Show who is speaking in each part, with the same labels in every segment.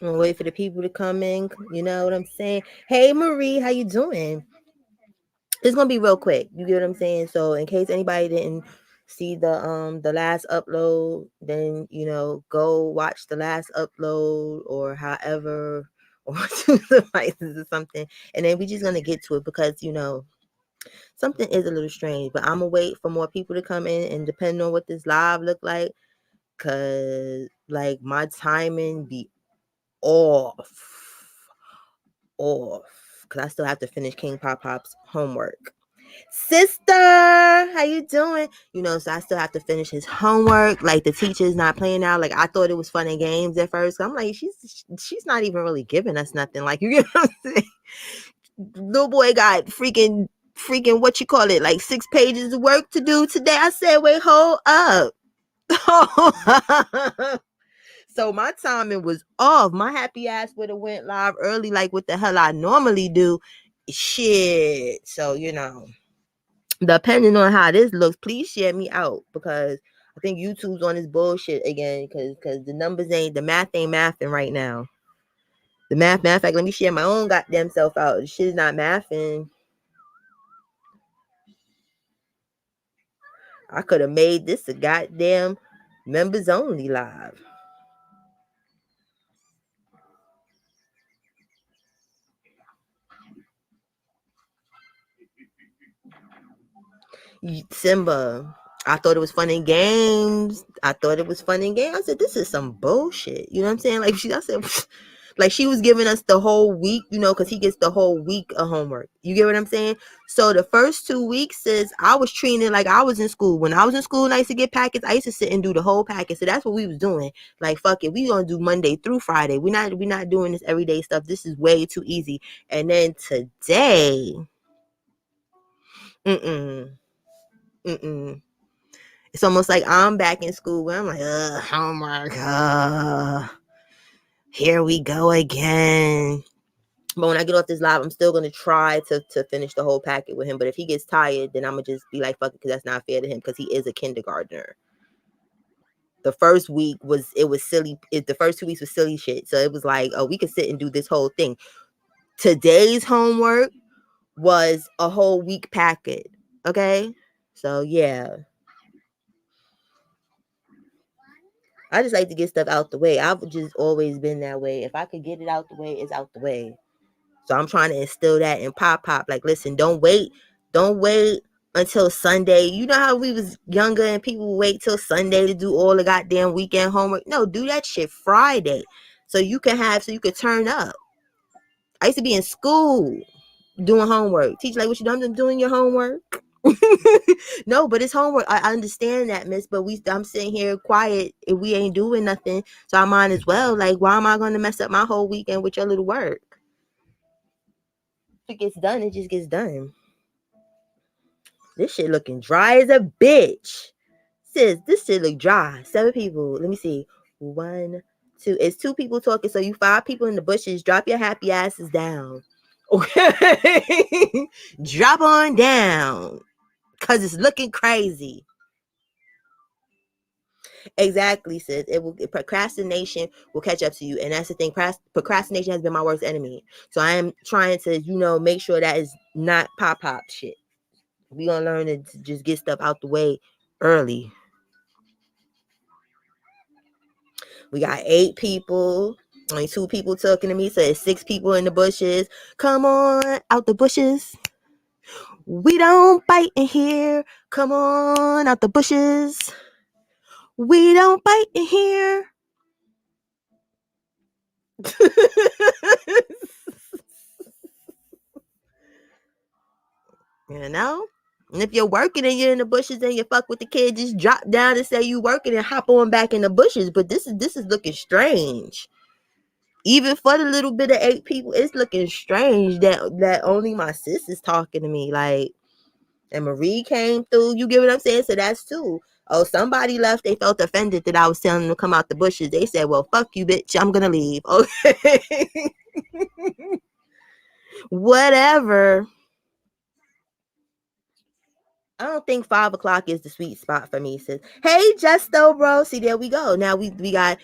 Speaker 1: I'm gonna wait for the people to come in. You know what I'm saying? Hey Marie, how you doing? It's gonna be real quick. You get what I'm saying? So in case anybody didn't see the last upload, then go watch the last upload or however or two devices or something. And then we just gonna get to it because something is a little strange. But I'm gonna wait for more people to come in and depending on what this live look like, cause like my timing be off because I still have to finish King Pop Pop's homework. Sister, how you doing? So I still have to finish his homework. Like the teacher's not playing out. Like I thought it was fun and games at first. I'm like, she's not even really giving us nothing. Like you get what I'm saying? Little boy got freaking what you call it, like 6 pages of work to do today. I said, wait, hold up. So my timing was off. My happy ass would have went live early, like what the hell I normally do. Shit. So depending on how this looks, please share me out because I think YouTube's on this bullshit again because the math ain't mathing right now. Matter of fact, let me share my own goddamn self out. The shit is not mathing. I could have made this a goddamn members only live. Simba, I thought it was fun and games. I said, this is some bullshit. You know what I'm saying? I said, like she was giving us the whole week, because he gets the whole week of homework. You get what I'm saying? So the first 2 weeks is I was treating it like I was in school. When I was in school and I used to get packets, I used to sit and do the whole packet. So that's what we was doing. Like, fuck it, we gonna do Monday through Friday. We're not doing this everyday stuff. This is way too easy. And then today, mm-mm, mm-mm. It's almost like I'm back in school where I'm like, homework, here we go again. But when I get off this live, I'm still gonna try to finish the whole packet with him. But if he gets tired, then I'm gonna just be like, fuck it, because that's not fair to him because he is a kindergartner. The first week was silly. The first 2 weeks was silly shit. So it was like, oh, we could sit and do this whole thing. Today's homework was a whole week packet. Okay, so yeah. I just like to get stuff out the way. I've just always been that way. If I could get it out the way, it's out the way. So I'm trying to instill that in Pop. Like, listen, don't wait until Sunday. You know how we was younger and people would wait till Sunday to do all the goddamn weekend homework? No, do that shit Friday. So you can turn up. I used to be in school doing homework. Teach like what you done doing your homework. No, but it's homework. I understand that, miss, but I'm sitting here quiet if we ain't doing nothing. So I might as well. Like, why am I gonna mess up my whole weekend with your little work? If it gets done, it just gets done. This shit looking dry as a bitch. Sis, this shit look dry. 7 people. Let me see. 1, 2. It's 2 people talking, so you 5 people in the bushes. Drop your happy asses down. Okay? Drop on down. Cause it's looking crazy. Exactly, sis. Procrastination will catch up to you, and that's the thing. Procrastination has been my worst enemy. So I am trying to, make sure that is not pop shit. We gonna learn to just get stuff out the way early. We got 8 people. Only 2 people talking to me, so it's 6 people in the bushes. Come on out the bushes. We don't bite in here. Come on out the bushes. We don't bite in here. You know? And if you're working and you're in the bushes and you fuck with the kid, just drop down and say you working and hop on back in the bushes. But this is looking strange. Even for the little bit of 8 people, it's looking strange that only my sis is talking to me. Like, and Marie came through. You get what I'm saying? So that's 2. Oh, somebody left. They felt offended that I was telling them to come out the bushes. They said, well, fuck you, bitch. I'm going to leave. Okay. Whatever. I don't think 5 o'clock is the sweet spot for me, sis. Hey, Justo, bro. See, there we go. Now we got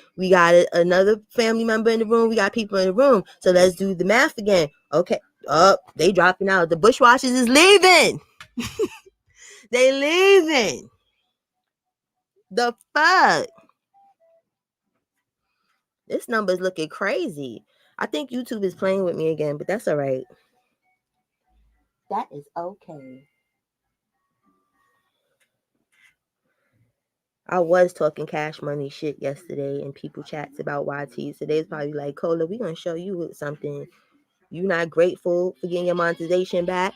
Speaker 1: another family member in the room. We got people in the room. So let's do the math again. Okay. Oh, they dropping out. The bushwashers is leaving. They leaving. The fuck. This number is looking crazy. I think YouTube is playing with me again, but that's all right. That is okay. I was talking cash money shit yesterday in people chats about YT. So they was probably like, Cola, we gonna show you something. You not grateful for getting your monetization back?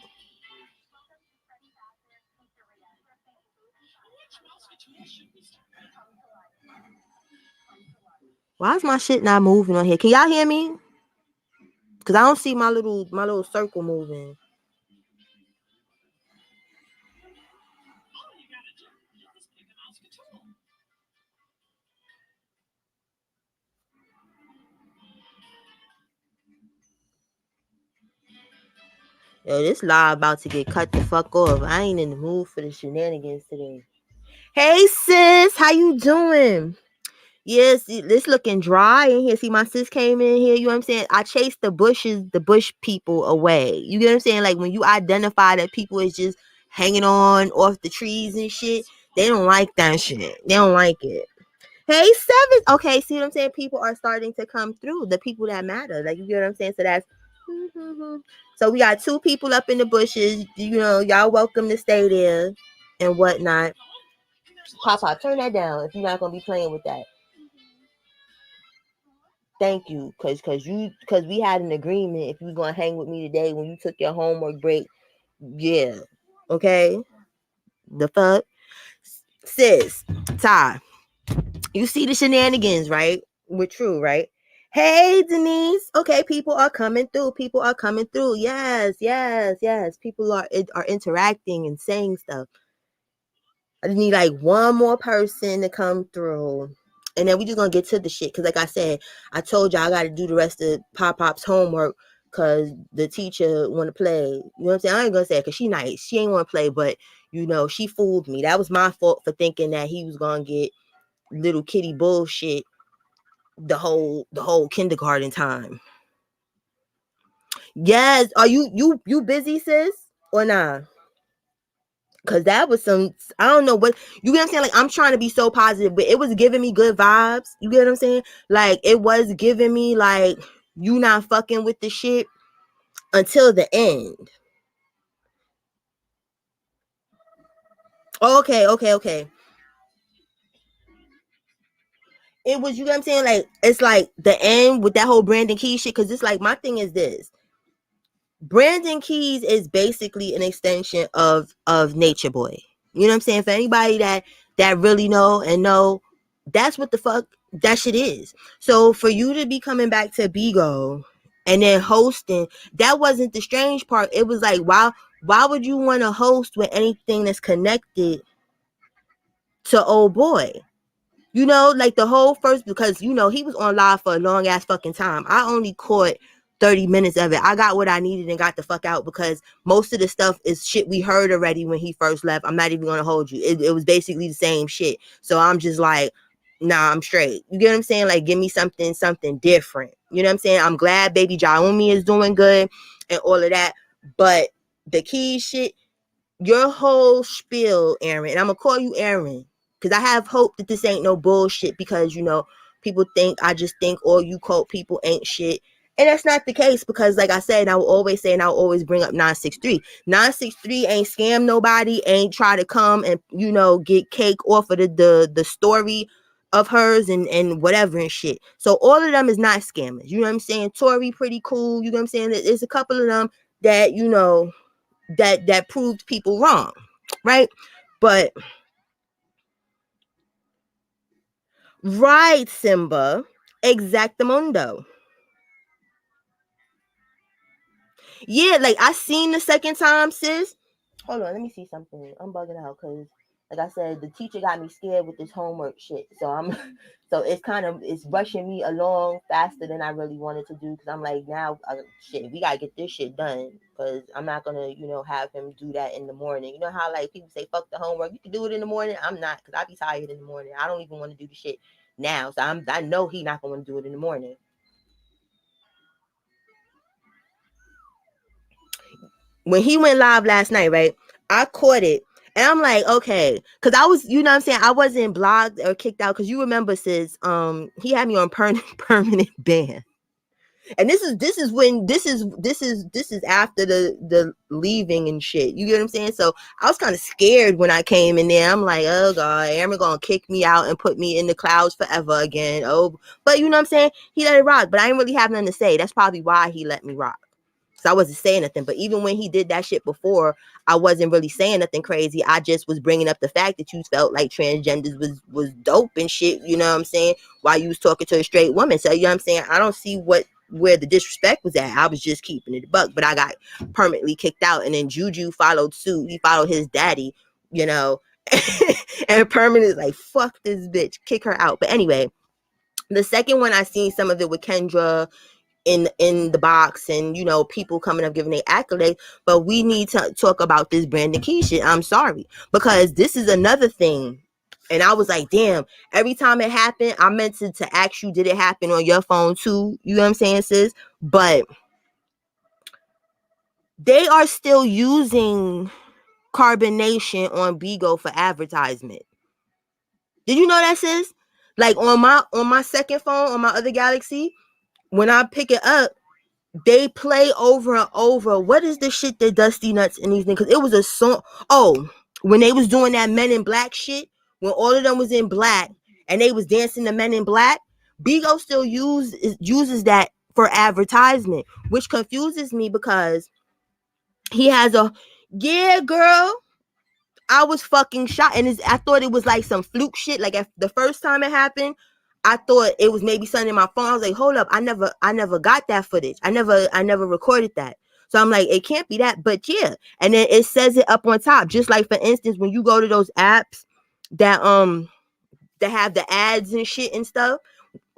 Speaker 1: Why is my shit not moving on here? Can y'all hear me? Cause I don't see my little circle moving. Yo, this live about to get cut the fuck off. I ain't in the mood for the shenanigans today. Hey sis, how you doing? Yes, it's looking dry in here. See, my sis came in here. You know what I'm saying? I chased the bush people away. You get what I'm saying? Like when you identify that people is just hanging on off the trees and shit, they don't like that shit. They don't like it. Hey, Seven. Okay, see what I'm saying? People are starting to come through. The people that matter. Like, you get what I'm saying? So that's. So we got 2 people up in the bushes. You know, y'all welcome to stay there and whatnot. Papa, turn that down if you're not gonna be playing with that. Thank you, cause we had an agreement. If you was gonna hang with me today when you took your homework break, yeah, okay. The fuck, sis, Ty, you see the shenanigans, right? We're true, right? Hey, Denise. Okay, people are coming through. People are coming through. Yes, yes, yes. People are interacting and saying stuff. I just need like one more person to come through. And then we just gonna get to the shit. Cause like I said, I told y'all I gotta do the rest of Pop Pop's homework cause the teacher wanna play. You know what I'm saying? I ain't gonna say it cause she nice. She ain't wanna play, but you know, she fooled me. That was my fault for thinking that he was gonna get little kitty bullshit the whole kindergarten time. Yes. Are you busy, sis? Or nah? Cause that was I don't know what you get what I'm saying. Like I'm trying to be so positive, but it was giving me good vibes. You get what I'm saying? Like it was giving me like you not fucking with the shit until the end. Okay, okay, okay. It was you get what I'm saying? Like it's like the end with that whole Brandon Key shit. Cause it's like my thing is this. Brandon Keys is basically an extension of Nature Boy. You know what I'm saying? For anybody that really know, that's what the fuck that shit is. So for you to be coming back to Bigo and then hosting, that wasn't the strange part. It was like why would you want to host with anything that's connected to old boy? You know, like the whole first, because you know he was on live for a long ass fucking time. I only caught 30 minutes of it. I got what I needed and got the fuck out because most of the stuff is shit we heard already when he first left. I'm not even gonna hold you. It was basically the same shit. So I'm just like, nah, I'm straight. You get what I'm saying? Like, give me something different. You know what I'm saying? I'm glad baby Jaomi is doing good and all of that. But the key shit, your whole spiel, Aaron, and I'm gonna call you Aaron, because I have hope that this ain't no bullshit, because you know, people think I just think all you cult people ain't shit. And that's not the case, because like I said, and I will always say, and I'll always bring up 963. 963 ain't scam nobody, ain't try to come and, you know, get cake off of the story of hers and whatever and shit. So all of them is not scammers. You know what I'm saying? Tori pretty cool. You know what I'm saying? There's a couple of them that, you know, that proved people wrong, right? But right, Simba, exactamundo. Yeah, like I seen the second time, sis. Hold on, let me see something. I'm bugging out because like I said, the teacher got me scared with this homework shit. So I'm so it's rushing me along faster than I really wanted to do, because I'm like, now shit, we gotta get this shit done, because I'm not gonna have him do that in the morning. You know how like people say fuck the homework, you can do it in the morning. I'm not, because I be tired in the morning. I don't even want to do the shit now. So I know he not gonna do it in the morning. When he went live last night, right? I caught it. And I'm like, okay, because I was, what I'm saying, I wasn't blocked or kicked out, because you remember, sis, he had me on permanent ban. And this is when this is after the leaving and shit. You get what I'm saying? So I was kind of scared when I came in there. I'm like, oh god, Aaron gonna kick me out and put me in the clouds forever again. Oh, but you know what I'm saying? He let it rock, but I didn't really have nothing to say. That's probably why he let me rock. So I wasn't saying nothing. But even when he did that shit before, I wasn't really saying nothing crazy. I just was bringing up the fact that you felt like transgenders was dope and shit. You know what I'm saying? While you was talking to a straight woman. So you know what I'm saying? I don't see where the disrespect was at. I was just keeping it a buck. But I got permanently kicked out. And then Juju followed suit. He followed his daddy, and permanent is like, fuck this bitch. Kick her out. But anyway, the second one, I seen some of it with Kendra in the box, and people coming up giving their accolades. But we need to talk about this Brandon Key shit. I'm sorry, because this is another thing. And I was like, damn, every time it happened, I meant to ask you, did it happen on your phone too? You know what I'm saying, sis? But they are still using carbonation on Bigo for advertisement. Did you know that, sis? Like on my second phone, on my other Galaxy, when I pick it up, they play over and over. What is the shit that Dusty Nuts and these niggas? Because it was a song. Oh, when they was doing that Men in Black shit, when all of them was in black and they was dancing the Men in Black, Bigo still uses that for advertisement, which confuses me, because he has a, yeah, girl, I was fucking shocked. And I thought it was like some fluke shit. Like the first time it happened, I thought it was maybe something in my phone. I was like, hold up, I never got that footage. I never recorded that. So I'm like, it can't be that. But yeah. And then it says it up on top. Just like, for instance, when you go to those apps that have the ads and shit and stuff,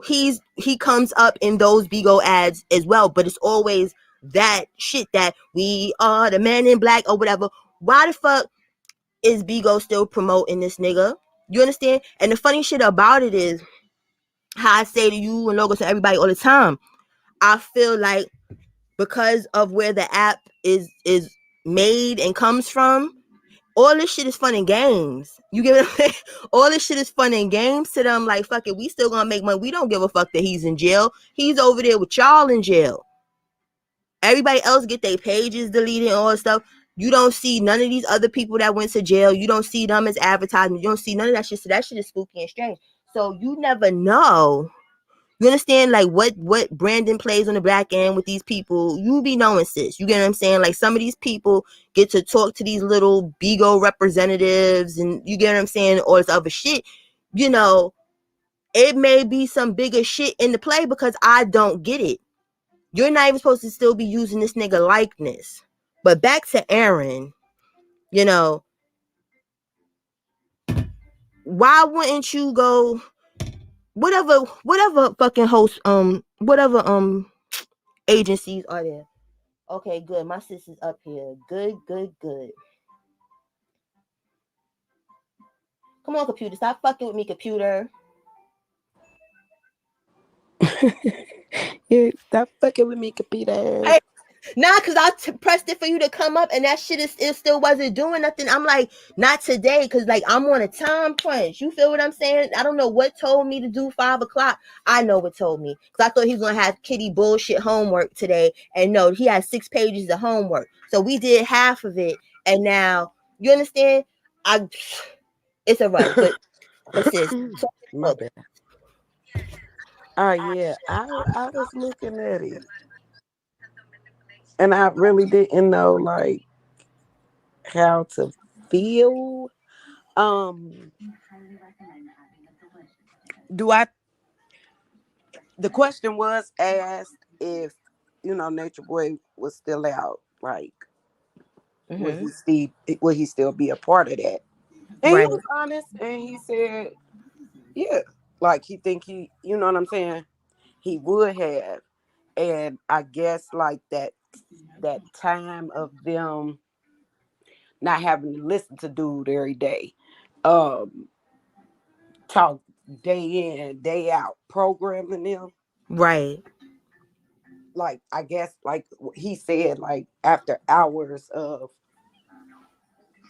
Speaker 1: he comes up in those Bigo ads as well. But it's always that shit that we are the Men in Black or whatever. Why the fuck is Bigo still promoting this nigga? You understand? And the funny shit about it is, how I say to you and Logos and everybody all the time, I feel like because of where the app is made and comes from, all this shit is fun and games. You get what I'm saying? All this shit is fun and games to them. Like, fuck it, we still gonna make money. We don't give a fuck that he's in jail. He's over there with y'all in jail. Everybody else get their pages deleted and all that stuff. You don't see none of these other people that went to jail. You don't see them as advertisement. You don't see none of that shit. So that shit is spooky and strange. So you never know. You understand, like, what Brandon plays on the back end with these people. You be knowing, sis. You get what I'm saying? Like, some of these people get to talk to these little Bigo representatives, and you get what I'm saying? All this other shit. It may be some bigger shit in the play, because I don't get it. You're not even supposed to still be using this nigga likeness. But back to Aaron, why wouldn't you go, whatever fucking host, whatever agencies are there? Okay, good. My sister's up here. Good. Come on, computer. Stop fucking with me, computer.
Speaker 2: Yeah, stop fucking with me, computer.
Speaker 1: Hey, nah, because I pressed it for you to come up, and that shit it still wasn't doing nothing. I'm like, not today, because, like, I'm on a time crunch. You feel what I'm saying? I don't know what told me to do 5 o'clock. I know what told me, because I thought he was going to have kitty bullshit homework today. And no, he had 6 pages of homework. So we did half of it. And now, you understand? It's a rush. But sis,
Speaker 2: My bad. Oh yeah, I was looking at it, and I really didn't know like how to feel. Um, do I? The question was asked if Nature Boy was still out. Like,
Speaker 1: mm-hmm.
Speaker 2: would he still be a part of that? And he
Speaker 1: Right.
Speaker 2: was honest, and he said, yeah, like he think he, you know what I'm saying, he would have. And I guess like that time of them not having to listen to dude every day, um, talk day in, day out, programming them.
Speaker 1: Right.
Speaker 2: Like I guess like he said, like after hours of,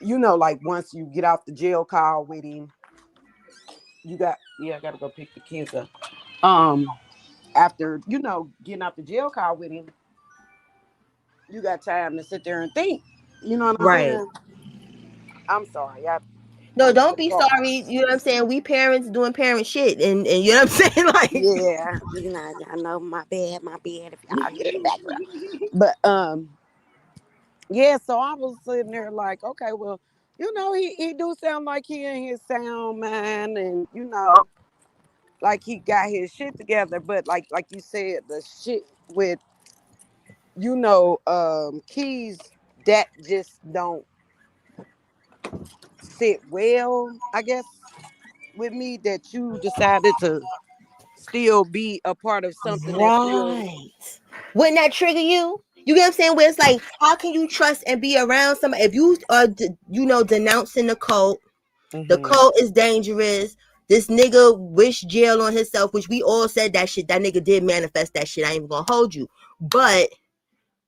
Speaker 2: like once you get off the jail call with him, you got, yeah, I gotta go pick the kids up. After, getting off the jail call with him, you got time to sit there and think. You know what I'm
Speaker 1: Right.
Speaker 2: saying? I'm sorry.
Speaker 1: No,
Speaker 2: I'm
Speaker 1: don't
Speaker 2: so
Speaker 1: be
Speaker 2: sorry.
Speaker 1: sorry. You know what I'm saying? We parents doing parent shit, and you know what I'm saying? Like,
Speaker 2: Yeah, I know my bad if y'all get in the background. But yeah, so I was sitting there like, okay, well, he do sound like he in his sound mind, and like he got his shit together. But like you said, the shit with keys that just don't sit well, I guess, with me, that you decided to still be a part of something that feels.
Speaker 1: right. Wouldn't that trigger you? You get what I'm saying? Where it's like, how can you trust and be around somebody if you are, denouncing the cult? The
Speaker 2: Hmm.
Speaker 1: cult is dangerous. This nigga wish jail on himself, which we all said that shit. That nigga did manifest that shit. I ain't even gonna hold you, but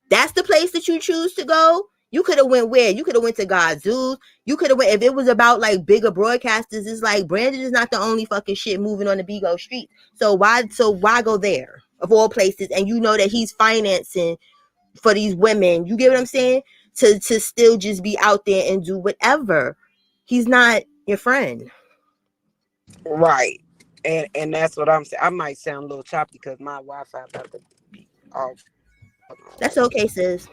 Speaker 1: that's the place that you choose to go. You could have went where? You could have went to God's Zoo. You could have went if it was about like bigger broadcasters. It's like Brandon is not the only fucking shit moving on the Bigo street. So why go there of all places? And you know that he's financing for these women. You get what I'm saying? To still just be out there and do whatever. He's not your friend.
Speaker 2: Right. And that's what I'm saying. I might sound a little choppy because my Wi-Fi about to be off. Hold on,
Speaker 1: That's
Speaker 2: let me.
Speaker 1: okay, sis.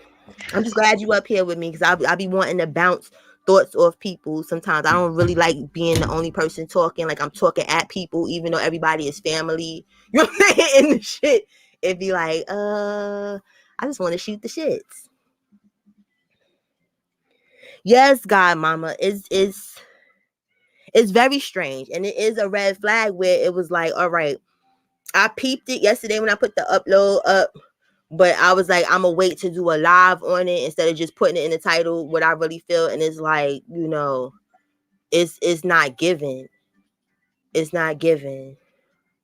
Speaker 1: I'm just glad you up here with me because I be wanting to bounce thoughts off people. Sometimes I don't really like being the only person talking. Like I'm talking at people, even though everybody is family. You know what I'm saying? In the shit, it'd be like, I just want to shoot the shits. Yes, God, Mama, it's very strange, and it is a red flag where it was like, all right, I peeped it yesterday when I put the upload up. But I was like, I'm gonna wait to do a live on it instead of just putting it in the title. What I really feel, and it's like, it's not given. It's not given.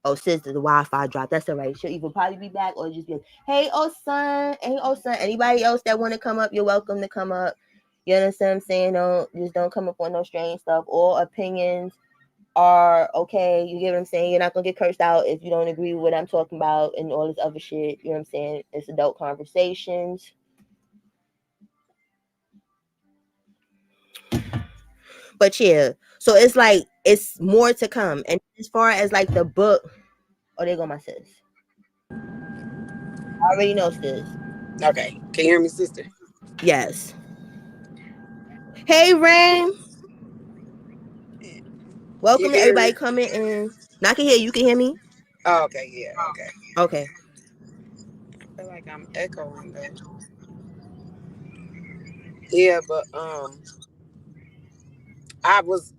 Speaker 1: Oh, sister, the Wi-Fi dropped. That's all right. She'll either probably be back or just be like, hey, oh son. Anybody else that want to come up, you're welcome to come up. You understand what I'm saying? Don't come up on no strange stuff. All opinions are okay. You get what I'm saying? You're not gonna get cursed out if you don't agree with what I'm talking about and all this other shit. You know what I'm saying? It's adult conversations. But yeah, so it's like it's more to come. And as far as like the book, oh, there go my sis. I already know sis.
Speaker 2: Okay. Can you hear me, sister?
Speaker 1: Yes. Hey Rain,
Speaker 2: You
Speaker 1: welcome to
Speaker 2: can hear me?
Speaker 1: everybody coming in. I can hear you. Can hear me?
Speaker 2: Oh, okay. Yeah. Okay.
Speaker 1: Okay.
Speaker 2: I feel like I'm echoing though. Yeah, but I was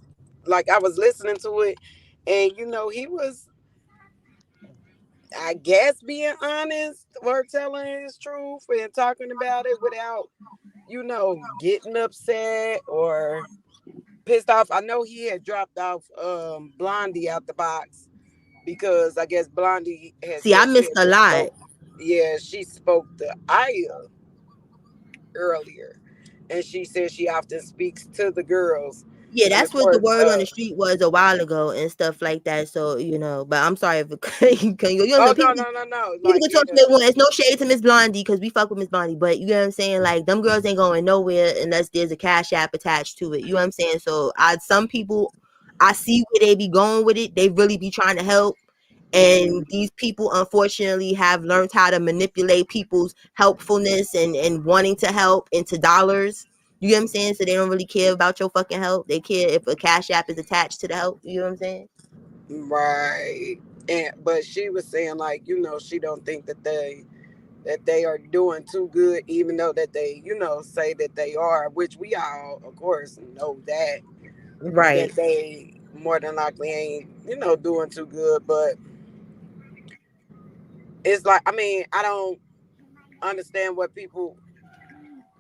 Speaker 2: listening to it, and he was, I guess, being honest or telling his truth and talking about it without, getting upset or pissed off. I know he had dropped off Blondie out the box because I guess Blondie had
Speaker 1: See, I
Speaker 2: said she
Speaker 1: missed
Speaker 2: had
Speaker 1: a
Speaker 2: just
Speaker 1: lot.
Speaker 2: spoke. Yeah, she spoke to Aya earlier, and she said she often speaks to the girls,
Speaker 1: Yeah,
Speaker 2: and
Speaker 1: that's
Speaker 2: of
Speaker 1: what the
Speaker 2: course,
Speaker 1: word on the street was a while ago and stuff like that. So but I'm sorry if it, can you know
Speaker 2: oh no
Speaker 1: people
Speaker 2: no no no,
Speaker 1: people
Speaker 2: like
Speaker 1: can talk to
Speaker 2: yeah,
Speaker 1: me want. It's no shade to Miss Blondie because we fuck with Miss Blondie, but you know what I'm saying? Like them girls ain't going nowhere unless there's a cash app attached to it. You know what I'm saying? So some people I see where they be going with it. They really be trying to help. And these people unfortunately have learned how to manipulate people's helpfulness and wanting to help into dollars. You know what I'm saying? So they don't really care about your fucking help. They care if a cash app is attached to the help. You know what I'm saying?
Speaker 2: right. And but she was saying, like, she don't think that they are doing too good, even though that they say that they are, which we all of course know that.
Speaker 1: Right.
Speaker 2: that they more than likely ain't, doing too good. But it's like, I mean, I don't understand what people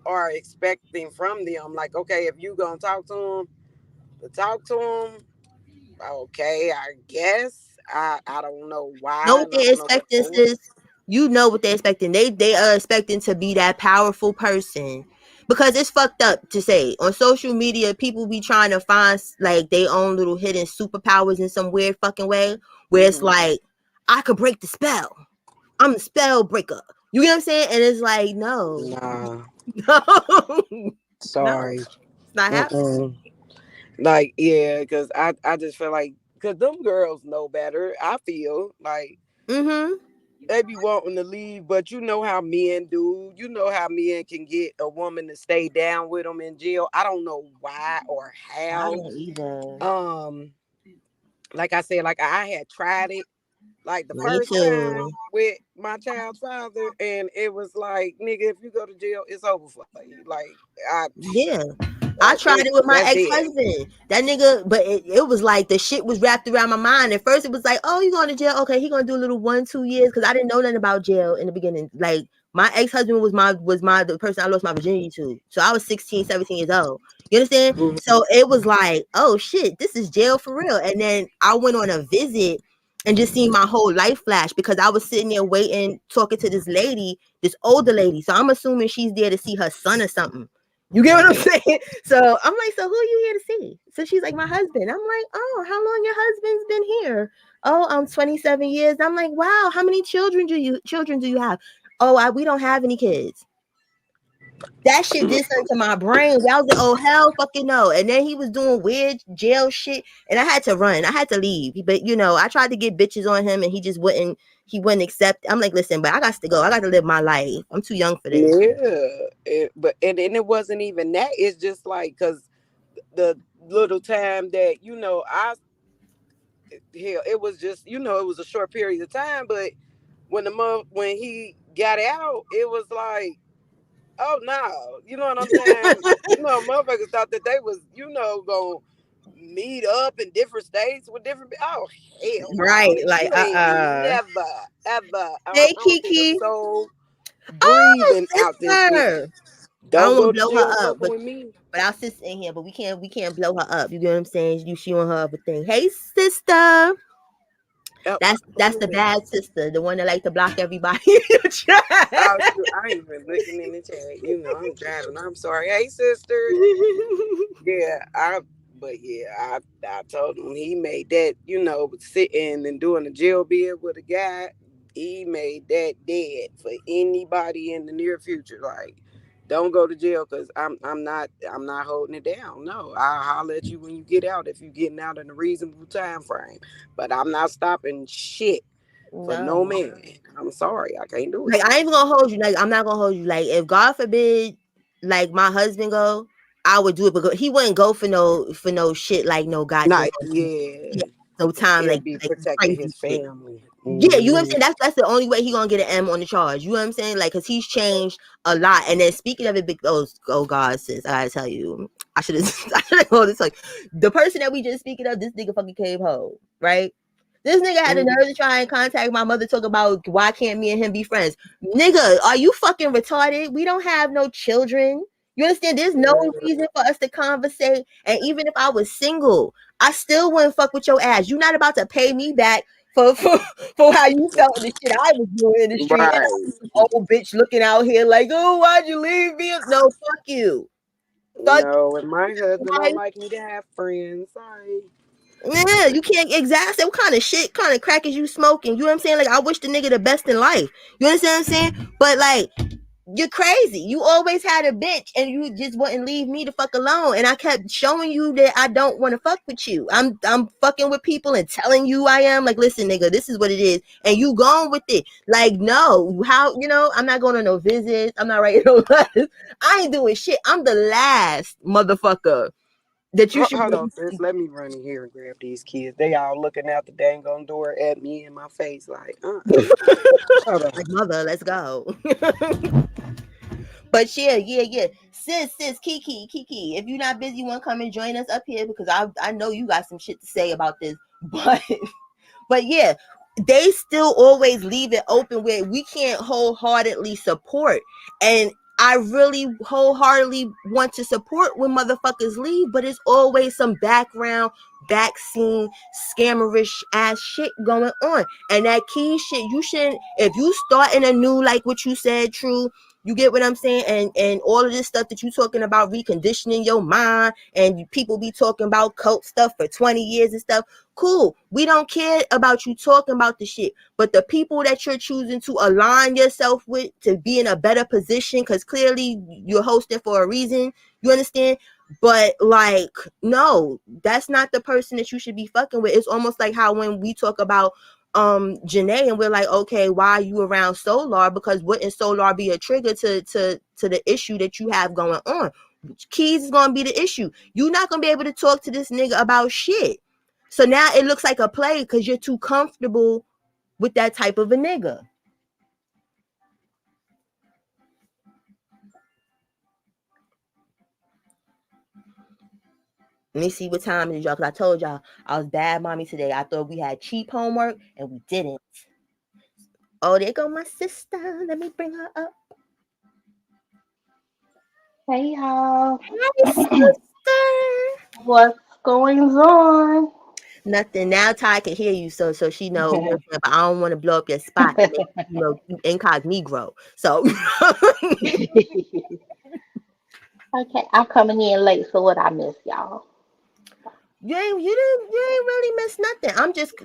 Speaker 2: are expecting from them. Like, okay, if you gonna talk to them, okay, I guess. I don't know
Speaker 1: Know
Speaker 2: why,
Speaker 1: what
Speaker 2: and I
Speaker 1: they're
Speaker 2: don't know what
Speaker 1: expecting,
Speaker 2: for.
Speaker 1: sis? You know what they're expecting. They are expecting to be that powerful person. Because it's fucked up to say. On social media, people be trying to find like their own little hidden superpowers in some weird fucking way. Where it's
Speaker 2: Hmm.
Speaker 1: like, I could break the spell. I'm the spell breaker. You get what I'm saying? And it's like, no.
Speaker 2: Nah,
Speaker 1: No. No.
Speaker 2: sorry.
Speaker 1: It's not happening.
Speaker 2: Mm-mm. Like, yeah, because I just feel like, because them girls know better. I feel like
Speaker 1: Mm-hmm.
Speaker 2: they be wanting to leave, but you know how men do. You know how men can get a woman to stay down with them in jail. I don't know why or
Speaker 1: I
Speaker 2: how.
Speaker 1: don't either.
Speaker 2: Um, like I said, like I had tried it like the
Speaker 1: Me
Speaker 2: first time
Speaker 1: too.
Speaker 2: with my child's father, and it was like, nigga, if you go to jail, it's over for you. Like
Speaker 1: Yeah. I tried it with my
Speaker 2: that's it.
Speaker 1: ex-husband. That nigga, but it was like the shit was wrapped around my mind. At first, it was like, oh, you going to jail? Okay, he gonna do a little 1-2 years because I didn't know nothing about jail in the beginning. Like my ex-husband was my the person I lost my virginity to. So I was 16, 17 years old. You understand?
Speaker 2: Mhm.
Speaker 1: So it was like, oh shit, this is jail for real. And then I went on a visit and just seen my whole life flash because I was sitting there waiting, talking to this lady, this older lady. So I'm assuming she's there to see her son or something. You get what I'm
Speaker 2: Right.
Speaker 1: saying? So I'm like, so who are you here to see? So she's like, my husband. I'm like, oh, how long your husband's been here? Oh, 27 years. I'm like, wow, how many children do you have? Oh, we don't have any kids. That shit did something to my brain. I was like, oh hell fucking no. And then he was doing weird jail shit. And I had to run. I had to leave. But I tried to get bitches on him and he wouldn't accept. I'm like, listen, but I got to go. I got to live my life. I'm too young for this.
Speaker 2: Yeah, but and it wasn't even that. It's just like, because the little time that I hell, it was just, it was a short period of time. But when he got out, it was like, oh no, you know what I'm saying? Motherfuckers thought that they was, gonna meet up in different states with different. Oh hell no,
Speaker 1: Right.
Speaker 2: nigga,
Speaker 1: Like,
Speaker 2: you ain't never ever.
Speaker 1: Hey,
Speaker 2: I don't take a
Speaker 1: Kiki.
Speaker 2: soul
Speaker 1: Oh,
Speaker 2: breathing out this bitch.
Speaker 1: sister. I
Speaker 2: Don't
Speaker 1: don't want
Speaker 2: go
Speaker 1: to
Speaker 2: to
Speaker 1: blow
Speaker 2: jail
Speaker 1: her up,
Speaker 2: fucking
Speaker 1: but
Speaker 2: with me.
Speaker 1: our sister in here, but we can't blow her up. You get what I'm saying? She on her other thing. Hey, sister.
Speaker 2: Oh,
Speaker 1: That's
Speaker 2: who is
Speaker 1: the
Speaker 2: that?
Speaker 1: bad sister, the one that like to block everybody in your
Speaker 2: Oh
Speaker 1: chat.
Speaker 2: shoot, I ain't even looking in the chat. I'm driving. I'm sorry. Hey sister. Yeah, but yeah, I told him he made that, sitting and doing a jail bid with a guy, he made that dead for anybody in the near future. Like, don't go to jail, because I'm not holding it down. No, I'll holler at you when you get out if you're getting out in a reasonable time frame. But I'm not stopping shit for no
Speaker 1: No.
Speaker 2: man. I'm sorry, I can't do it.
Speaker 1: Like I ain't even gonna hold you. Like I'm not gonna hold you. Like if God forbid, like my husband go, I would do it because he wouldn't go for no shit like no goddamn
Speaker 2: Not yeah.
Speaker 1: no time
Speaker 2: It'll
Speaker 1: like
Speaker 2: be
Speaker 1: like
Speaker 2: protecting
Speaker 1: crazy
Speaker 2: his
Speaker 1: shit.
Speaker 2: family.
Speaker 1: Yeah, you know what I'm
Speaker 2: Hmm.
Speaker 1: saying? That's the only way he gonna get an M on the charge. You know what I'm saying? Like, cause he's changed a lot. And then speaking of it, big oh God, sis, I gotta tell you, I should have I should have told this like the person that we just speaking of, this nigga fucking came home, right? This nigga had the nerve to try and contact my mother, talk about why can't me and him be friends. Nigga, are you fucking retarded? We don't have no children. You understand? There's no reason for us to conversate. And even if I was single, I still wouldn't fuck with your ass. You're not about to pay me back for how you felt in the shit I was doing in the street. And I
Speaker 2: Right.
Speaker 1: was some old bitch looking out here like, oh, why'd you leave me? No, fuck you. Fuck
Speaker 2: No, and my husband don't
Speaker 1: you.
Speaker 2: like me to have friends. Sorry.
Speaker 1: Yeah, you can't exactly what kind of shit, kind of crack is you smoking? You know what I'm saying? Like, I wish the nigga the best in life. You understand what I'm saying? But like, you're crazy. You always had a bitch, and you just wouldn't leave me the fuck alone. And I kept showing you that I don't want to fuck with you. I'm fucking with people and telling you I am. Like, listen, nigga, this is what it is, and you going with it. Like, no, how I'm not going on no visits. I'm not writing no letters. I ain't doing shit. I'm the last motherfucker that you should
Speaker 2: Hold on, sis.
Speaker 1: be.
Speaker 2: Let me run in here and grab these kids. They all looking out the dang on door at me in my face like,
Speaker 1: Like,
Speaker 2: Hold on.
Speaker 1: mother, let's go. But yeah. Sis, Kiki. If you're not busy, you want to come and join us up here because I know you got some shit to say about this. But yeah, they still always leave it open where we can't wholeheartedly support. And I really wholeheartedly want to support when motherfuckers leave, but it's always some background, back scene, scammerish ass shit going on. And that key shit, you shouldn't, if you starting a new, like what you said, true, you get what I'm saying? And all of this stuff that you talking about reconditioning your mind and people be talking about cult stuff for 20 years and stuff. Cool. We don't care about you talking about the shit. But the people that you're choosing to align yourself with to be in a better position, because clearly you're hosting for a reason. You understand? But like, no, that's not the person that you should be fucking with. It's almost like how when we talk about Janae and we're like, okay, why are you around Solar? Because wouldn't Solar be a trigger to the issue that you have going on? Keys is gonna be the issue. You're not gonna be able to talk to this nigga about shit. So now it looks like a play because you're too comfortable with that type of a nigga. Let me see what time it is, y'all. Because I told y'all I was bad mommy today. I thought we had cheap homework and we didn't. Oh, there go my sister. Let me bring her up.
Speaker 3: Hey y'all,
Speaker 1: Hi, sister.
Speaker 3: what's going on?
Speaker 1: Nothing. Now Ty can hear you, so she know. You know but I don't want to blow up your spot and make you incognito. So
Speaker 3: Okay, I'm coming in late, so what I miss, y'all?
Speaker 1: you ain't really miss nothing. I'm just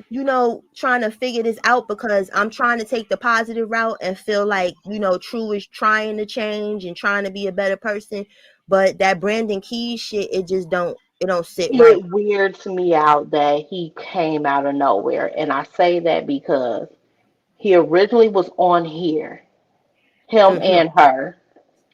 Speaker 1: trying to figure this out because I'm trying to take the positive route and feel like True is trying to change and trying to be a better person, but that Brandon Keys shit, it don't sit right.
Speaker 3: It weirds me out that he came out of nowhere, and I say that because he originally was on here, him
Speaker 1: Mhm.
Speaker 3: and her.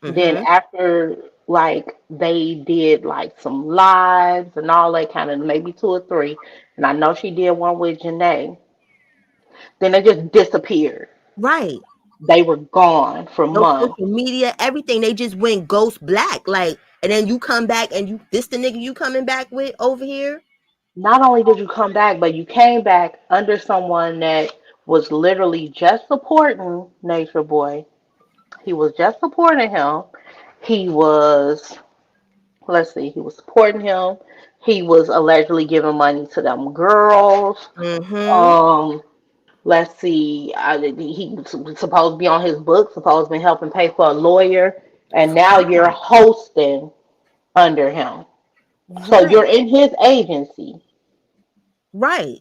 Speaker 3: Then
Speaker 1: Mhm.
Speaker 3: after like they did like some lives and all that kind of maybe two or three, and I know she did one with Janae. Then they just disappeared.
Speaker 1: Right.
Speaker 3: They were gone for
Speaker 1: No
Speaker 3: months.
Speaker 1: social media, everything. They just went ghost black. Like, and then you come back and this the nigga you coming back with over here.
Speaker 3: Not only did you come back, but you came back under someone that was literally just supporting Nature Boy. He was just supporting him. He was, let's see, he was supporting him. He was allegedly giving money to them girls.
Speaker 1: Mhm.
Speaker 3: Um, let's see, he was supposed to be on his book, supposed to be helping pay for a lawyer, and now you're
Speaker 1: Right.
Speaker 3: hosting under him. So
Speaker 1: Right.
Speaker 3: you're in his agency,
Speaker 1: Right.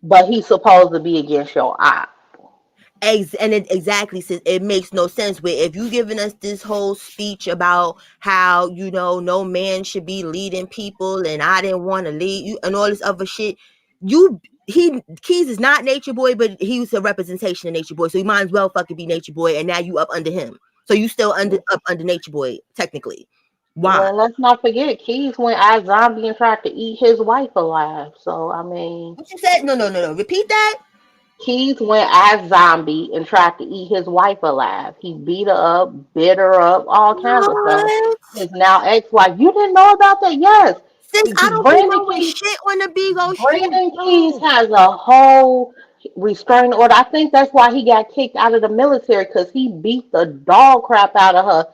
Speaker 3: but he's supposed to be against your eye.
Speaker 1: And it exactly says it makes no sense. Where if you giving us this whole speech about how no man should be leading people and I didn't want to lead you and all this other shit, he Keys is not Nature Boy, but he was a representation of Nature Boy, so he might as well fucking be Nature Boy, and now you up under him, so you still under Nature Boy technically. Why?
Speaker 3: Well, let's not forget, Keys went as zombie and tried to eat his wife alive. So, I mean,
Speaker 1: What you said? No. Repeat that.
Speaker 3: Keys went as zombie and tried to eat his wife alive. He beat her up, bit her up, all kinds of stuff.
Speaker 1: What?
Speaker 3: His now ex-wife. You didn't know about that? Yes.
Speaker 1: Since I don't be
Speaker 3: Brandon
Speaker 1: knowing
Speaker 3: Keys
Speaker 1: shit on the Bigo shit,
Speaker 3: Brandon Keys
Speaker 1: bro.
Speaker 3: has a whole restraining order. I think that's why he got kicked out of the military because he beat the dog crap out of her,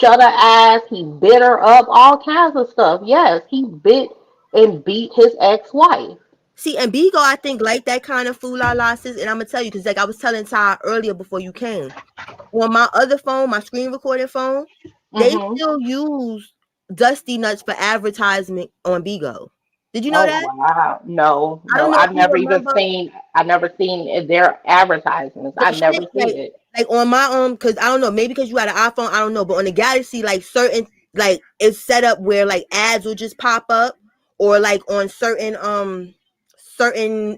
Speaker 3: shut her ass, he bit her up, all kinds of stuff. Yes, he bit and beat his ex-wife.
Speaker 1: See, and Bigo, I think like that kind of fool la la sis, and I'm gonna tell you because like I was telling Ty earlier before you came on my other phone, my screen recording phone, they
Speaker 3: Hmm.
Speaker 1: still use Dusty Nuts for advertisement on Bigo. Did you know
Speaker 3: Oh
Speaker 1: that?
Speaker 3: wow. No,
Speaker 1: I don't
Speaker 3: no.
Speaker 1: know if you remember.
Speaker 3: I've never seen their advertisements.
Speaker 1: The
Speaker 3: I never
Speaker 1: shit
Speaker 3: see it.
Speaker 1: like on my because I don't know, maybe because you had an iPhone, I don't know, but on the Galaxy, like certain like it's set up where like ads will just pop up, or like on certain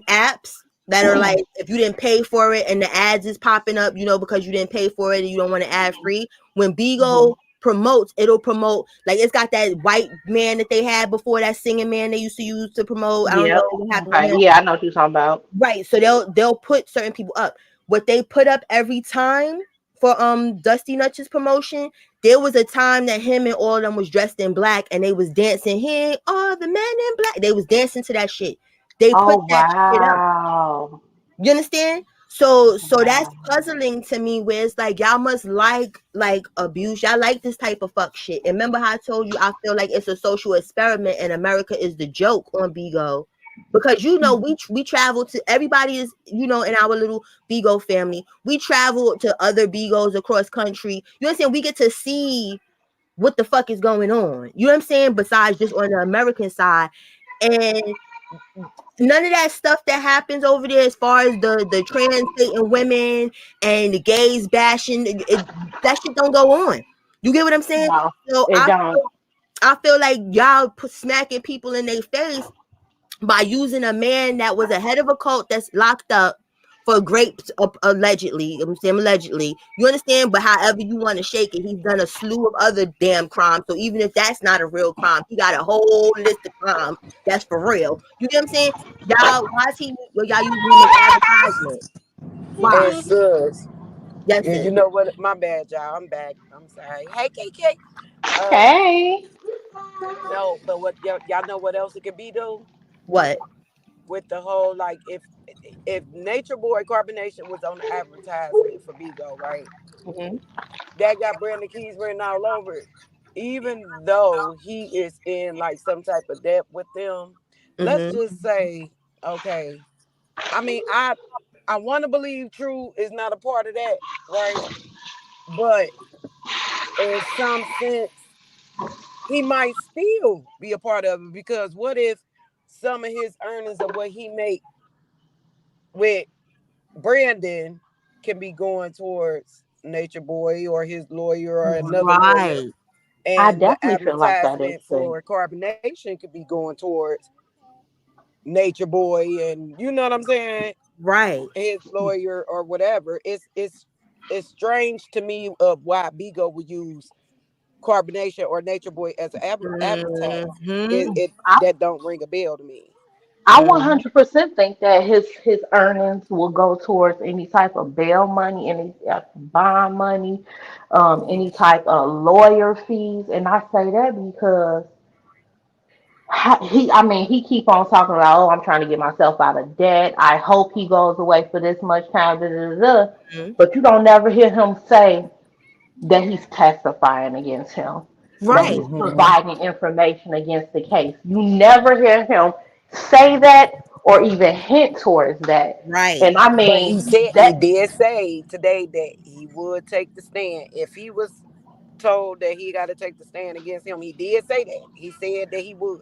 Speaker 1: apps that are like if you didn't pay for it and the ads is popping up, because you didn't pay for it and you don't want to ad free. When
Speaker 3: Hmm.
Speaker 1: Bigo promotes, it'll promote like it's got that white man that they had before, that singing man they used to use to promote. I don't know
Speaker 3: Yep.
Speaker 1: what happened with
Speaker 3: Okay.
Speaker 1: him.
Speaker 3: Yeah, I know what you're talking about.
Speaker 1: Right. So they'll put certain people up. What they put up every time for Dusty Nutch's promotion, there was a time that him and all of them was dressed in black and they was dancing. Here are the men in black. They was dancing to that shit. They put
Speaker 3: Oh
Speaker 1: that shit up.
Speaker 3: wow.
Speaker 1: You understand? So that's
Speaker 3: Wow.
Speaker 1: puzzling to me where it's like y'all must like abuse. Y'all like this type of fuck shit. And remember how I told you I feel like it's a social experiment and America is the joke on Bigo. Because we travel to everybody is in our little Bigo family. We travel to other Bigos across country. You understand? We get to see what the fuck is going on. You know what I'm saying? Besides just on the American side. And none of that stuff that happens over there as far as the trans dating women and the gays bashing that shit don't go on. You get what I'm saying?
Speaker 3: No,
Speaker 1: So
Speaker 3: it don't.
Speaker 1: I feel like y'all smacking people in their face by using a man that was a head of a cult that's locked up for grapes, allegedly. I'm saying allegedly. You understand? But however you want to shake it, he's done a slew of other damn crimes. So even if that's not a real crime, he got a whole list of crimes that's for real. You get what I'm saying? Y'all, why is y'all using him as advertisement? Why?
Speaker 2: And sus,
Speaker 1: Yes,
Speaker 2: you
Speaker 1: sis.
Speaker 2: know what? My bad, y'all. I'm back. I'm sorry. Hey, KK. Um,
Speaker 3: Hey.
Speaker 2: no, but what y'all know what else it could be though?
Speaker 1: What?
Speaker 2: With the whole like if Nature Boy Carbonation was on the advertisement for Bigo, right?
Speaker 3: Hmm.
Speaker 2: That got Brandon Keys written all over it. Even though he is in like some type of debt with them, let's
Speaker 1: Mm-hmm.
Speaker 2: just say, okay. I mean, I want to believe True is not a part of that, right? But in some sense, he might still be a part of it because what if some of his earnings of what he make with Brandon can be going towards Nature Boy or his lawyer or another lawyer,
Speaker 1: Right.
Speaker 3: I
Speaker 2: and the
Speaker 3: definitely feel like that is
Speaker 2: advertisement
Speaker 3: true.
Speaker 2: for Carbonation could be going towards Nature Boy, and you know what I'm saying,
Speaker 1: Right.
Speaker 2: his lawyer or whatever. It's strange to me of why Bigo would use Carbonation or Nature Boy as an advertisement. It,
Speaker 1: Mm-hmm.
Speaker 2: it
Speaker 3: I
Speaker 2: that don't ring a bell to me.
Speaker 3: I
Speaker 1: Mm-hmm.
Speaker 3: 100% think that his earnings will go towards any type of bail money, any bond money, any
Speaker 2: Mhm.
Speaker 3: type of lawyer fees, and I say that because I mean, he keep on talking about, oh, I'm trying to get myself out of debt. I hope he goes away for this much time, da, da, da, da. But you don't never hear him say that he's testifying against him, that
Speaker 1: Right.
Speaker 3: he's
Speaker 2: Mhm.
Speaker 3: providing information against the case. You never hear him say that or even hint towards that.
Speaker 1: Right.
Speaker 3: And I
Speaker 2: But
Speaker 3: mean,
Speaker 2: he
Speaker 3: that,
Speaker 2: did say today that he would take the stand if he was told that he got to take the stand against him. He did say that. He said that he would.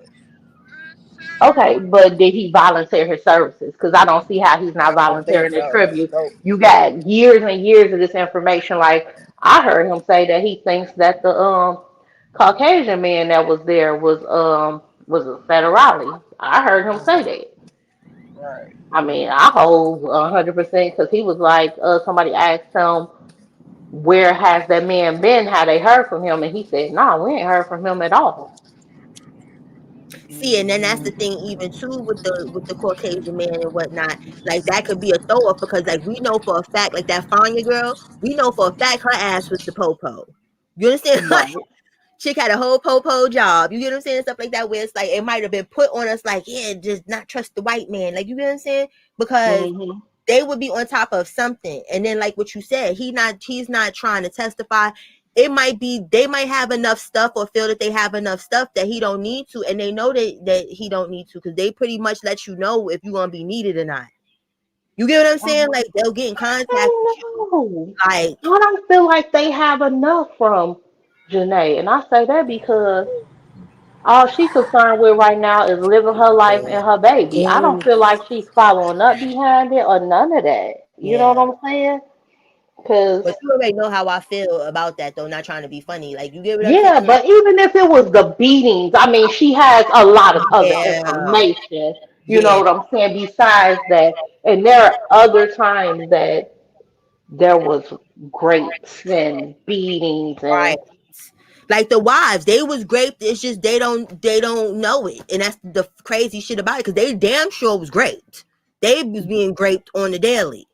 Speaker 3: okay, but did he volunteer his services? Because I don't see how he's not
Speaker 2: I don't think
Speaker 3: volunteering the
Speaker 2: so.
Speaker 3: tribute.
Speaker 2: Nope.
Speaker 3: You got years and years of this information. Like I heard him say that he thinks that the Caucasian man that was there was a federale. I heard him say that.
Speaker 2: Right.
Speaker 3: I mean, I hold 100% because he was like, somebody asked him, where has that man been? Had they heard from him? And he said, no, we ain't heard from him at all.
Speaker 1: See, and then that's the
Speaker 2: Mhm.
Speaker 1: thing, even too, with the Caucasian man and whatnot. Like that could be a throw up because, like, we know for a fact, like that Fanya girl, we know for a fact her ass was the popo. You understand? Like,
Speaker 3: Right.
Speaker 1: chick had a whole popo job. You get what I'm saying? Stuff like that, where it's like it might have been put on us, like, yeah, just not trust the white man. Like, you get what I'm saying? Because
Speaker 3: Hmm.
Speaker 1: they would be on top of something. And then like what you said, he's not trying to testify. It might be they might have enough stuff or feel that they have enough stuff that he don't need to, and they know that he don't need to because they pretty much let you know if you're gonna be needed or not. You get what I'm saying? Like they'll get in
Speaker 3: I
Speaker 1: contact with you.
Speaker 3: don't know.
Speaker 1: Like,
Speaker 3: I don't feel like they have enough from Janae. And I say that because all she concerned with right now is living her life and her baby. I don't
Speaker 2: Mhm.
Speaker 3: feel like she's following up behind it or none of that. You know what
Speaker 1: yeah.
Speaker 3: I'm saying? Because,
Speaker 1: But you already know how I feel about that though, not trying to be funny. Like you get what I'm saying?
Speaker 3: yeah,
Speaker 1: Like,
Speaker 3: but even if it was the beatings, I mean, she has a lot of other
Speaker 1: yeah.
Speaker 3: information. You know
Speaker 1: Yeah.
Speaker 3: what I'm saying? Besides that, and there are other times that there was grapes and beatings
Speaker 1: Right.
Speaker 3: and
Speaker 1: Like the wives, they was raped. It's just they don't know it, and that's the crazy shit about it. Because they damn sure was raped. They was being raped on the daily.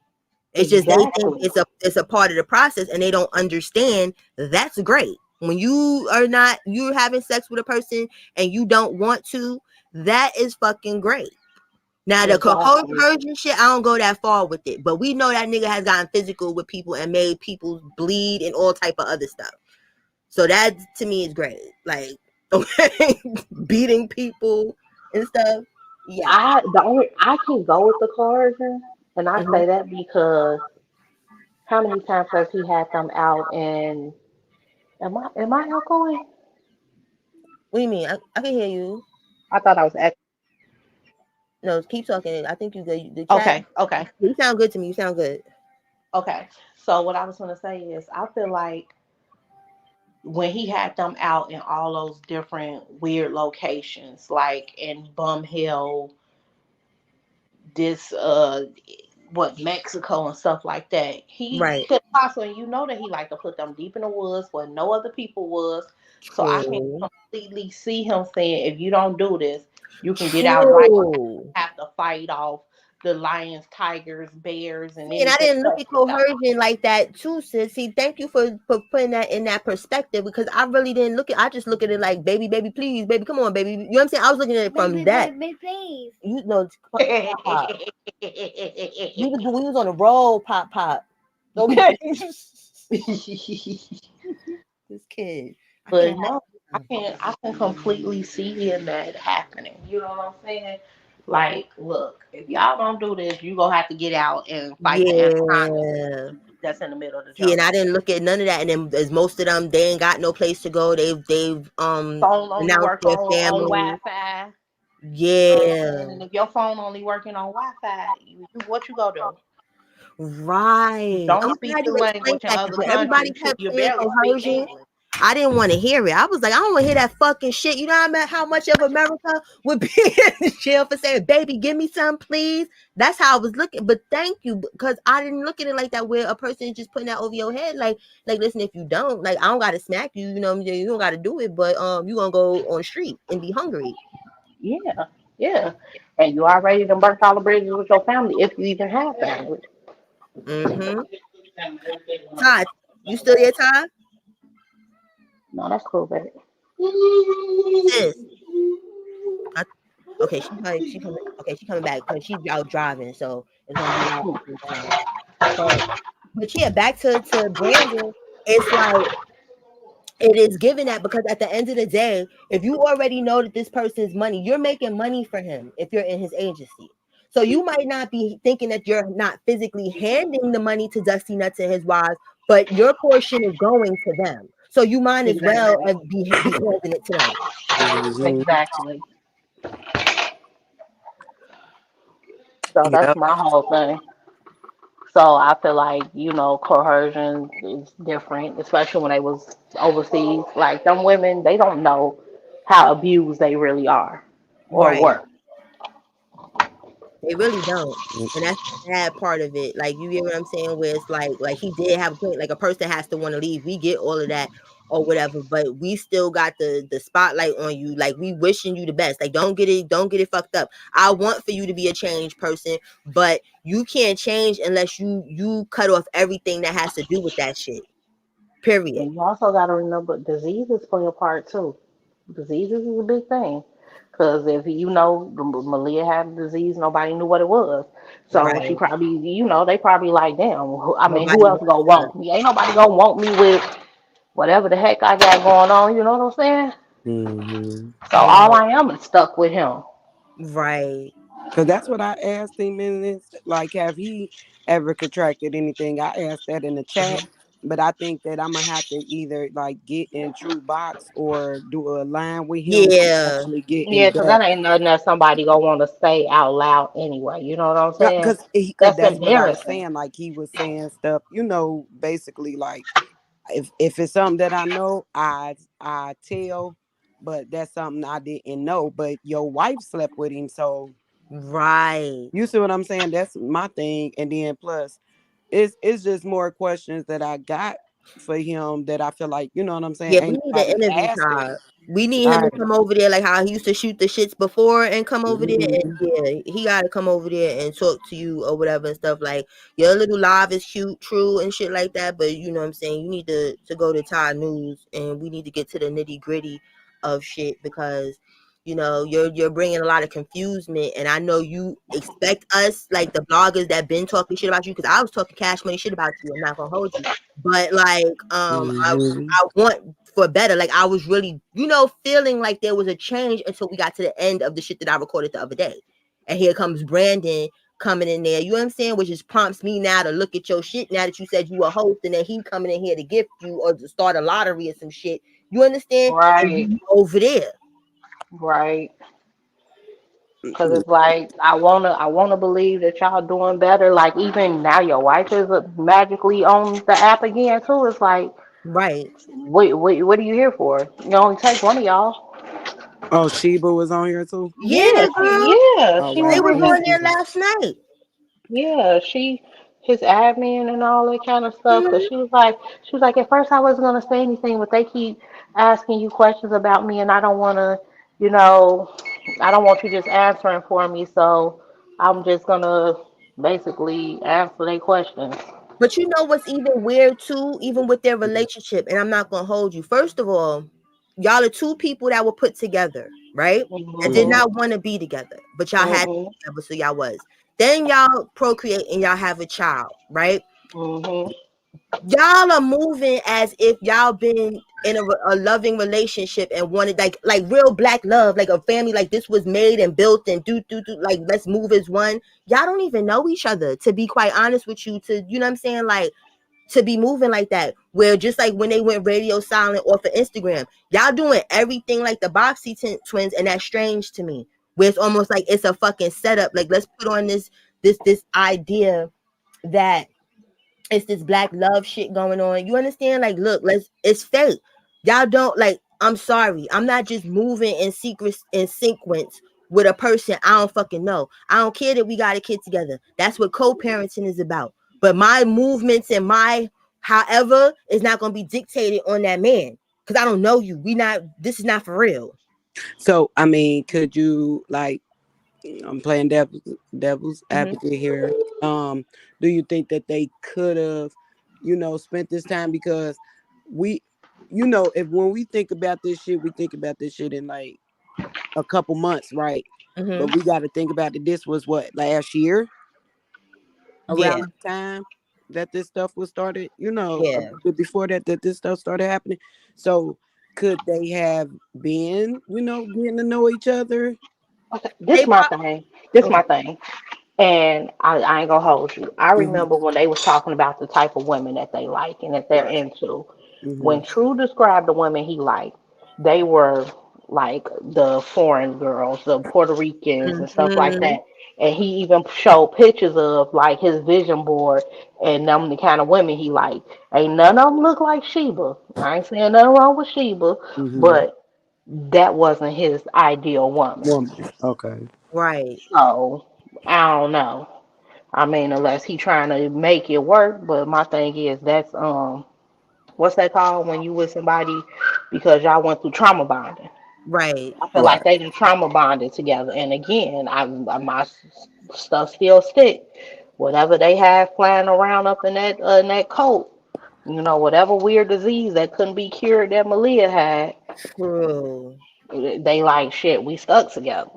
Speaker 1: It's just they think
Speaker 3: Exactly.
Speaker 1: it's a part of the process and they don't understand that's great. When you are not you're having sex with a person and you don't want to, that is fucking great. Now the
Speaker 3: Exactly.
Speaker 1: coercion shit, I don't go that far with it, but we know that nigga has gotten physical with people and made people bleed and all type of other stuff. So that to me is great. Like, okay, beating people and stuff. Yeah.
Speaker 3: I can go with the coercion, and I
Speaker 1: Mhm.
Speaker 3: say that because how many times has he had them out? And am I echoing?
Speaker 1: What do you mean? I can hear you.
Speaker 3: I thought I was echoing.
Speaker 1: No, keep talking. I think you good. The chat.
Speaker 3: Okay, okay,
Speaker 1: You sound good to me. You sound good.
Speaker 3: okay. So what I was gonna say is, I feel like when he had them out in all those different weird locations, like in Bum Hill, this what Mexico and stuff like that. He
Speaker 1: Right.
Speaker 3: said also, and you know that he liked to put them deep in the woods where no other people was. So I can
Speaker 1: True.
Speaker 3: completely see him saying, if you don't do this, you can get out right now.
Speaker 1: True.
Speaker 3: Have to fight off the lions, tigers, bears, and
Speaker 1: See, and I
Speaker 3: anything
Speaker 1: didn't look
Speaker 3: else
Speaker 1: at
Speaker 3: that's out.
Speaker 1: coercion like that too, sis. See, thank you for putting that in that perspective because I really didn't look at. I just look at it like, baby, baby, please, baby, come on, baby. You know what I'm saying? I was looking at it from that. Baby, please. You know, pop, pop. We was on a roll, pop, pop. Okay. This kid, I can't
Speaker 3: But
Speaker 1: have.
Speaker 3: no, I can completely see him that happening. You know what I'm saying? Like, look, if y'all don't do this, you gonna have to get out and fight the anaconda
Speaker 1: Yeah.
Speaker 3: that's in the middle of the
Speaker 1: See, and I
Speaker 3: jungle.
Speaker 1: didn't look at none of that. And then, as most of them, they ain't got no place to go. They've
Speaker 3: Phone only
Speaker 1: announced
Speaker 3: work
Speaker 1: their
Speaker 3: on
Speaker 1: family.
Speaker 3: Wi-Fi. You know what I'm saying?
Speaker 1: Yeah.
Speaker 3: And if your phone only working on Wi-Fi, what you gonna do? You
Speaker 1: Right.
Speaker 3: don't
Speaker 1: I'm
Speaker 3: speak
Speaker 1: glad
Speaker 3: the
Speaker 1: you explained
Speaker 3: language in
Speaker 1: that because
Speaker 3: other
Speaker 1: when everybody
Speaker 3: countries, so
Speaker 1: kept
Speaker 3: you
Speaker 1: saying
Speaker 3: barely speak
Speaker 1: coercion,
Speaker 3: English.
Speaker 1: I didn't want to hear it. I was like, I don't want to hear that fucking shit. You know how much of America would be in jail for saying, baby, give me some, please? That's how I was looking. But thank you, because I didn't look at it like that where a person is just putting that over your head. Like, listen, if you don't, like, I don't gotta smack you, you know, you don't gotta do it, but you gonna go on the street and be hungry.
Speaker 3: Yeah, yeah. And you already done burnt all the bridges with your family, if you even have family.
Speaker 1: Mm-hmm. Todd, you still there, Todd?
Speaker 3: No, that's cool, baby.
Speaker 1: Sis. I, okay, she coming. Okay, she coming back because she's out driving, so it's gonna be loud in the background. But yeah, back to Brandon. It's like it is given that because at the end of the day, if you already know that this person's money, you're making money for him if you're in his agency. So you might not be thinking that you're not physically handing the money to Dusty Nuts and his wives, but your portion is going to them. So you might as well
Speaker 3: Exactly.
Speaker 1: be handing it to them.
Speaker 2: Hmm.
Speaker 3: Exactly. So that's
Speaker 2: Yep.
Speaker 3: my whole thing. So I feel like, coercion is different, especially when they was overseas. Like them women, they don't know how abused they really are or
Speaker 1: Right.
Speaker 3: were.
Speaker 1: They really don't. And that's the sad part of it. Like you get what I'm saying? Where it's like he did have a point, like a person has to want to leave. We get all of that or whatever, but we still got the spotlight on you. Like we wishing you the best. Like don't get it fucked up. I want for you to be a changed person, but you can't change unless you cut off everything that has to do with that shit. Period.
Speaker 3: And you also got to remember diseases play a part too. Diseases is a big thing. Because if Malia had a disease, nobody knew what it was. So she
Speaker 1: Right.
Speaker 3: probably, they probably like, damn, I mean, who
Speaker 1: Nobody
Speaker 3: else
Speaker 1: wants
Speaker 3: gonna
Speaker 1: that.
Speaker 3: want me? Ain't nobody gonna want me with whatever the heck I got going on, you know what I'm saying?
Speaker 2: Hmm.
Speaker 3: So all
Speaker 1: Right.
Speaker 3: I am is stuck with him.
Speaker 1: Right.
Speaker 2: Cause that's what I asked him in this. Like, have he ever contracted anything? I asked that in the chat,
Speaker 1: Mhm.
Speaker 2: but I think that I'm gonna have to either like get in true box or do a line with him and
Speaker 1: Yeah.
Speaker 2: actually get in
Speaker 3: Yeah, because that
Speaker 2: depth.
Speaker 3: ain't nothing that somebody gonna want to say out loud anyway. You know what I'm
Speaker 2: Yeah,
Speaker 3: saying?
Speaker 2: cause
Speaker 3: That's
Speaker 2: that's what I was
Speaker 3: embarrassing.
Speaker 2: saying. Like he was saying stuff, basically like if it's something that I know, I tell, but that's something I didn't know. But your wife slept with him, so
Speaker 1: Right.
Speaker 2: you see what I'm saying? That's my thing. And then plus, it's just more questions that I got for him that I feel like, you know what I'm saying?
Speaker 1: Yeah, we
Speaker 2: Ain't
Speaker 1: need an
Speaker 2: nobody
Speaker 1: interview,
Speaker 2: asked it.
Speaker 1: Todd. We need him to
Speaker 2: Right.
Speaker 1: come over there like how he used to shoot the shits before and come over there. And
Speaker 2: Mhm.
Speaker 1: yeah, he got to come over there and talk to you or whatever and stuff. Like, your little live is cute, true, and shit like that. But you know what I'm saying? You need to go to Thai News and we need to get to the nitty gritty of shit because. You know, you're bringing a lot of confusement, and I know you expect us, like the bloggers that been talking shit about you, because I was talking cash money shit about you. I'm not gonna hold you, but like,
Speaker 2: Mhm.
Speaker 1: I want for better. Like I was really, feeling like there was a change until we got to the end of the shit that I recorded the other day. And here comes Brandon coming in there. You know what I'm saying? Which just prompts me now to look at your shit now that you said you were a host and then he coming in here to gift you or to start a lottery or some shit. You understand? And
Speaker 3: Right,
Speaker 1: you over there.
Speaker 3: right. Cause it's like I wanna believe that y'all doing better. Like even now, your wife is magically on the app again too. It's like,
Speaker 1: Right.
Speaker 3: what are you here for? You only take one of y'all.
Speaker 2: Oh, Sheba was on here too.
Speaker 1: Yeah, girl.
Speaker 3: Yeah,
Speaker 2: Oh
Speaker 3: she
Speaker 1: They
Speaker 3: was
Speaker 2: wow,
Speaker 1: was
Speaker 3: in
Speaker 2: that's
Speaker 3: his.
Speaker 1: on there
Speaker 2: good.
Speaker 1: last night.
Speaker 3: Yeah, his admin and all that kind of stuff. Cause
Speaker 1: Mhm.
Speaker 3: she was like, at first I wasn't gonna say anything, but they keep asking you questions about me, and I don't wanna, you know, I don't want you just answering for me. So I'm just gonna basically answer their questions.
Speaker 1: But you know what's even weird too, even with their relationship, and I'm not gonna hold you. First of all, y'all are two people that were put together, right? That did
Speaker 3: Mhm.
Speaker 1: not want to be together, but y'all had to
Speaker 3: Mhm.
Speaker 1: be together, so y'all was. Then y'all procreate and y'all have a child, right?
Speaker 3: Mhm.
Speaker 1: Y'all are moving as if y'all been in a loving relationship and wanted like real black love, like a family, like this was made and built and do like let's move as one. Y'all don't even know each other, to be quite honest with you. To you know what I'm saying, like to be moving like that. Where just like when they went radio silent off of Instagram, y'all doing everything like the Boxy twins, and that's strange to me. Where it's almost like it's a fucking setup. Like let's put on this idea that it's this black love shit going on. You understand? Like, look, it's fake. Y'all don't like. I'm sorry. I'm not just moving in secret in sequence with a person I don't fucking know. I don't care that we got a kid together. That's what co-parenting is about. But my movements and my however is not gonna be dictated on that man. Cause I don't know you. We not this is not for real.
Speaker 2: So I mean, could you like? I'm playing devil's
Speaker 3: Mhm.
Speaker 2: advocate here. Do you think that they could have, spent this time because we, if when we think about this shit, we think about this shit in like a couple months, right? But
Speaker 1: Mm-hmm.
Speaker 2: we got to think about that this was what last year
Speaker 1: Yeah,
Speaker 2: around the time that this stuff was started. A
Speaker 1: yeah.
Speaker 2: little bit before that this stuff started happening. So could they have been, getting to know each other?
Speaker 3: Okay,
Speaker 1: They
Speaker 3: this my thing. This
Speaker 1: okay.
Speaker 3: my thing. And I ain't gonna hold you. I
Speaker 2: Hmm.
Speaker 3: remember when they was talking about the type of women that they like and that they're
Speaker 1: Right.
Speaker 3: into.
Speaker 2: Hmm.
Speaker 3: When True described the women he liked, they were like the foreign girls, the Puerto Ricans and stuff like
Speaker 1: Mm-hmm.
Speaker 3: that. And he even showed pictures of like his vision board and them the kind of women he liked. Ain't none of them look like Sheba. I ain't saying nothing wrong with Sheba,
Speaker 2: Hmm.
Speaker 3: but that wasn't his ideal woman.
Speaker 2: Woman. Okay.
Speaker 1: Right.
Speaker 3: So I don't know. I mean, unless he trying to make it work. But my thing is that's what's that called when you with somebody because y'all went through trauma bonding.
Speaker 1: Right.
Speaker 3: I feel like
Speaker 2: Right.
Speaker 3: they done trauma bonded together. And again, my stuff still stick. Whatever they have flying around up in that coat, whatever weird disease that couldn't be cured that Malia had,
Speaker 1: True.
Speaker 3: they like shit. We stuck together.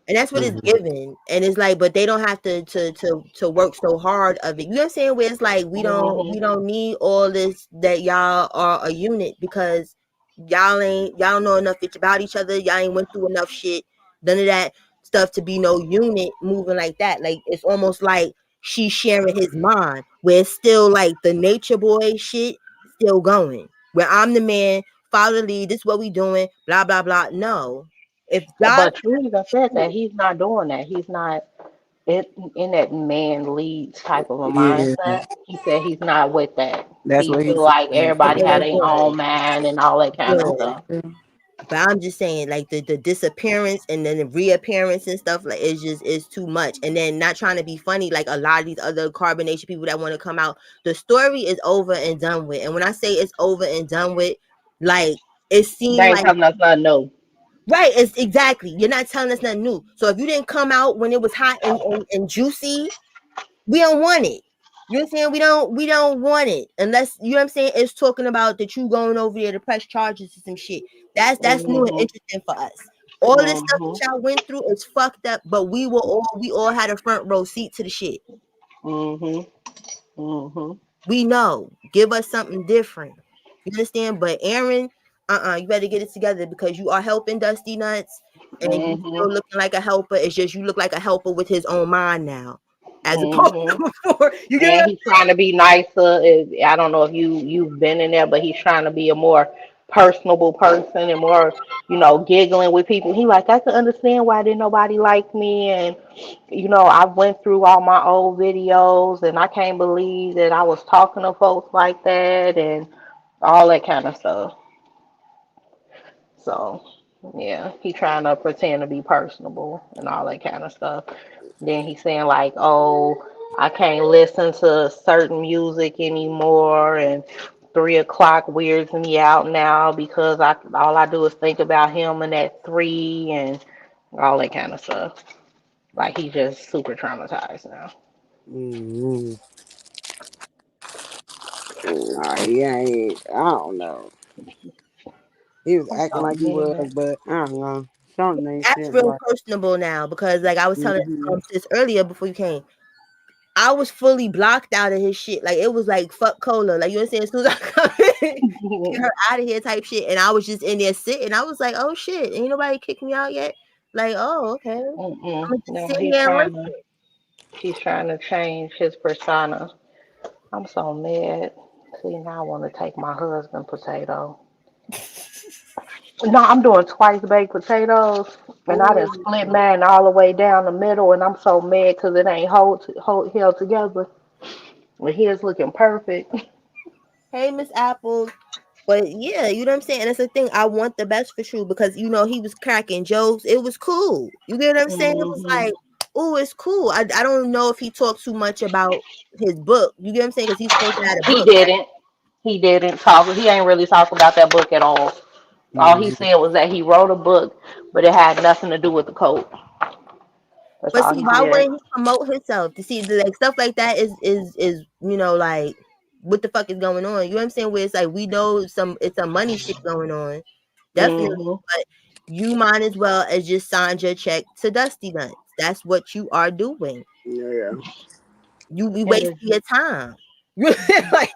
Speaker 1: And that's what it's
Speaker 2: Hmm.
Speaker 1: given. And it's like, but they don't have to work so hard of it. You know what I'm saying? Where it's like we
Speaker 3: Hmm.
Speaker 1: don't need all this that y'all are a unit because y'all don't know enough bitch about each other. Y'all ain't went through enough shit. None of that stuff to be no unit moving like that. Like it's almost like she's sharing his mind. Where it's still like the nature boy shit still going. Where I'm the man, follow the lead, this is what we doing, blah blah blah. No. If y'all
Speaker 3: But True even said that he's not doing that. He's not in, in that man leads type of a
Speaker 2: Yeah,
Speaker 3: mindset. He said he's not with that.
Speaker 2: that's
Speaker 3: He
Speaker 2: what he
Speaker 3: feel
Speaker 2: said.
Speaker 3: like everybody had
Speaker 1: good,
Speaker 3: their
Speaker 1: good,
Speaker 3: own mind and all that kind of
Speaker 1: good.
Speaker 3: stuff.
Speaker 2: Yeah.
Speaker 1: But I'm just saying, like the disappearance and then the reappearance and stuff, like it's too much. And then not trying to be funny, like a lot of these other carbonation people that want to come out, the story is over and done with. And when I say it's over and done with, like it
Speaker 3: They
Speaker 1: seemed
Speaker 3: ain't
Speaker 1: like
Speaker 3: telling us nothing new.
Speaker 1: right. It's exactly. You're not telling us nothing new. So if you didn't come out when it was hot and juicy, we don't want it. You know what I'm saying? We don't want it unless you know what I'm saying. It's talking about that you going over there to press charges or some shit. That's new and
Speaker 3: Mhm.
Speaker 1: interesting for us. All this stuff
Speaker 3: Mhm.
Speaker 1: that y'all went through is fucked up, but we all had a front row seat to the shit.
Speaker 3: Mhm. Mhm.
Speaker 1: We know. Give us something different. You understand? But Aaron, you better get it together because you are helping Dusty Nuts and you
Speaker 3: Mhm.
Speaker 1: still looking like a helper. It's just you look like a helper with his own mind now. As opposed
Speaker 3: Mhm.
Speaker 1: to before. You get
Speaker 3: And
Speaker 1: what
Speaker 3: he's trying to be nicer. I don't know if you've been in there, but he's trying to be a more personable person and more, giggling with people. He like, I can understand why didn't nobody like me, and I went through all my old videos, and I can't believe that I was talking to folks like that, and all that kind of stuff. So, yeah, he trying to pretend to be personable and all that kind of stuff. Then he's saying like, "Oh, I can't listen to certain music anymore," and 3 o'clock weirds me out now because I all I do is think about him and that three and all that kind of stuff. Like he's just super traumatized now.
Speaker 2: Mm-hmm. Nah, he ain't. I don't know. He was acting
Speaker 3: Oh
Speaker 2: like he was,
Speaker 3: man.
Speaker 2: but I don't know. Something ain't
Speaker 1: that's
Speaker 2: sitting
Speaker 1: real
Speaker 2: right.
Speaker 1: personable now because like I was telling
Speaker 2: Mm-hmm.
Speaker 1: sis earlier before you came. I was fully blocked out of his shit. Like it was like fuck cola. Like you understand? As soon as I come in, get her out of here type shit. And I was just in there sitting. I was like, oh shit, ain't nobody kicked me out yet. Like, oh, okay. I'm
Speaker 3: Mm-mm.
Speaker 1: gonna just
Speaker 3: No,
Speaker 1: sit here and listen.
Speaker 3: he's trying to change his persona. I'm so mad. See, now I want to take my husband potato. No, I'm doing twice baked potatoes, and I done split
Speaker 1: Ooh.
Speaker 3: mine all the way down the middle, and I'm so mad because it ain't held together. But his looking perfect.
Speaker 1: Hey, Miss Apple. But yeah, you know what I'm saying? And that's the thing. I want the best for True because he was cracking jokes. It was cool. You get what I'm saying? It was
Speaker 3: Hmm.
Speaker 1: like, oh, it's cool. I don't know if he talked too much about his book. You get what I'm saying? Because he's supposed to have a
Speaker 3: He
Speaker 1: book, right?
Speaker 3: didn't. He didn't talk. He ain't really talk about that book at all. All he
Speaker 2: Mm-hmm.
Speaker 3: said was that he wrote a book, but it had nothing to do with the code. That's
Speaker 1: But
Speaker 3: all
Speaker 1: see,
Speaker 3: he
Speaker 1: why
Speaker 3: said.
Speaker 1: wouldn't he promote himself? To see like stuff like that is like what the fuck is going on? You know what I'm saying? Where it's like we know it's a money shit going on, definitely.
Speaker 3: Hmm.
Speaker 1: But you might as well as just sign your check to Dusty Nuts. That's what you are doing.
Speaker 2: Yeah.
Speaker 1: You be
Speaker 3: And
Speaker 1: wasting
Speaker 3: did,
Speaker 1: your time. like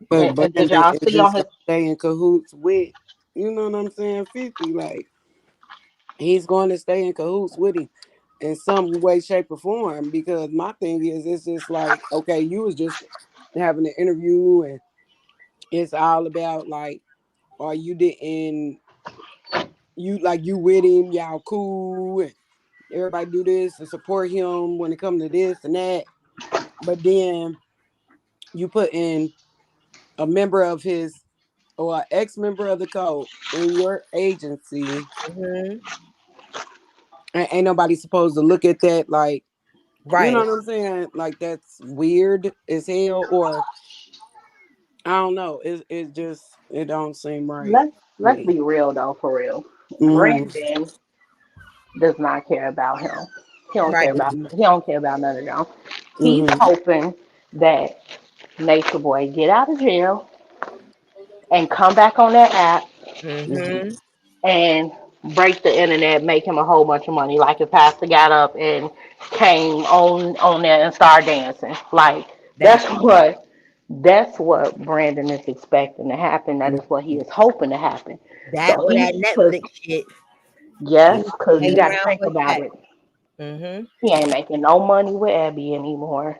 Speaker 2: But
Speaker 3: and did
Speaker 2: Brandon
Speaker 3: y'all
Speaker 2: is
Speaker 3: see on
Speaker 2: just
Speaker 3: his?
Speaker 2: gonna stay in cahoots with, you know what I'm saying, 50. Like, he's going to stay in cahoots with him in some way, shape, or form. Because my thing is, it's just like, okay, you was just having an interview, and it's all about like, or you didn't, you like you with him, y'all cool, and everybody do this to support him when it comes to this and that. But then you put in a member of his or an ex-member of the code in your agency,
Speaker 1: mhm,
Speaker 2: and ain't nobody supposed to look at that like, you know
Speaker 1: right,
Speaker 2: what I'm saying? Like that's weird as hell, or I don't know. It just it don't seem right to
Speaker 3: Let's
Speaker 2: me.
Speaker 3: be real though, for real.
Speaker 2: Mm-hmm.
Speaker 3: Brandon does not care about him.
Speaker 1: right.
Speaker 3: He don't care about none of them. He's
Speaker 2: Mm-hmm.
Speaker 3: hoping that Nature Boy get out of jail and come back on that app
Speaker 1: Mhm.
Speaker 3: and break the internet, make him a whole bunch of money. Like if Pastor got up and came on there and started dancing. Like
Speaker 1: That
Speaker 3: that's what Brandon is expecting to happen. That is what he is hoping to happen.
Speaker 1: that
Speaker 3: So
Speaker 1: or that
Speaker 3: cause
Speaker 1: Netflix shit. He
Speaker 3: yes,
Speaker 1: was
Speaker 3: cause you
Speaker 1: hanging
Speaker 3: got to
Speaker 1: around
Speaker 3: think
Speaker 1: for
Speaker 3: about
Speaker 1: that.
Speaker 3: it.
Speaker 1: Mhm.
Speaker 3: He ain't making no money with Abby anymore.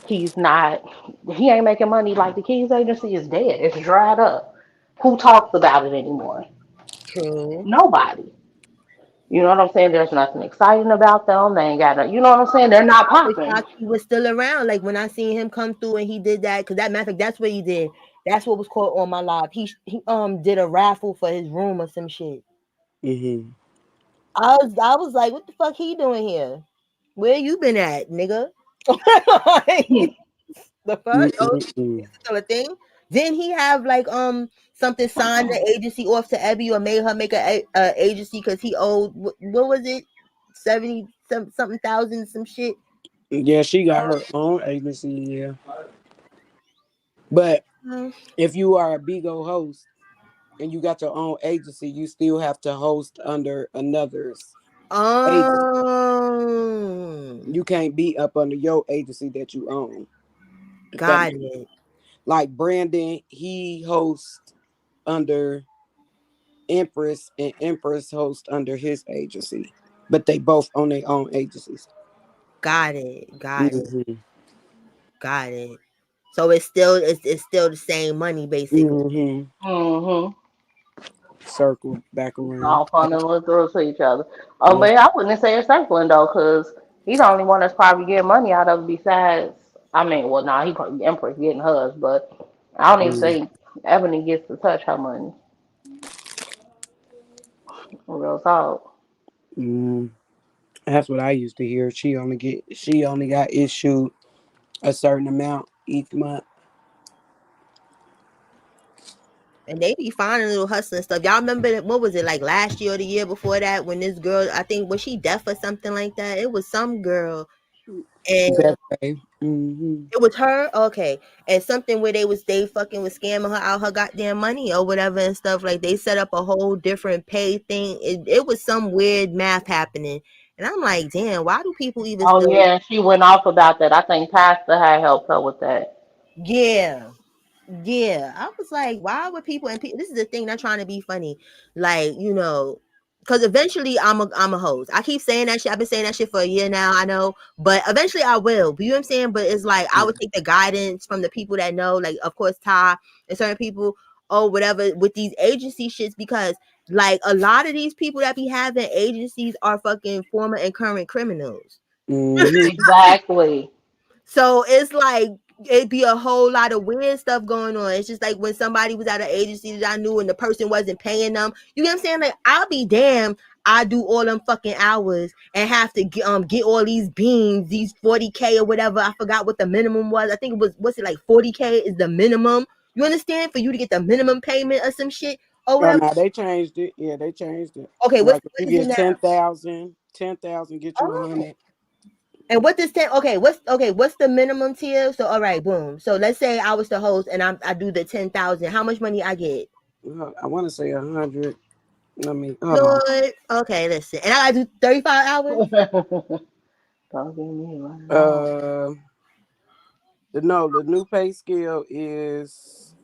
Speaker 3: He's not. He ain't making money. Like the Keys agency is dead. It's dried up. Who talks about it anymore?
Speaker 1: True.
Speaker 3: Nobody. You know what I'm saying? There's nothing exciting about them. They ain't got. You know what I'm saying? They're not
Speaker 1: I wish
Speaker 3: popping.
Speaker 1: Rocky was still around. Like when I seen him come through and he did that, because that matter of fact, that's what he did. That's what was caught on my live. He did a raffle for his room or some shit.
Speaker 2: Mm-hmm.
Speaker 1: I was like, what the fuck he doing here? Where you been at, nigga? Like, the fuck? Oh,
Speaker 2: Mm-hmm.
Speaker 1: it's still a thing. Didn't he have like something signed the agency off to Ebby or made her make a agency because he owed what was it 70 something thousand some shit.
Speaker 2: Yeah, she got her own agency. Yeah, but
Speaker 1: Uh,
Speaker 2: if you are a Bigo host and you got your own agency, you still have to host under another's agency.
Speaker 1: oh,
Speaker 2: You can't be up under your agency that you own. If that
Speaker 1: got
Speaker 2: makes sense.
Speaker 1: it,
Speaker 2: Like Brandon, he hosts under Empress, and Empress hosts under his agency, but they both own their own agencies.
Speaker 1: got it, got it,
Speaker 2: Mm-hmm.
Speaker 1: got it. So it's still the same money basically.
Speaker 2: Mm-hmm.
Speaker 3: Mm-hmm.
Speaker 2: Circle back around.
Speaker 3: All funneling through to each other. Oh,
Speaker 2: Yeah.
Speaker 3: but I wouldn't say it's circling though, because he's the only one that's probably getting money out of it besides. I mean, well, nah, he probably Empress getting hers, but I don't even think Ebony gets to touch her money. Real talk.
Speaker 2: Mm-hmm. That's what I used to hear. She only got issued a certain amount each month.
Speaker 1: And they be finding little hustling stuff. Y'all remember what was it like last year or the year before that when this girl, I think was she deaf or something like that? It was some girl and
Speaker 2: That way. Mm-hmm.
Speaker 1: it was her, okay, and something where they fucking was scamming her out her goddamn money or whatever and stuff. Like they set up a whole different pay thing. It was some weird math happening, and I'm like, damn, why do people even
Speaker 3: Oh
Speaker 1: still?
Speaker 3: yeah, and she went off about that. I think Pastor had helped her with that.
Speaker 1: Yeah, yeah, I was like, why would people and this is the thing, not trying to be funny, like because eventually I'm a host. I keep saying that shit. I've been saying that shit for a year now. I know, but eventually I will. But you know what I'm saying? But it's like I
Speaker 2: Yeah.
Speaker 1: would take the guidance from the people that know, like of course Ty and certain people or whatever with these agency shits because like a lot of these people that be having agencies are fucking former and current criminals.
Speaker 2: Mm-hmm.
Speaker 3: Exactly.
Speaker 1: So it's like it'd be a whole lot of weird stuff going on. It's just like when somebody was at an agency that I knew and the person wasn't paying them. You get what I'm saying? Like I'll be damned. I do all them fucking hours and have to get all these beans, these 40K or whatever. I forgot what the minimum was. I think it was what's it like 40K is the minimum. You understand? For you to get the minimum payment or some shit or
Speaker 2: Oh
Speaker 1: whatever.
Speaker 2: no, they changed it. Yeah, they changed it.
Speaker 1: Okay,
Speaker 2: Like if
Speaker 1: what
Speaker 2: you
Speaker 1: is it
Speaker 2: get
Speaker 1: now?
Speaker 2: 10,000, 10,000 get you a
Speaker 1: Oh.
Speaker 2: hundred.
Speaker 1: And what does 10? What's the minimum tier? So all right, boom. So let's say I was the host and I do the 10,000. How much money I get?
Speaker 2: I want to say 100. I mean, hold on.
Speaker 1: Lord, okay, listen. And I gotta do 35 hours.
Speaker 3: Don't get me wrong.
Speaker 2: Uh, the new pay scale is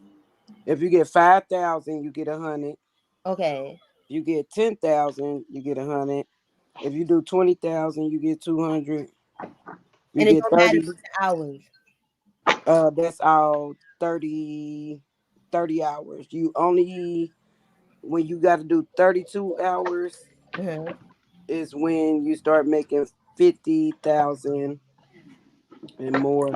Speaker 2: if you get 5,000, you get 100.
Speaker 1: Okay,
Speaker 2: You get 10,000, you get 100. If you do 20,000, you get 200. You
Speaker 1: and it
Speaker 2: get
Speaker 1: don't matter
Speaker 2: 30.
Speaker 1: what's the hours.
Speaker 2: That's all 30 hours. You only when you got to do 32 hours
Speaker 1: Uh-huh.
Speaker 2: is when you start making 50,000 and more.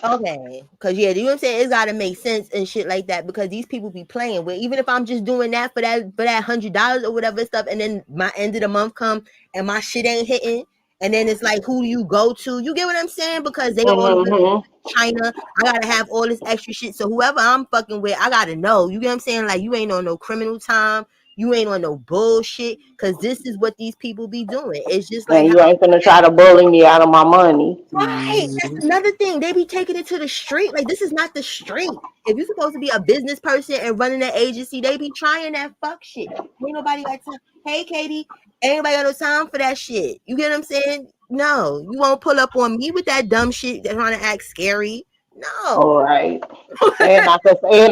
Speaker 1: Okay, cause yeah, you know what I'm saying. It's gotta make sense and shit like that because these people be playing with. Even if I'm just doing that for that $100 or whatever stuff, and then my end of the month come and my shit ain't hitting, and then it's like, who do you go to? You get what I'm saying? Because they all
Speaker 3: Hmm.
Speaker 1: China. I gotta have all this extra shit. So whoever I'm fucking with, I gotta know. You get what I'm saying? Like you ain't on no criminal time. You ain't on no bullshit. Cause this is what these people be doing. It's just like
Speaker 3: And you ain't gonna try to bully me out of my money.
Speaker 1: right. That's
Speaker 2: Mhm.
Speaker 1: another thing. They be taking it to the street. Like this is not the street. If you're supposed to be a business person and running an agency, they be trying that fuck shit. Ain't nobody got time. Hey, Katie, ain't nobody got no time for that shit. You get what I'm saying? No, you won't pull up on me with that dumb shit. They're trying to act scary. No.
Speaker 3: All right. And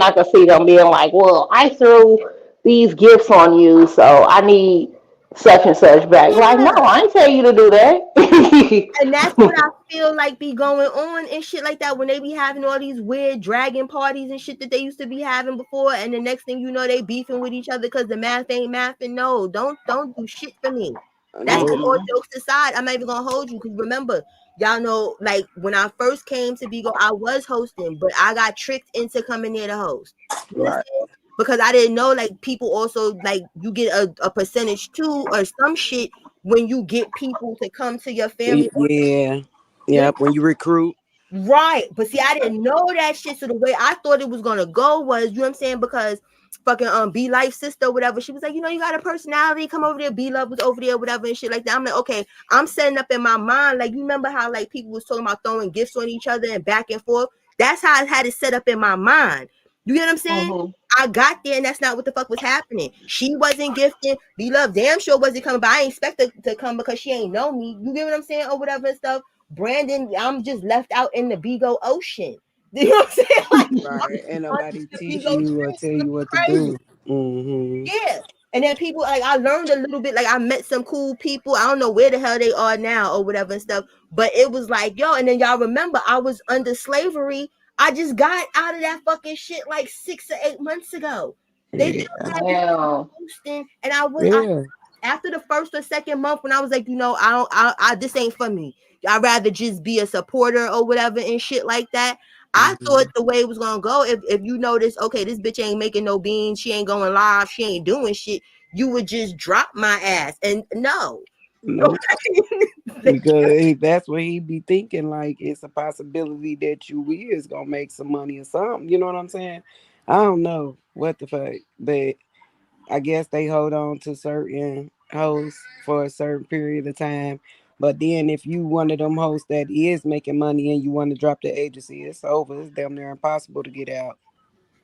Speaker 3: I could see them being like, well, I threw these gifts on you, so I need such and such back. Like, no,
Speaker 1: Yeah.
Speaker 3: I ain't tell you to do
Speaker 1: And that's what
Speaker 3: that.
Speaker 1: I feel like be going on and shit like that when they be having all these weird dragon parties and shit that they used to be having before, and the next thing you know they beefing with each other because the math ain't mathing. No, don't do shit for me. That's it.
Speaker 2: Nope.
Speaker 1: All
Speaker 3: Mm-mm.
Speaker 1: jokes aside, I'm not even gonna hold you because remember, y'all know, like when I first came to Bigo, I was hosting, but I got tricked into coming there to host. You
Speaker 2: Right.
Speaker 1: understand? Because I didn't know like people also like you get a percentage too or some shit when you get people to come to your family.
Speaker 2: Yeah.
Speaker 1: You
Speaker 2: Yep. When you recruit.
Speaker 1: Right. But see, I didn't know that shit. So the way I thought it was gonna go was, you know what I'm saying? Because fucking B Life sister, whatever, she was like, you got a personality, come over there, B Love was over there, whatever, and shit like that. I'm like, okay, I'm setting up in my mind, like, you remember how like people was talking about throwing gifts on each other and back and forth? That's how I had it set up in my mind. You get what I'm saying?
Speaker 3: Mhm.
Speaker 1: I got there and that's not what the fuck was happening. She wasn't gifting. B Love damn sure wasn't coming, but I ain't expect her to come because she ain't know me. You get what I'm saying? Or whatever and stuff. Brandon, I'm just left out in the Bigo ocean. You know what I'm saying? Like
Speaker 2: Right. Ain't
Speaker 1: I'm
Speaker 2: nobody
Speaker 1: the
Speaker 2: teach
Speaker 1: Bigo
Speaker 2: you or
Speaker 1: streets
Speaker 2: tell you
Speaker 1: looking
Speaker 2: what to
Speaker 1: crazy.
Speaker 2: do. Mm-hmm.
Speaker 1: Yeah. And then people like I learned a little bit, like I met some cool people. I don't know where the hell they are now or whatever and stuff. But it was like, yo, and then y'all remember I was under slavery. I just got out of that fucking shit like 6 or 8 months ago. They
Speaker 2: Yeah.
Speaker 1: still had me
Speaker 3: Damn.
Speaker 1: hosting, and I
Speaker 2: Yeah.
Speaker 1: after the first or second month when I was like, I don't, this ain't for me. I'd rather just be a supporter or whatever and shit like that. I thought
Speaker 2: Mm-hmm.
Speaker 1: the way it was gonna go, if you notice, okay, this bitch ain't making no beans, she ain't going live, she ain't doing shit, you would just drop my ass. And no.
Speaker 2: Nope. Because that's what he be thinking. Like it's a possibility that you is gonna make some money or something. You know what I'm saying? I don't know what the fuck, but I guess they hold on to certain hosts for a certain period of time. But then if you one of them hosts that is making money and you want to drop the agency, it's over. It's damn near impossible to get out.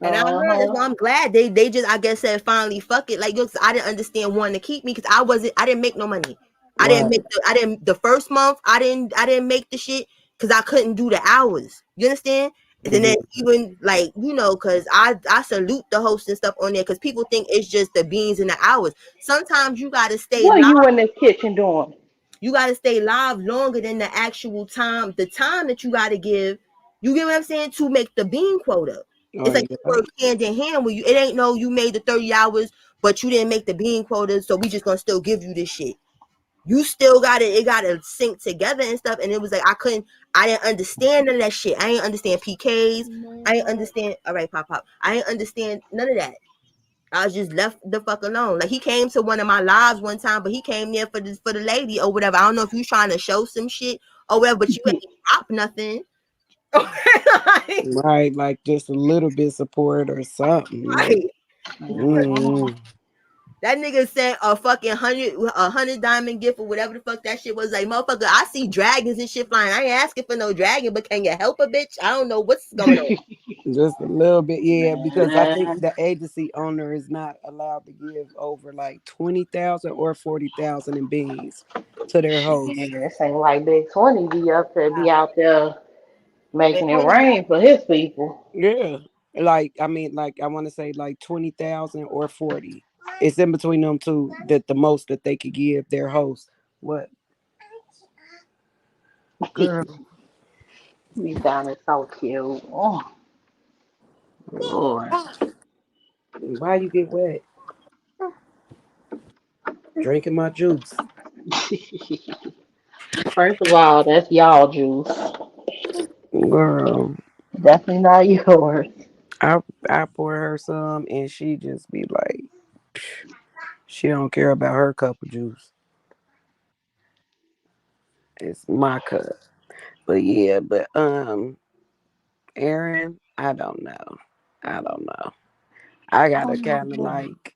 Speaker 1: And I heard that's
Speaker 3: Uh-huh.
Speaker 1: why I'm glad they just I guess said finally fuck it. Like, yo, 'cause I didn't understand wanting to keep me because I didn't make no money.
Speaker 2: Right.
Speaker 1: I didn't the first month I didn't make the shit because I couldn't do the hours. You understand? And then
Speaker 2: Hmm.
Speaker 1: even like, because I salute the host and stuff on there because people think it's just the beans and the hours. Sometimes you gotta stay
Speaker 3: What are
Speaker 1: live.
Speaker 3: you in this kitchen doing?
Speaker 1: You gotta stay live longer than the actual time, the time that you gotta give. You get what I'm saying? To make the bean quota.
Speaker 2: Oh
Speaker 1: It's like you
Speaker 2: yeah.
Speaker 1: work hand in hand with you. It ain't no you made the 30 hours, but you didn't make the bean quota, so we just gonna still give you this shit. You still it gotta sync together and stuff. And it was like I didn't understand none of that shit. I didn't understand PKs. I didn't understand all right, pop. I didn't understand none of that. I was just left the fuck alone. Like he came to one of my lives one time, but he came there for the lady or whatever. I don't know if you was trying to show some shit or whatever, but you ain't drop nothing. Like,
Speaker 2: Right. Like just a little bit support or something.
Speaker 1: right.
Speaker 2: Mm.
Speaker 1: That nigga sent a fucking hundred diamond gift or whatever the fuck that shit was. Like, motherfucker, I see dragons and shit flying. I ain't asking for no dragon, but can you help a bitch? I don't know what's going on.
Speaker 2: Just a little bit, yeah, because I think
Speaker 3: Man,
Speaker 2: the agency owner is not allowed to give over like 20,000 or 40,000 in beans to their host.
Speaker 3: it seems like Big 20 be out there
Speaker 1: But
Speaker 3: making it
Speaker 1: only
Speaker 3: rain for his people.
Speaker 2: Yeah, like I mean, like I want to say like 20,000 or 40. It's in between them two that the most that they could give their host. What girl?
Speaker 3: These down is so cute. Oh, Lord.
Speaker 2: Why you get wet? Drinking my juice,
Speaker 3: First of all, that's y'all juice.
Speaker 2: girl.
Speaker 3: Definitely not yours.
Speaker 2: I I pour her some and she just be like, she don't care about her cup of juice. It's my cup. But yeah, but Aaron, I don't know. I don't know. I
Speaker 3: I
Speaker 2: gotta
Speaker 3: don't know
Speaker 2: kind of
Speaker 3: either.
Speaker 2: like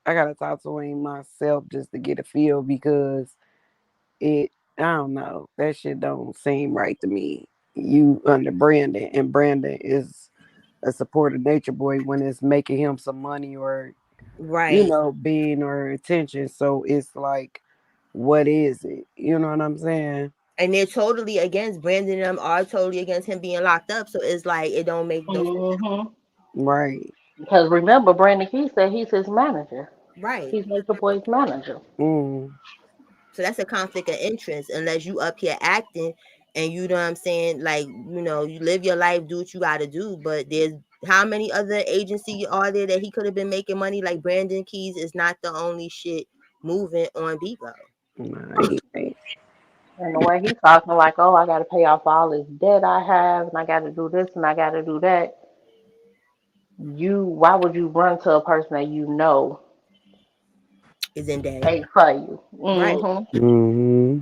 Speaker 2: I gotta talk to him myself just to get a feel because it I don't know. That shit don't seem right to me. You under Brandon and Brandon is a supportive nature boy when it's making him some money or
Speaker 1: right.
Speaker 2: being or attention. So it's like, what is it? You know what I'm saying?
Speaker 1: And they're totally against Brandon and them are totally against him being locked up. So it's like it don't make no sense.
Speaker 3: Mm-hmm.
Speaker 2: Right.
Speaker 3: Because remember, Brandon Key said he's his manager.
Speaker 1: Right.
Speaker 3: He's Nature Boy's manager.
Speaker 2: Mm.
Speaker 1: So that's a conflict of interest unless you up here acting and you know what I'm saying, like, you live your life, do what you gotta do. But there's how many other agencies are there that he could have been making money? Like Brandon Keys is not the only shit moving on Bigo.
Speaker 2: Nah, he ain't.
Speaker 3: And the way he's talking, like, oh, I got to pay off all this debt I have, and I got to do this, and I got to do that. Why would you run to a person that you know
Speaker 1: Is in day.
Speaker 3: ain't for you?
Speaker 1: Right.
Speaker 3: Mm-hmm.
Speaker 2: Mm-hmm.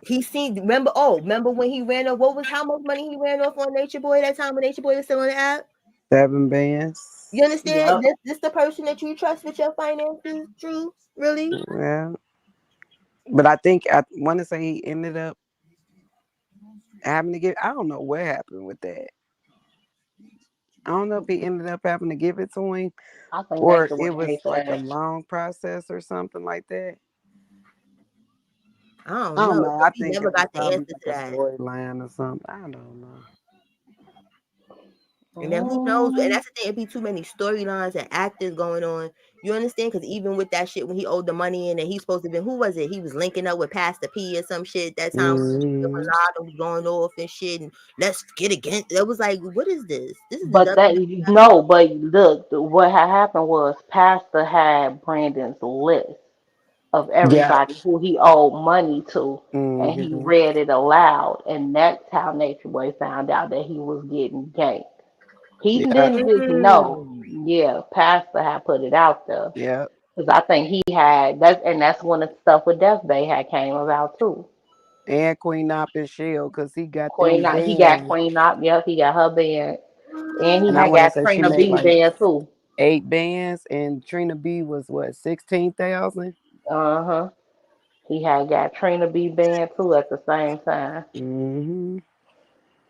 Speaker 1: He seen. Remember? Oh, remember when he ran off? What was how much money he ran off on Nature Boy that time when Nature Boy was still on the app?
Speaker 2: 7 bands.
Speaker 1: You understand?
Speaker 3: Yep.
Speaker 1: This the person that you trust with your finances, True? Really?
Speaker 2: Yeah, but I want to say he ended up having to give. I don't know what happened with that. I don't know if he ended up having to give it to him
Speaker 3: I think
Speaker 2: or
Speaker 3: Nature
Speaker 2: it
Speaker 3: Boy
Speaker 2: was
Speaker 3: ate
Speaker 2: like a
Speaker 3: that.
Speaker 2: long process or something like that.
Speaker 1: I don't
Speaker 2: I don't
Speaker 1: know.
Speaker 2: know.
Speaker 1: So
Speaker 2: I
Speaker 1: we
Speaker 2: think
Speaker 1: never
Speaker 2: it was
Speaker 1: got the
Speaker 2: probably
Speaker 1: answer to
Speaker 2: like a
Speaker 1: that.
Speaker 2: storyline or something. I don't know.
Speaker 1: And then who knows? And
Speaker 3: Mm,
Speaker 1: that's the thing. It'd be too many storylines and actors going on. You understand? Because even with that shit, when he owed the money in, and he's supposed to be, who was it? He was linking up with Pastor P or some shit that time when
Speaker 2: Hmm.
Speaker 1: was going off and shit. And let's get against. It was like, what is this? This is the
Speaker 3: but that no, but look, what had happened was Pastor had Brandon's list of
Speaker 2: Yeah.
Speaker 3: everybody who he owed money to, and he
Speaker 2: Hmm.
Speaker 3: read it aloud, and that's how Nature Boy found out that he was getting ganked. He
Speaker 2: Yeah.
Speaker 3: didn't just know.
Speaker 1: Mm,
Speaker 3: Yeah, Pastor had put it out there
Speaker 2: Yeah.
Speaker 3: because I think he had that, and that's when the stuff with Death Bay had came about too.
Speaker 2: And Queen Nop and Shell because he got
Speaker 3: Queen,
Speaker 2: them
Speaker 3: He got
Speaker 2: bands.
Speaker 3: Queen Op. Yep, he got her band, and he
Speaker 2: And I
Speaker 3: had
Speaker 2: want to
Speaker 3: got
Speaker 2: say she
Speaker 3: Trina
Speaker 2: made
Speaker 3: B
Speaker 2: like
Speaker 3: band too.
Speaker 2: 8 bands, and Trina B was what, 16,000?
Speaker 3: Uh huh. He had got Trina B band too at the same time.
Speaker 2: Hmm.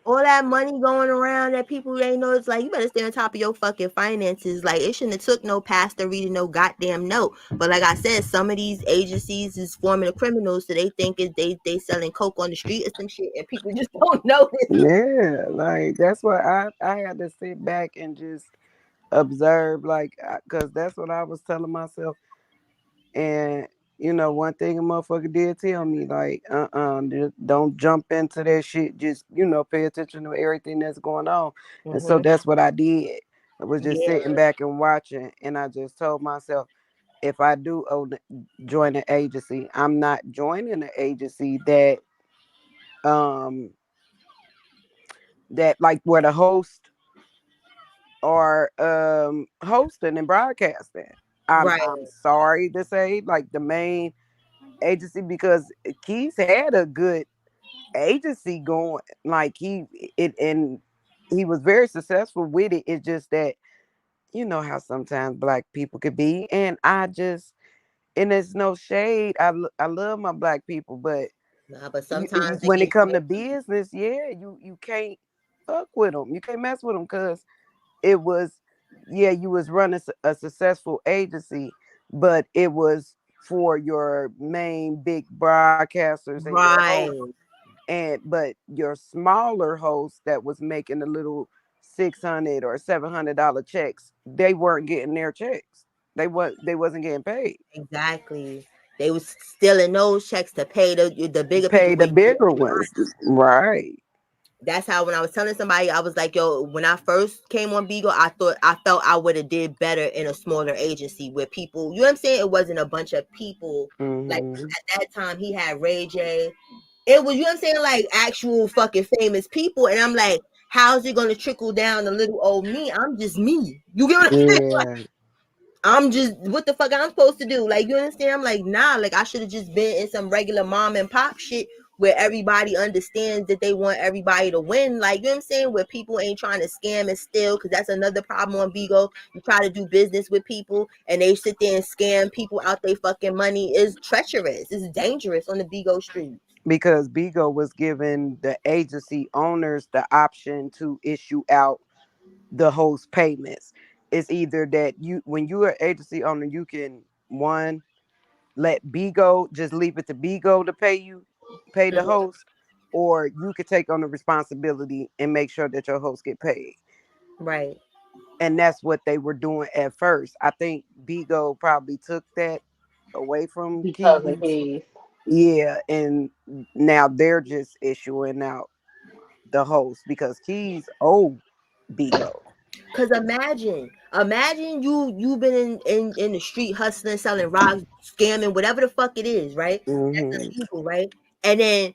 Speaker 1: all that money going around that people ain't know. It's like you better stay on top of your fucking finances. Like it shouldn't have took no pastor reading no goddamn note. But like I said, some of these agencies is forming a criminals, so they think they selling coke on the street or some shit, and people just don't know this.
Speaker 2: Yeah, like that's what I had to sit back and just observe, like, because that's what I was telling myself. And one thing a motherfucker did tell me, like, just don't jump into that shit. Just pay attention to everything that's going on. And so
Speaker 1: Mm-hmm.
Speaker 2: that's what I did. I was just
Speaker 1: Yeah,
Speaker 2: sitting back and watching, and I just told myself, if I do join an agency, I'm not joining an agency um that like where the host are hosting and broadcasting.
Speaker 1: right,
Speaker 2: I'm sorry to say, like the main agency, because Keys had a good agency going. Like and he was very successful with it. It's just that you know how sometimes black people could be, and and there's no shade. I love my black people, but
Speaker 1: nah, but sometimes it
Speaker 2: when it
Speaker 1: get
Speaker 2: come to
Speaker 1: tricky.
Speaker 2: business, yeah, you can't fuck with them. You can't mess with them because it was, yeah, you was running a successful agency, but it was for your main big broadcasters and your hosts,
Speaker 1: Right,
Speaker 2: and but your smaller hosts that was making a little $600 or $700 checks, they weren't getting their checks. They wasn't getting paid.
Speaker 1: exactly. They was stealing those checks to pay the bigger people.
Speaker 2: Pay
Speaker 1: But
Speaker 2: the bigger ones, right?
Speaker 1: that's how when I was telling somebody, I was like, yo, when I first came on Beagle, I felt I would have did better in a smaller agency where people, you know what I'm saying? It wasn't a bunch of people. Like
Speaker 2: Hmm.
Speaker 1: at that time he had Ray J. It was, you know what I'm saying, like actual fucking famous people. And I'm like, how's it gonna trickle down to little old me? I'm just me. You get what I'm saying?
Speaker 2: Yeah,
Speaker 1: I'm just what the fuck I'm supposed to do. Like you understand? I'm like, nah, like I should have just been in some regular mom and pop shit where everybody understands that they want everybody to win. Like you know what I'm saying? Where people ain't trying to scam and steal, because that's another problem on Vigo. You try to do business with people and they sit there and scam people out their fucking money. Is treacherous. It's dangerous on the Vigo streets.
Speaker 2: because Bigo was giving the agency owners the option to issue out the host payments. It's either that when you're an agency owner, you can, one, let Bigo, just leave it to Bigo to pay the
Speaker 1: Mhm.
Speaker 2: host, or you could take on the responsibility and make sure that your host get paid.
Speaker 1: Right.
Speaker 2: And that's what they were doing at first. I think Bigo probably took that away from
Speaker 3: Because of
Speaker 2: Keys.
Speaker 3: his.
Speaker 2: Yeah, and now they're just issuing out the host because Keys owe Bigo.
Speaker 1: Cause imagine you been in the street hustling, selling rocks, scamming, whatever the fuck it is, right? That's
Speaker 2: Hmm.
Speaker 1: illegal, right? And then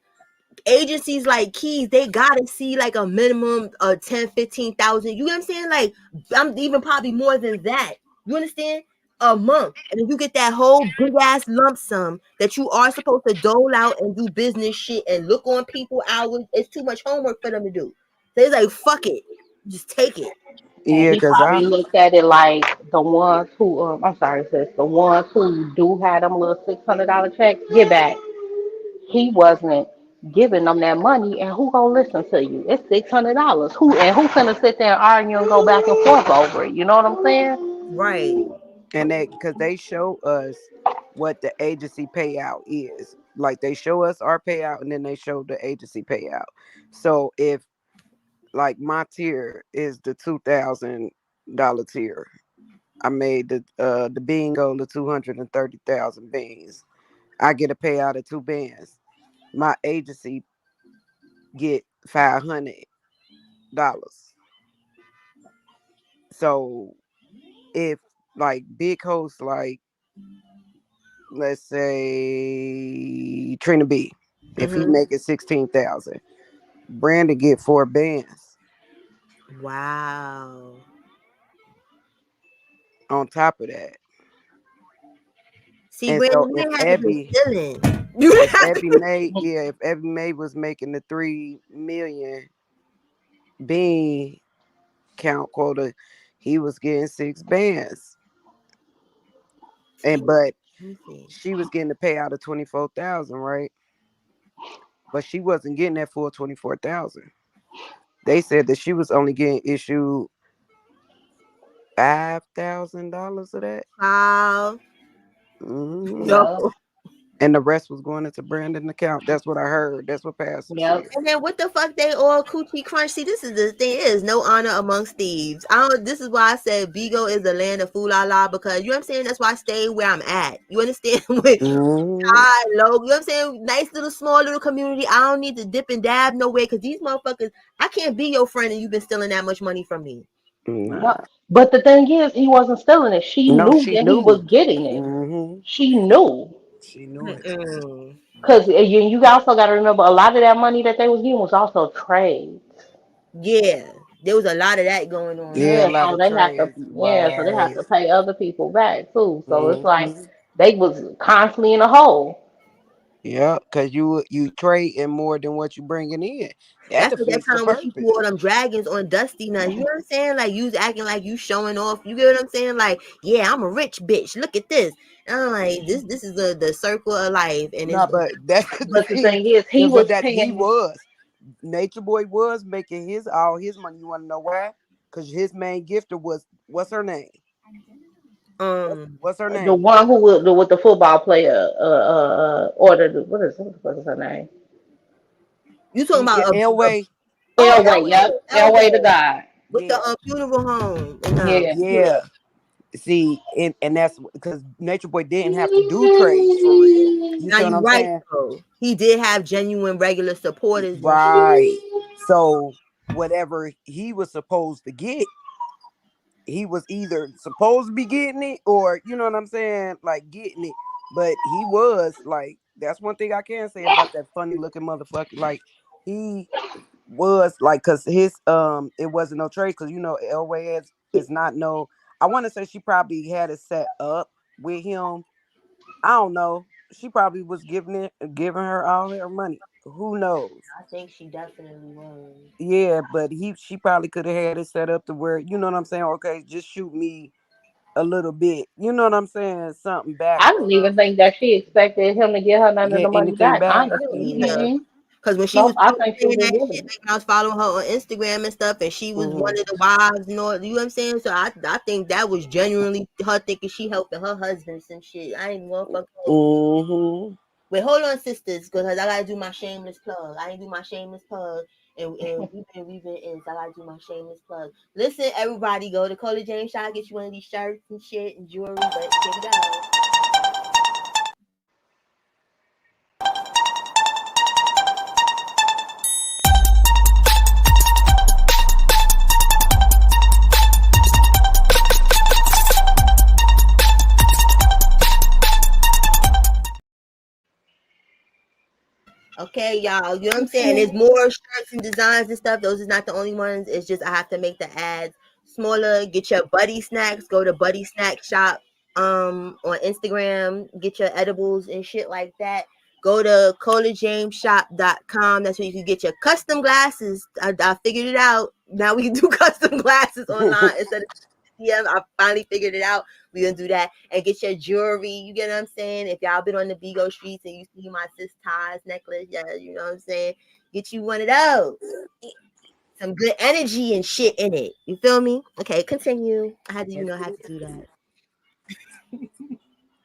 Speaker 1: agencies like Keys, they gotta see like a minimum of 10, 15,000. You know what I'm saying? Like I'm even probably more than that. You understand? a month. And then you get that whole big ass lump sum that you are supposed to dole out and do business shit and look on people hours. It's too much homework for them to do. So it's like, fuck it. Just take it.
Speaker 3: And
Speaker 2: Yeah,
Speaker 3: he
Speaker 2: cause
Speaker 3: probably
Speaker 2: I
Speaker 3: looked at it like the ones who, I'm sorry, sis, the ones who do have them little $600 checks, get back. He wasn't giving them that money, and who gonna listen to you? It's $600. Who finna sit there and argue and go back and forth over it? You know what I'm saying?
Speaker 1: Right.
Speaker 2: and they because they show us what the agency payout is. Like they show us our payout and then they show the agency payout. So if like my tier is the $2,000 tier, I made the bingo the 230,000 beans. I get a payout of 2 bands. My agency get $500. So if like big hosts like let's say Trina B, if he
Speaker 1: Mm-hmm.
Speaker 2: make it 16,000, Brandon get 4 bands
Speaker 1: Wow.
Speaker 2: on top of that.
Speaker 1: See,
Speaker 2: And
Speaker 1: Brandon,
Speaker 2: so
Speaker 1: you didn't have to be stealing. You
Speaker 2: If
Speaker 1: didn't have to
Speaker 2: Ebby May, yeah, if Ebby May was making the 3 million bean count quota, he was getting 6 bands.
Speaker 1: see.
Speaker 2: And but
Speaker 1: Let me see.
Speaker 2: she was getting the payout of 24,000, right? But she wasn't getting that full 24,000. They said that she was only getting issued $5,000 of that.
Speaker 1: Wow.
Speaker 2: Hmm.
Speaker 1: Yo.
Speaker 3: Yep.
Speaker 2: And the rest was going into Brandon's account. That's what I heard. That's what Pastor
Speaker 3: Yep.
Speaker 2: said.
Speaker 1: And then what the fuck they all coochie crunch? See, this is the thing. There is no honor amongst thieves. I don't. This is why I said Vigo is the land of fool la la, because you know what I'm saying. That's why I stay where I'm at. You understand? With
Speaker 2: Hmm.
Speaker 1: high, low. You know what I'm saying? Nice little small little community. I don't need to dip and dab nowhere because these motherfuckers. I can't be your friend and you've been stealing that much money from me.
Speaker 2: Nah.
Speaker 3: Yep. But the thing is, he wasn't stealing it. She
Speaker 2: No,
Speaker 3: knew
Speaker 2: she
Speaker 3: that he was
Speaker 2: knew.
Speaker 3: getting it.
Speaker 2: Hmm.
Speaker 3: She knew.
Speaker 2: She knew it.
Speaker 1: Mm-mm.
Speaker 3: Because you also got to remember a lot of that money that they was getting was also trade.
Speaker 1: Yeah, there was a lot of that going on.
Speaker 2: Yeah, a
Speaker 3: Yeah,
Speaker 2: lot
Speaker 3: so
Speaker 2: of
Speaker 3: they have to
Speaker 2: trades.
Speaker 3: so they have
Speaker 2: Right.
Speaker 3: to pay other people back too. So it's like
Speaker 2: Hmm.
Speaker 3: they was constantly in a hole.
Speaker 2: Yeah, because you trade in more than what you bringing in. That
Speaker 1: That's what that
Speaker 2: defeats the
Speaker 1: time when she threw all
Speaker 2: purpose.
Speaker 1: them dragons on Dusty nuts. You know what I'm saying? Like you was acting like you showing off. You get what I'm saying? Like, yeah, I'm a rich bitch. Look at this. And I'm like, this is the circle of life. And it's
Speaker 2: No, but that's the
Speaker 3: But the
Speaker 2: thing.
Speaker 3: thing is, he
Speaker 2: But
Speaker 3: was
Speaker 2: that he
Speaker 3: paying.
Speaker 2: was Nature Boy was making his all his money. You want to know why? Because his main gifter was what's her name?
Speaker 1: um
Speaker 2: What's her
Speaker 3: The
Speaker 2: name?
Speaker 3: one who with the football player ordered what is her name?
Speaker 1: you talking about
Speaker 2: Elway.
Speaker 1: oh
Speaker 3: Elway, yep. Elway the
Speaker 1: Elway
Speaker 3: guy.
Speaker 1: with the
Speaker 2: Yeah,
Speaker 1: funeral home and
Speaker 3: Yeah.
Speaker 1: yeah.
Speaker 2: yeah. See, and that's because Nature Boy didn't have to do trades for real. You
Speaker 1: Now
Speaker 2: see what
Speaker 1: you
Speaker 2: I'm
Speaker 1: right
Speaker 2: saying?
Speaker 1: though. He did have genuine regular supporters and shit.
Speaker 2: Right. So whatever he was supposed to get, he was either supposed to be getting it or you know what I'm saying, like getting it. But he was like, that's one thing I can say about that funny looking motherfucker. Like he was like, cause his it wasn't no trade, cause you know Elway is not no. I want to say she probably had it set up with him. I don't know. She probably was giving her all her money. Who knows?
Speaker 1: I think she definitely was.
Speaker 2: Yeah, but she probably could have had it set up to where you know what I'm saying. Okay, just shoot me a little bit. You know what I'm saying? Something back
Speaker 3: I
Speaker 2: or
Speaker 3: didn't even think that she expected him to get her none of
Speaker 2: get
Speaker 3: the money
Speaker 2: anything
Speaker 3: back,
Speaker 2: back.
Speaker 1: I don't
Speaker 3: honestly.
Speaker 1: either.
Speaker 2: Mm-hmm.
Speaker 1: Cause when she was
Speaker 3: Nope, I think she
Speaker 1: saying
Speaker 3: was just
Speaker 1: that
Speaker 3: giving
Speaker 1: shit,
Speaker 3: it.
Speaker 1: like when I was following her on Instagram and stuff, and she was one
Speaker 2: Mm-hmm.
Speaker 1: of the wives and all, you know what I'm saying? So I think that was genuinely her thinking she helping her husband some shit. I ain't want fuck hold you.
Speaker 2: Mm-hmm.
Speaker 1: Wait, hold on, sisters, because I gotta do my shameless plug. I ain't do my shameless plug, and we've been in. So I gotta do my shameless plug. Listen, everybody, go to Cola James Shop, get you one of these shirts and shit and jewelry. But here we go. Okay, y'all. You know what I'm saying? There's more shirts and designs and stuff. Those is not the only ones. It's just I have to make the ads smaller. Get your buddy snacks. Go to Buddy Snack Shop. on Instagram, get your edibles and shit like that. Go to colajameshop.com. That's where you can get your custom glasses. I figured it out. Now we can do custom glasses online instead of DM. I finally figured it out. We gonna do that and get your jewelry. You get what I'm saying? If y'all been on the Bigo streets and you see my sis ties necklace, yeah, you know what I'm saying. Get you one of those. Some good energy and shit in it. You feel me? Okay, continue. I had to, I had to do that.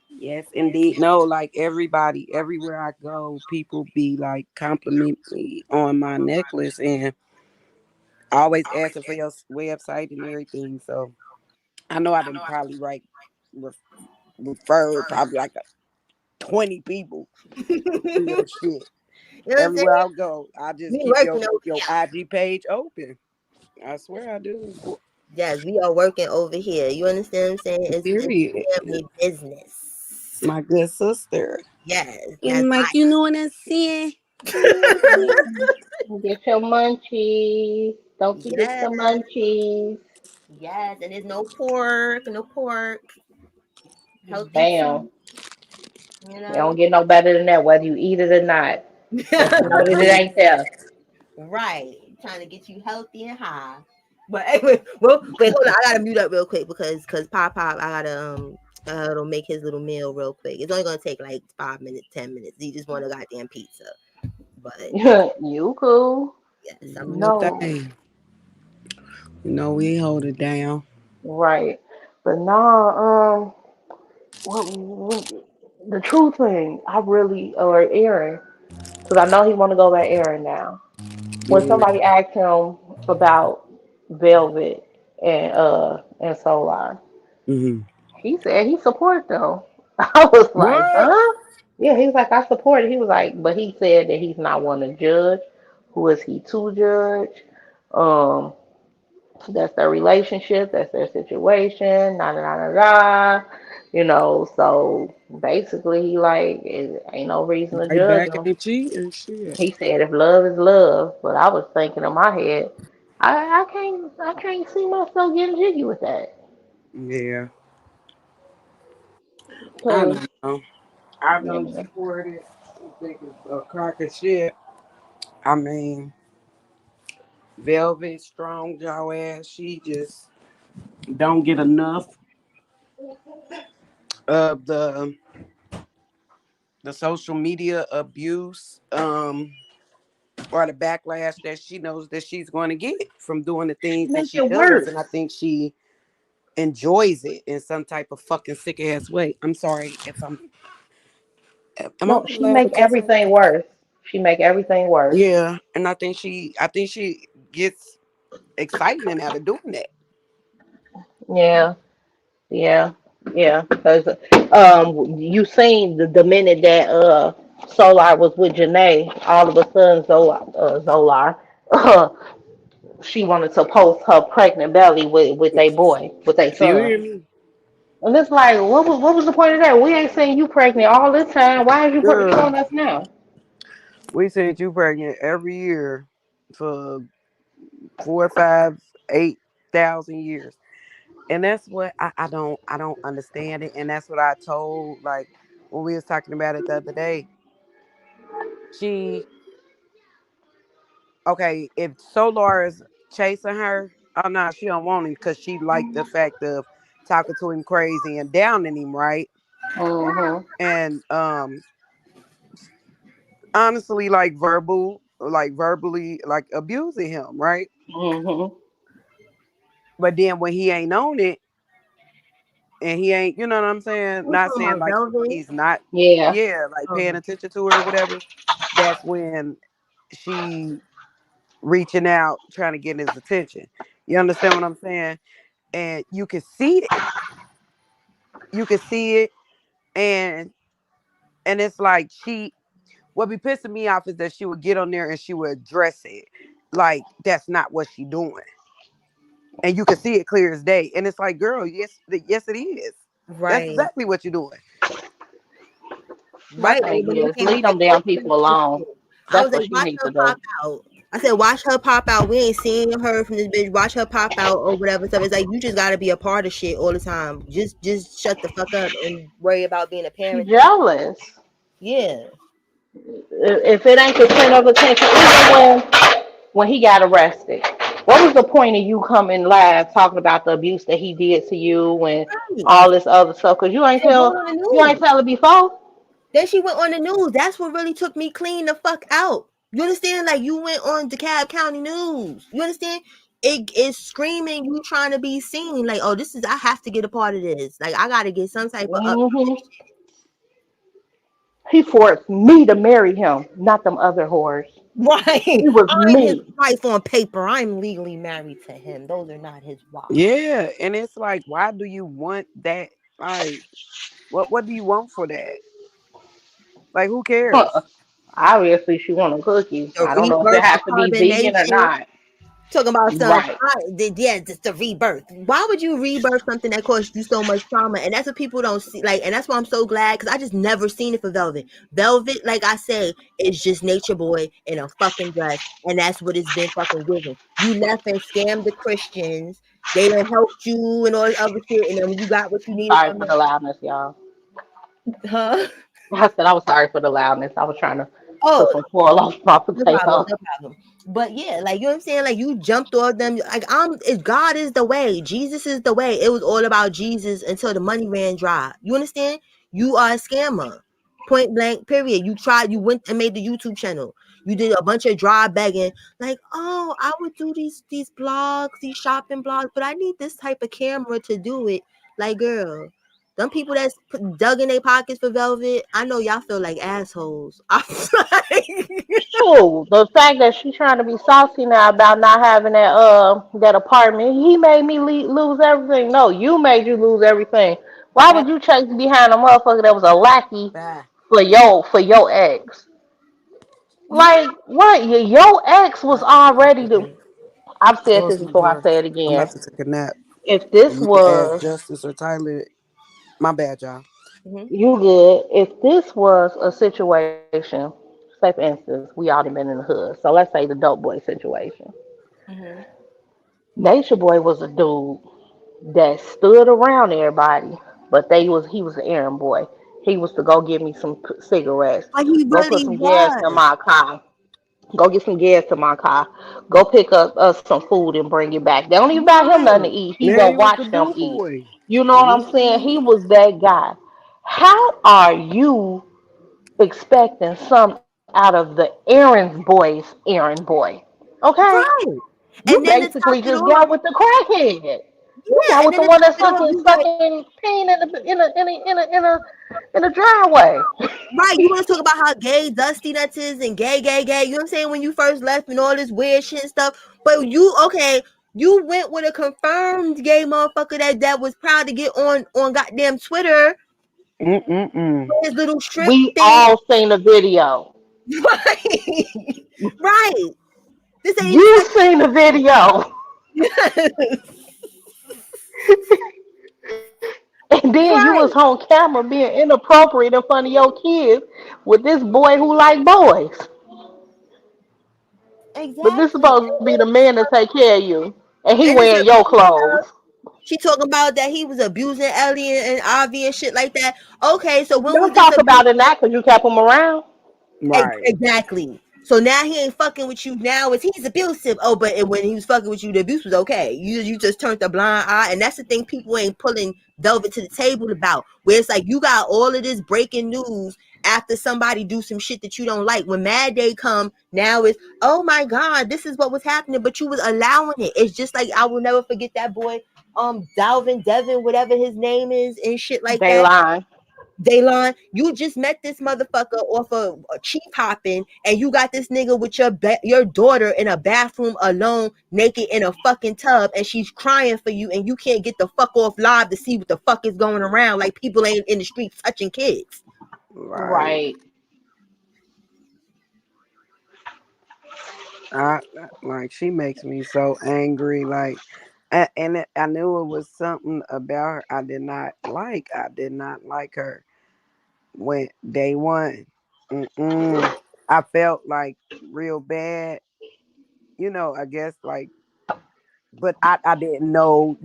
Speaker 2: Yes, indeed. No, like everybody, everywhere I go, people be like compliment me on my necklace and always asking for your website and everything. So I know I didn't probably re- refer probably like 20 people to
Speaker 1: You
Speaker 2: your shit.
Speaker 1: know what I'm saying?
Speaker 2: Everywhere I go, I just
Speaker 1: We
Speaker 2: keep
Speaker 1: working over
Speaker 2: your
Speaker 1: here.
Speaker 2: IG page open. I swear I do.
Speaker 1: Yes, we are working over here. You understand what I'm saying? It's
Speaker 2: Period.
Speaker 1: family business.
Speaker 2: My good sister.
Speaker 1: Yes, that's
Speaker 2: And like, you know what I'm saying? You know what I'm saying?
Speaker 3: Get your munchies. Don't forget
Speaker 1: yes,
Speaker 3: the munchies.
Speaker 1: yes, and there's no pork, no pork. Healthy
Speaker 3: Bam.
Speaker 1: food, you
Speaker 3: You
Speaker 1: know.
Speaker 3: don't get no better than that, whether you eat it or not. Just know that it ain't there.
Speaker 1: Right, trying to get you healthy and high. But anyway, well, wait, hold on. I gotta mute up real quick because Pop, I gotta make his little meal real quick. It's only gonna take like 5 minutes, 10 minutes. He just want a goddamn pizza. But
Speaker 3: You cool.
Speaker 1: yes, I'm gonna
Speaker 2: No
Speaker 1: mute.
Speaker 3: No.
Speaker 2: thing. No, we hold it down.
Speaker 3: Right. But nah, the true thing, I really, or Aaron, because I know he want to go by Aaron now. When
Speaker 2: Mm-hmm.
Speaker 3: somebody asked him about Velvet and Solar,
Speaker 2: Mm-hmm.
Speaker 3: he said he support them. I was like,
Speaker 2: What?
Speaker 3: huh? Yeah, he was like, I support it. He was like, but he said that he's not one to judge. Who is he to judge? Um, that's their relationship, that's their situation, da da da da da. So basically, he like, it ain't no reason to
Speaker 2: Right
Speaker 3: judge
Speaker 2: back
Speaker 3: them.
Speaker 2: at you and shit.
Speaker 3: He said, if love is love, but I was thinking in my head, I can't see myself getting jiggy with that.
Speaker 2: Yeah. I
Speaker 3: Cause,
Speaker 2: don't know. I
Speaker 3: you
Speaker 2: don't
Speaker 3: know,
Speaker 2: support it. I think it's a crock of shit. I mean, Velvet, strong jaw ass, she just don't get enough of the social media abuse, or the backlash that she knows that she's going to get from doing the
Speaker 3: she
Speaker 2: things that
Speaker 3: make
Speaker 2: she
Speaker 3: it
Speaker 2: does.
Speaker 3: worse.
Speaker 2: And I think she enjoys it in some type of fucking sick ass way. I'm sorry if am I
Speaker 3: No, she
Speaker 2: allowed to
Speaker 3: make
Speaker 2: cuss on
Speaker 3: everything
Speaker 2: here?
Speaker 3: worse. She make everything worse.
Speaker 2: Yeah, and I think she gets excitement out of doing that.
Speaker 3: Yeah, yeah, yeah. Because you seen the minute that Solar was with Janae, all of a sudden Zolar, she wanted to post her pregnant belly with a boy, with a
Speaker 2: You
Speaker 3: son.
Speaker 2: hear me?
Speaker 3: And it's like, what was the point of that? We ain't seen you pregnant all this time. Why is you
Speaker 2: Girl,
Speaker 3: showing us now?
Speaker 2: we said you pregnant every year for 4, 5, 8,000 years. And that's what I don't understand it. And that's what I told, like, when we was talking about it the other day. She Okay, if Solar is chasing her, oh no, she don't want him because she liked the fact of talking to him crazy and downing him, right?
Speaker 3: Mm-hmm.
Speaker 2: And honestly, like verbally, like abusing him, right?
Speaker 3: Mm-hmm.
Speaker 2: But then when he ain't on it and he ain't, you know what I'm saying?
Speaker 1: You
Speaker 2: Not
Speaker 1: talking
Speaker 2: saying
Speaker 1: about
Speaker 2: like
Speaker 1: Velvet?
Speaker 2: he's not,
Speaker 3: Yeah.
Speaker 2: yeah, like paying
Speaker 1: Um,
Speaker 2: attention to her or whatever. That's when she reaching out, trying to get his attention. You understand what I'm saying? And you can see it, and it's like what be pissing me off is that she would get on there and she would address it like that's not what she doing, and you can see it clear as day, and it's like, girl, yes, yes it is. That's
Speaker 1: right,
Speaker 2: exactly what you're doing.
Speaker 3: My
Speaker 1: right.
Speaker 3: thing
Speaker 1: When they
Speaker 3: is,
Speaker 1: came with
Speaker 3: leave
Speaker 1: that
Speaker 3: them damn
Speaker 1: Christmas
Speaker 3: people
Speaker 1: and
Speaker 3: alone.
Speaker 1: shit, I was
Speaker 3: That's
Speaker 1: like,
Speaker 3: what she
Speaker 1: watch
Speaker 3: needs
Speaker 1: her
Speaker 3: to
Speaker 1: pop
Speaker 3: do.
Speaker 1: out. I said, watch her pop out. We ain't seen or heard from this bitch. Watch her pop out or whatever stuff. It's like you just gotta be a part of shit all the time. Just shut the fuck up and worry about being a
Speaker 3: She
Speaker 1: parent.
Speaker 3: jealous.
Speaker 1: Yeah.
Speaker 3: If it ain't the center of attention, even when he got arrested, what was the point of you coming live talking about the abuse that he did to you and
Speaker 1: Right.
Speaker 3: all this other stuff? Because
Speaker 1: And going on the
Speaker 3: you ain't
Speaker 1: news.
Speaker 3: tell it before.
Speaker 1: Then she went on the news. That's what really took me clean the fuck out. You understand? Like you went on DeKalb County News. You understand? It is screaming you trying to be seen. Like, oh, this is I have to get a part of this. Like I gotta get some type of up.
Speaker 3: Hmm. He forced me to marry him, not them other whores.
Speaker 1: Right.
Speaker 3: It was
Speaker 1: I'm his
Speaker 3: me.
Speaker 1: wife on paper. I'm legally married to him. Those are not his wives.
Speaker 2: Yeah, and it's like, why do you want that? Like, what do you want for that? Like, who cares?
Speaker 3: Obviously, she want a cookie.
Speaker 1: The
Speaker 3: I don't know if it
Speaker 1: rebirth,
Speaker 3: has
Speaker 1: the
Speaker 3: to be vegan or
Speaker 1: carbonation.
Speaker 3: not.
Speaker 1: Talking about some,
Speaker 3: Right.
Speaker 1: yeah, just the rebirth. Why would you rebirth something that caused you so much trauma? And that's what people don't see. Like, and that's why I'm so glad because I just never seen it for Velvet. Velvet, like I say, is just Nature Boy in a fucking dress, and that's what it's been fucking given. You left and scammed the Christians. They done helped you and all this other shit, and then you got what you needed
Speaker 3: Sorry
Speaker 1: from
Speaker 3: for the loudness, y'all.
Speaker 1: them, huh?
Speaker 3: I said I was sorry for the loudness. I was trying to
Speaker 1: Oh,
Speaker 3: put some foil off my
Speaker 1: no problem,
Speaker 3: potato.
Speaker 1: no problem. But yeah, like you know what I'm saying? Like you jumped off them. Like God is the way. Jesus is the way. It was all about Jesus until the money ran dry. You understand? You are a scammer. Point blank, period. You tried, you went and made the YouTube channel. You did a bunch of dry begging, like, oh, I would do these blogs, these shopping blogs, but I need this type of camera to do it. Like, girl, them people that's dug in their pockets for Velvet, I know y'all feel like assholes. I'm like,
Speaker 3: True. The fact that she's trying to be saucy now about not having that apartment, he made me lose everything. No, you made you lose everything. Why
Speaker 2: Bye.
Speaker 3: would you chase behind a motherfucker that was a lackey
Speaker 2: Bye.
Speaker 3: for your ex? Like what? Your ex was already the. I've said
Speaker 2: Close
Speaker 3: this
Speaker 2: my
Speaker 3: before. I
Speaker 2: door.
Speaker 3: say it
Speaker 2: I'm
Speaker 3: again.
Speaker 2: about to take a nap.
Speaker 3: If this
Speaker 2: You can ask
Speaker 3: was
Speaker 2: Justice or Tyler. My bad, y'all.
Speaker 1: Mhm,
Speaker 3: you good, if this was a situation, say for instance, we all been in the hood. So let's say the dope boy situation.
Speaker 1: mhm.
Speaker 3: Nature Boy was a dude that stood around everybody, but he was an errand boy. He was to go get me some cigarettes,
Speaker 1: But he
Speaker 3: go put
Speaker 1: really
Speaker 3: some gas in
Speaker 1: was.
Speaker 3: my car, go get some gas to my car, go pick up us some food and bring it back. They don't even buy him nothing to
Speaker 1: Right.
Speaker 3: eat. He
Speaker 2: Yeah,
Speaker 3: gonna
Speaker 2: he was the
Speaker 3: watch them
Speaker 2: do
Speaker 3: eat.
Speaker 2: boy.
Speaker 3: You know what I'm saying?
Speaker 2: Hmm.
Speaker 3: He was that guy. How are you expecting some out of the errand boy? Okay?
Speaker 1: Right.
Speaker 3: You
Speaker 1: And then to
Speaker 3: basically
Speaker 1: top it
Speaker 3: just
Speaker 1: off,
Speaker 3: got with the crackhead. You
Speaker 1: yeah,
Speaker 3: got
Speaker 1: and
Speaker 3: with
Speaker 1: then
Speaker 3: the
Speaker 1: to
Speaker 3: one
Speaker 1: top
Speaker 3: that's
Speaker 1: it off, you like,
Speaker 3: sucking pain in a driveway.
Speaker 1: right, you want to talk about how gay Dusty Nuts is and gay, you know what I'm saying, when you first left and all this weird shit and stuff. But you, okay, you went with a confirmed gay motherfucker that was proud to get on goddamn Twitter
Speaker 2: Mm-mm-mm.
Speaker 1: with his little strip
Speaker 3: We
Speaker 1: thing.
Speaker 3: all seen the video.
Speaker 1: Right. Right. This ain't even
Speaker 3: You
Speaker 1: second.
Speaker 3: seen the video. And then you was
Speaker 1: Right.
Speaker 3: on camera being inappropriate in front of your kids with this boy who like boys. But this
Speaker 1: Exactly.
Speaker 3: supposed to be the man to take care of you. And he
Speaker 1: And it's
Speaker 3: wearing
Speaker 1: a
Speaker 3: your
Speaker 1: video.
Speaker 3: clothes.
Speaker 1: She talking about that he was abusing Ellie and Avi and shit like that. Okay, so when was
Speaker 3: Don't
Speaker 1: this
Speaker 3: talk
Speaker 1: abuse?
Speaker 3: about it now because you kept him around.
Speaker 2: Right.
Speaker 1: Exactly. So now he ain't fucking with you. Now is he's abusive. Oh, but when he was fucking with you, the abuse was okay. You just turned a blind eye, and that's the thing people ain't pulling Velvet to the table about. Where it's like you got all of this breaking news after somebody do some shit that you don't like. When Mad Day come, now it's oh my god, this is what was happening, but you was allowing it. It's just like I will never forget that boy, Dalvin Devin, whatever his name is, and shit like
Speaker 3: They
Speaker 1: that.
Speaker 3: lying.
Speaker 1: Daylon, you just met this motherfucker off of chief hopping, and you got this nigga with your daughter in a bathroom alone, naked in a fucking tub, and she's crying for you, and you can't get the fuck off live to see what the fuck is going around. Like people ain't in the streets touching kids.
Speaker 2: Right.
Speaker 3: Right.
Speaker 2: Like she makes me so angry. Like, I knew it was something about her I did not like. I did not like her when day one. Mm-mm. I felt like real bad. I guess like, but I didn't know,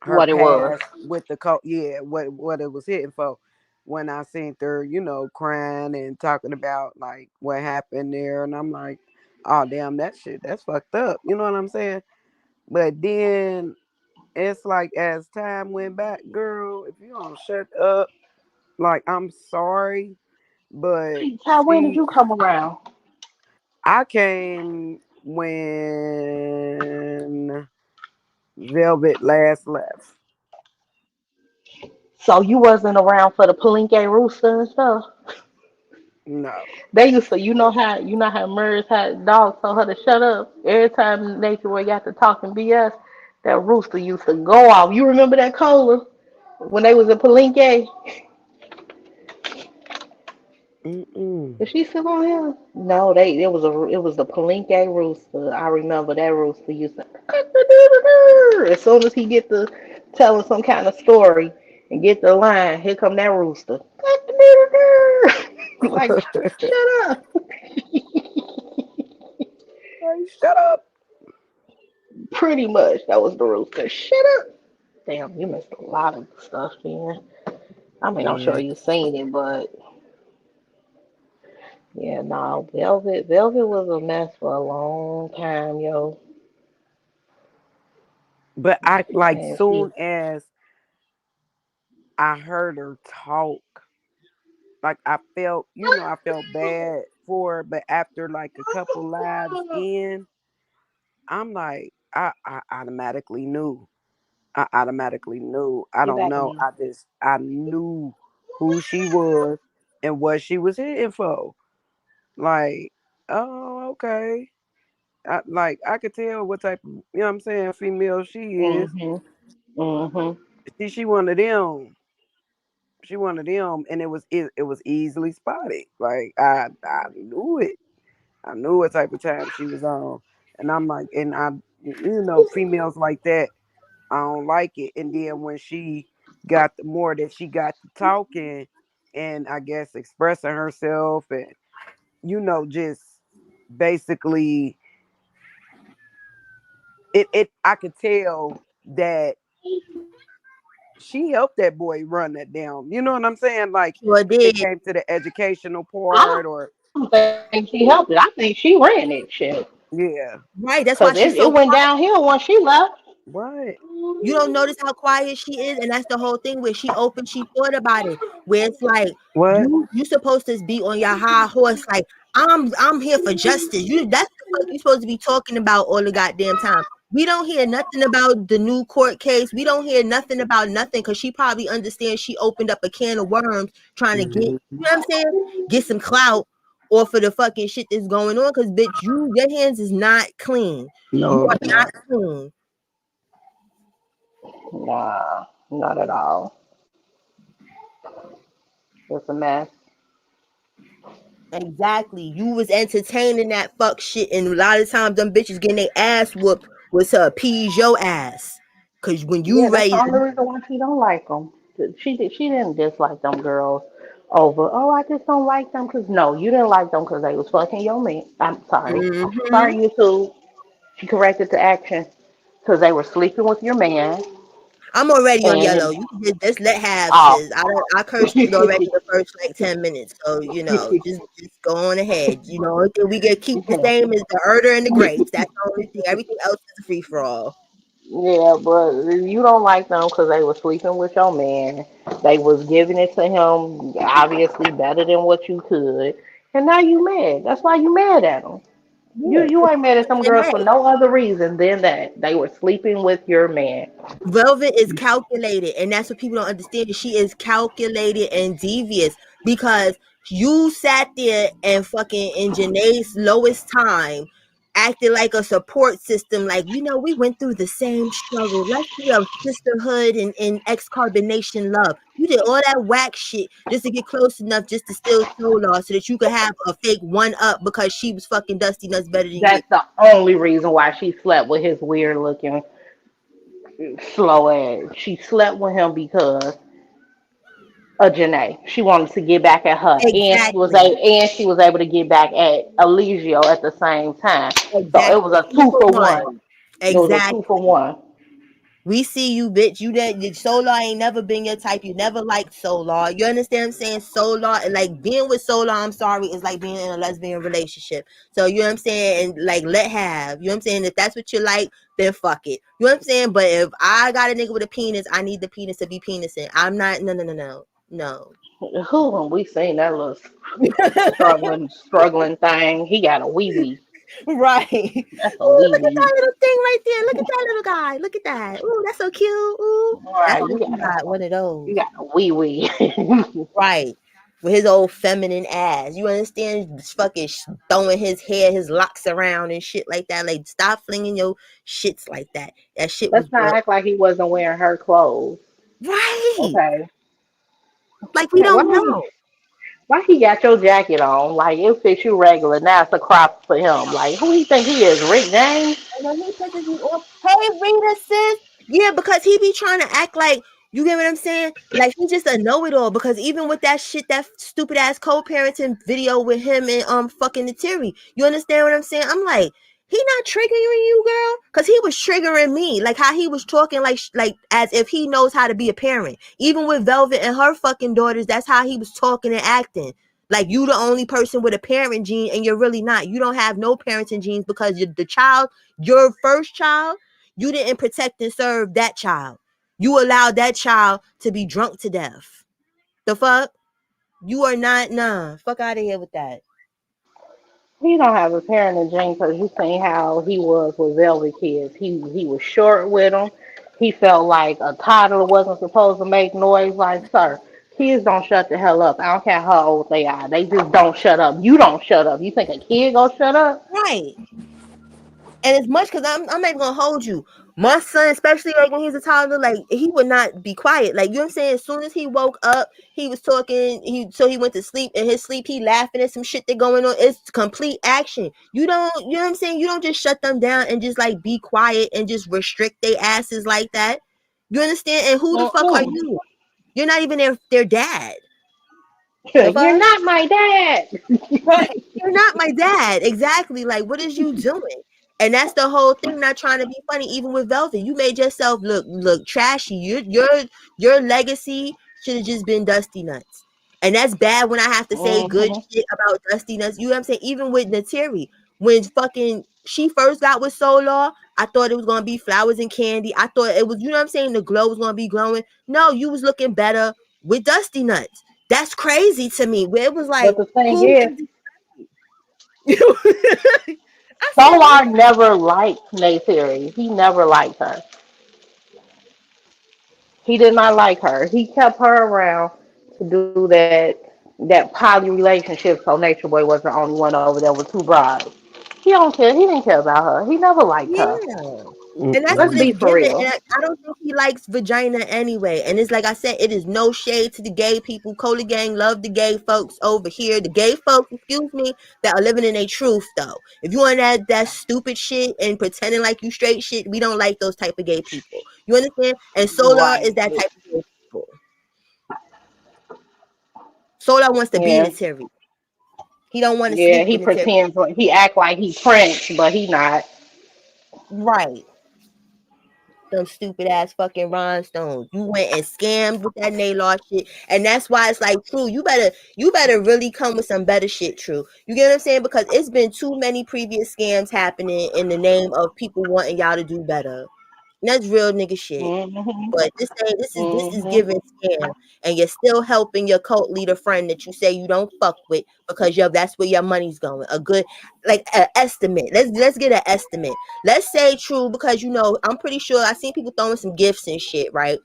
Speaker 2: her
Speaker 3: What it was.
Speaker 2: past with the yeah, what it was hitting for. When I seen her, crying and talking about like what happened there, and I'm like, oh damn, that shit, that's fucked up. You know what I'm saying? But then it's like as time went back, girl, if you don't shut up, like I'm sorry, but
Speaker 3: Ty, when did
Speaker 2: she,
Speaker 3: you come around?
Speaker 2: I came when Velvet last left.
Speaker 3: So you wasn't around for the Palenque Rooster and stuff?
Speaker 2: No.
Speaker 3: They used to, you know how Murs had dogs told her to shut up. Every time Nature Boy got to talking BS, that rooster used to go off. You remember that Cola when they was in Palenque?
Speaker 2: Mm-mm.
Speaker 3: Is she still on here? No, it was the Palenque rooster. I remember that rooster used to as soon as he get to telling some kind of story and get the line, here come that rooster. Like shut up.
Speaker 2: Hey, shut up.
Speaker 3: Pretty much that was the rooster. Shut up. Damn, you missed a lot of stuff, man. I mean, I'm sure
Speaker 2: Yeah.
Speaker 3: you seen it, but yeah, no, Velvet was a mess for a long time, yo.
Speaker 2: But I like
Speaker 3: And she
Speaker 2: soon as I heard her talk, like I felt bad for her, but after like a couple lives in, I'm like, I automatically knew. I automatically knew. I
Speaker 3: get
Speaker 2: don't
Speaker 3: back to
Speaker 2: know.
Speaker 3: me.
Speaker 2: I knew who she was and what she was hitting for. Like, oh, okay. I could tell what type of, what I'm saying, female she is.
Speaker 3: Mhm. Mhm.
Speaker 2: She one of them. She one of them, and it was easily spotted. Like I knew it. I knew what type of time she was on, and I'm like, and females like that, I don't like it. And then when she got the more that she got to talking, and I guess expressing herself, and just basically, it I could tell that she helped that boy run that down. You know what I'm saying? Like
Speaker 1: Sure
Speaker 2: when it
Speaker 1: did.
Speaker 2: came to the educational
Speaker 3: I
Speaker 2: part, or
Speaker 3: don't think she helped it. I think she ran it shit.
Speaker 2: yeah,
Speaker 1: Right. That's
Speaker 3: Cause
Speaker 1: why
Speaker 3: it,
Speaker 1: she's
Speaker 3: it
Speaker 1: so
Speaker 3: went
Speaker 1: quiet.
Speaker 3: downhill once she left.
Speaker 2: what?
Speaker 1: You don't notice how quiet she is, and that's the whole thing where she open, she thought about it. Where it's like
Speaker 2: What?
Speaker 1: you supposed to be on your high horse, like I'm here for justice. That's the fuck you supposed to be talking about all the goddamn time. We don't hear nothing about the new court case. We don't hear nothing about nothing because she probably understands she opened up a can of worms trying to get, you
Speaker 2: Mhm.
Speaker 1: know what I'm saying? Get some clout off of the fucking shit that's going on. Cause bitch, your hands is not clean. You
Speaker 2: No,
Speaker 1: are
Speaker 2: it's
Speaker 1: not
Speaker 2: not.
Speaker 1: clean.
Speaker 3: Nah, not at all. It's a mess.
Speaker 1: Exactly. You was entertaining that fuck shit, and a lot of times them bitches getting their ass whooped was to appease your ass. Cause when
Speaker 3: Yeah,
Speaker 1: you
Speaker 3: that's the
Speaker 1: ready,
Speaker 3: only reason why she don't like them. She didn't dislike them girls over. Oh, I just don't like them because no, you didn't like them because they was fucking your man. I'm sorry.
Speaker 1: mm-hmm.
Speaker 3: Sorry, YouTube. She corrected the action because they were sleeping with your man
Speaker 1: I'm already on
Speaker 3: and
Speaker 1: yellow. You can just let have
Speaker 3: oh.
Speaker 1: sis. I cursed it already the first like 10 minutes. So just go on ahead. Only thing we get keep the same is the herder and the grapes. That's the only thing. Everything else is a free for all.
Speaker 3: Yeah, but you don't like them because they were sleeping with your man. They was giving it to him obviously better than what you could, and now you mad. That's why you mad at them. You
Speaker 1: Yeah.
Speaker 3: you ain't mad at some
Speaker 1: And
Speaker 3: girls
Speaker 1: hey,
Speaker 3: for no other reason than that they were sleeping with your man.
Speaker 1: Velvet is calculated, and that's what people don't understand. She is calculated and devious because you sat there and fucking in Janae's lowest time acting like a support system, like we went through the same struggle. Let's be a sisterhood and ex-carbonation love. You did all that whack shit just to get close enough just to steal Solar so that you could have a fake one up because she was fucking Dusty Nuts better than you.
Speaker 3: That's the only reason why she slept with his weird looking slow ass. She slept with him because Janae. She wanted to get back at her, and
Speaker 1: Exactly.
Speaker 3: she was able to get back at Eligio at the same time. So it was
Speaker 1: Exactly.
Speaker 3: a
Speaker 1: Two
Speaker 3: two
Speaker 1: for
Speaker 3: for
Speaker 1: one.
Speaker 3: one. It was a two for
Speaker 1: Exactly.
Speaker 3: one.
Speaker 1: We see you, bitch. You that Solar ain't never been your type. You never liked Solar. You understand what I'm saying? Solar and like being with Solar, I'm sorry, is like being in a lesbian relationship. So you know what I'm saying? And like let have. You know what I'm saying? If that's what you like, then fuck it. You know what I'm saying? But if I got a nigga with a penis, I need the penis to be penising. I'm not no.
Speaker 3: Who when we seen that little struggling thing? He got a wee wee.
Speaker 1: Right.
Speaker 3: That's a
Speaker 1: Ooh,
Speaker 3: wee
Speaker 1: look at
Speaker 3: wee.
Speaker 1: that little thing right there. Look at that little guy. Look at that. Ooh, that's so cute. Ooh. That's
Speaker 3: Right,
Speaker 1: what you got. One of
Speaker 3: you
Speaker 1: those.
Speaker 3: got a wee wee.
Speaker 1: Right. With his old feminine ass. You understand? Just fucking throwing his hair, his locks around and shit like that. Like, stop flinging your shits like that. That shit was
Speaker 3: Let's not
Speaker 1: good.
Speaker 3: act like he wasn't wearing her clothes.
Speaker 1: Right.
Speaker 3: Okay.
Speaker 1: Like, we don't
Speaker 3: Why?
Speaker 1: know.
Speaker 3: Why he got your jacket on? Like it fits you regular. Now it's a crop for him. Like who he think he is? Rick James?
Speaker 1: And then he pisses me off. Hey, Rita, sis. Yeah, because he be trying to act like, you get what I'm saying? Like he just a know-it-all. Because even with that shit, that stupid ass co-parenting video with him and fucking the Terry, you understand what I'm saying? I'm like, he not triggering you, girl, because he was triggering me. Like how he was talking, like as if he knows how to be a parent. Even with Velvet and her fucking daughters, that's how he was talking and acting. Like you the only person with a parent gene, and you're really not. You don't have no parenting genes because you're the child, your first child, you didn't protect and serve that child. You allowed that child to be drunk to death. The fuck? You are not, nah. Fuck out of here with that.
Speaker 3: He don't have a parent in Jane because you seen how he was with Velvet kids. He was short with them. He felt like a toddler wasn't supposed to make noise. Like, sir, kids don't shut the hell up. I don't care how old they are. They just don't shut up. You don't shut up. You think a kid gonna shut up?
Speaker 1: Right. And as much because I'm not even gonna hold you. My son, especially like when he's a toddler, like he would not be quiet. Like you know what I'm saying? As soon as he woke up, he was talking, he went to sleep. In his sleep, he laughing at some shit that going on. It's complete action. You don't, you know what I'm saying? You don't just shut them down and just like be quiet and just restrict their asses like that. You understand? And who the fuck are
Speaker 3: Mm-mm.
Speaker 1: you? You're not even their dad. The
Speaker 3: You're
Speaker 1: fuck?
Speaker 3: not my dad.
Speaker 1: Right. You're not my dad. Exactly. Like, what is you doing? And that's the whole thing, not trying to be funny, even with Velvet. You made yourself look trashy. Your legacy should have just been Dusty Nuts. And that's bad when I have to say good
Speaker 3: Hmm.
Speaker 1: shit about Dusty Nuts. You know what I'm saying? Even with Nateri, when fucking she first got with Solar, I thought it was gonna be flowers and candy. I thought it was, you know what I'm saying, the glow was gonna be glowing. No, you was looking better with Dusty Nuts. That's crazy to me. Where it was like,
Speaker 3: But the thing
Speaker 1: who
Speaker 3: is,
Speaker 1: is I said, what?
Speaker 3: Solar never liked Naytiri. He never liked her. He did not like her. He kept her around to do that poly relationship so Nature Boy was the only one over there with two brides. He don't care. He didn't care about her. He never liked her.
Speaker 1: Yeah. And that's
Speaker 3: Let's
Speaker 1: what
Speaker 2: Mm-mm.
Speaker 3: be
Speaker 1: it's
Speaker 3: for
Speaker 1: given.
Speaker 3: real.
Speaker 1: And I don't think he likes vagina anyway. And it's like I said, it is no shade to the gay people. Cola Gang love the gay folks over here. The gay folks, excuse me, that are living in a truth though. If you on that stupid shit and pretending like you straight shit, we don't like those type of gay people. You understand? And Solar is
Speaker 3: Right.
Speaker 1: that type of gay people. Solar wants to be
Speaker 3: Yeah.
Speaker 1: Nateri. He don't want to
Speaker 3: Yeah.
Speaker 1: sleep
Speaker 3: He
Speaker 1: with Nateri.
Speaker 3: pretends like he act like he Prince, but he not.
Speaker 1: Right. Them stupid ass fucking rhinestones. You went and scammed with that nail art shit. And that's why it's like, True, you better really come with some better shit, True. You get what I'm saying? Because it's been too many previous scams happening in the name of people wanting y'all to do better. And that's real nigga shit.
Speaker 3: Hmm.
Speaker 1: But this is
Speaker 3: Hmm.
Speaker 1: giving scam, and you're still helping your cult leader friend that you say you don't fuck with because that's where your money's going. A good like an estimate. Let's get an estimate. Let's say True, because I'm pretty sure I seen people throwing some gifts and shit, right?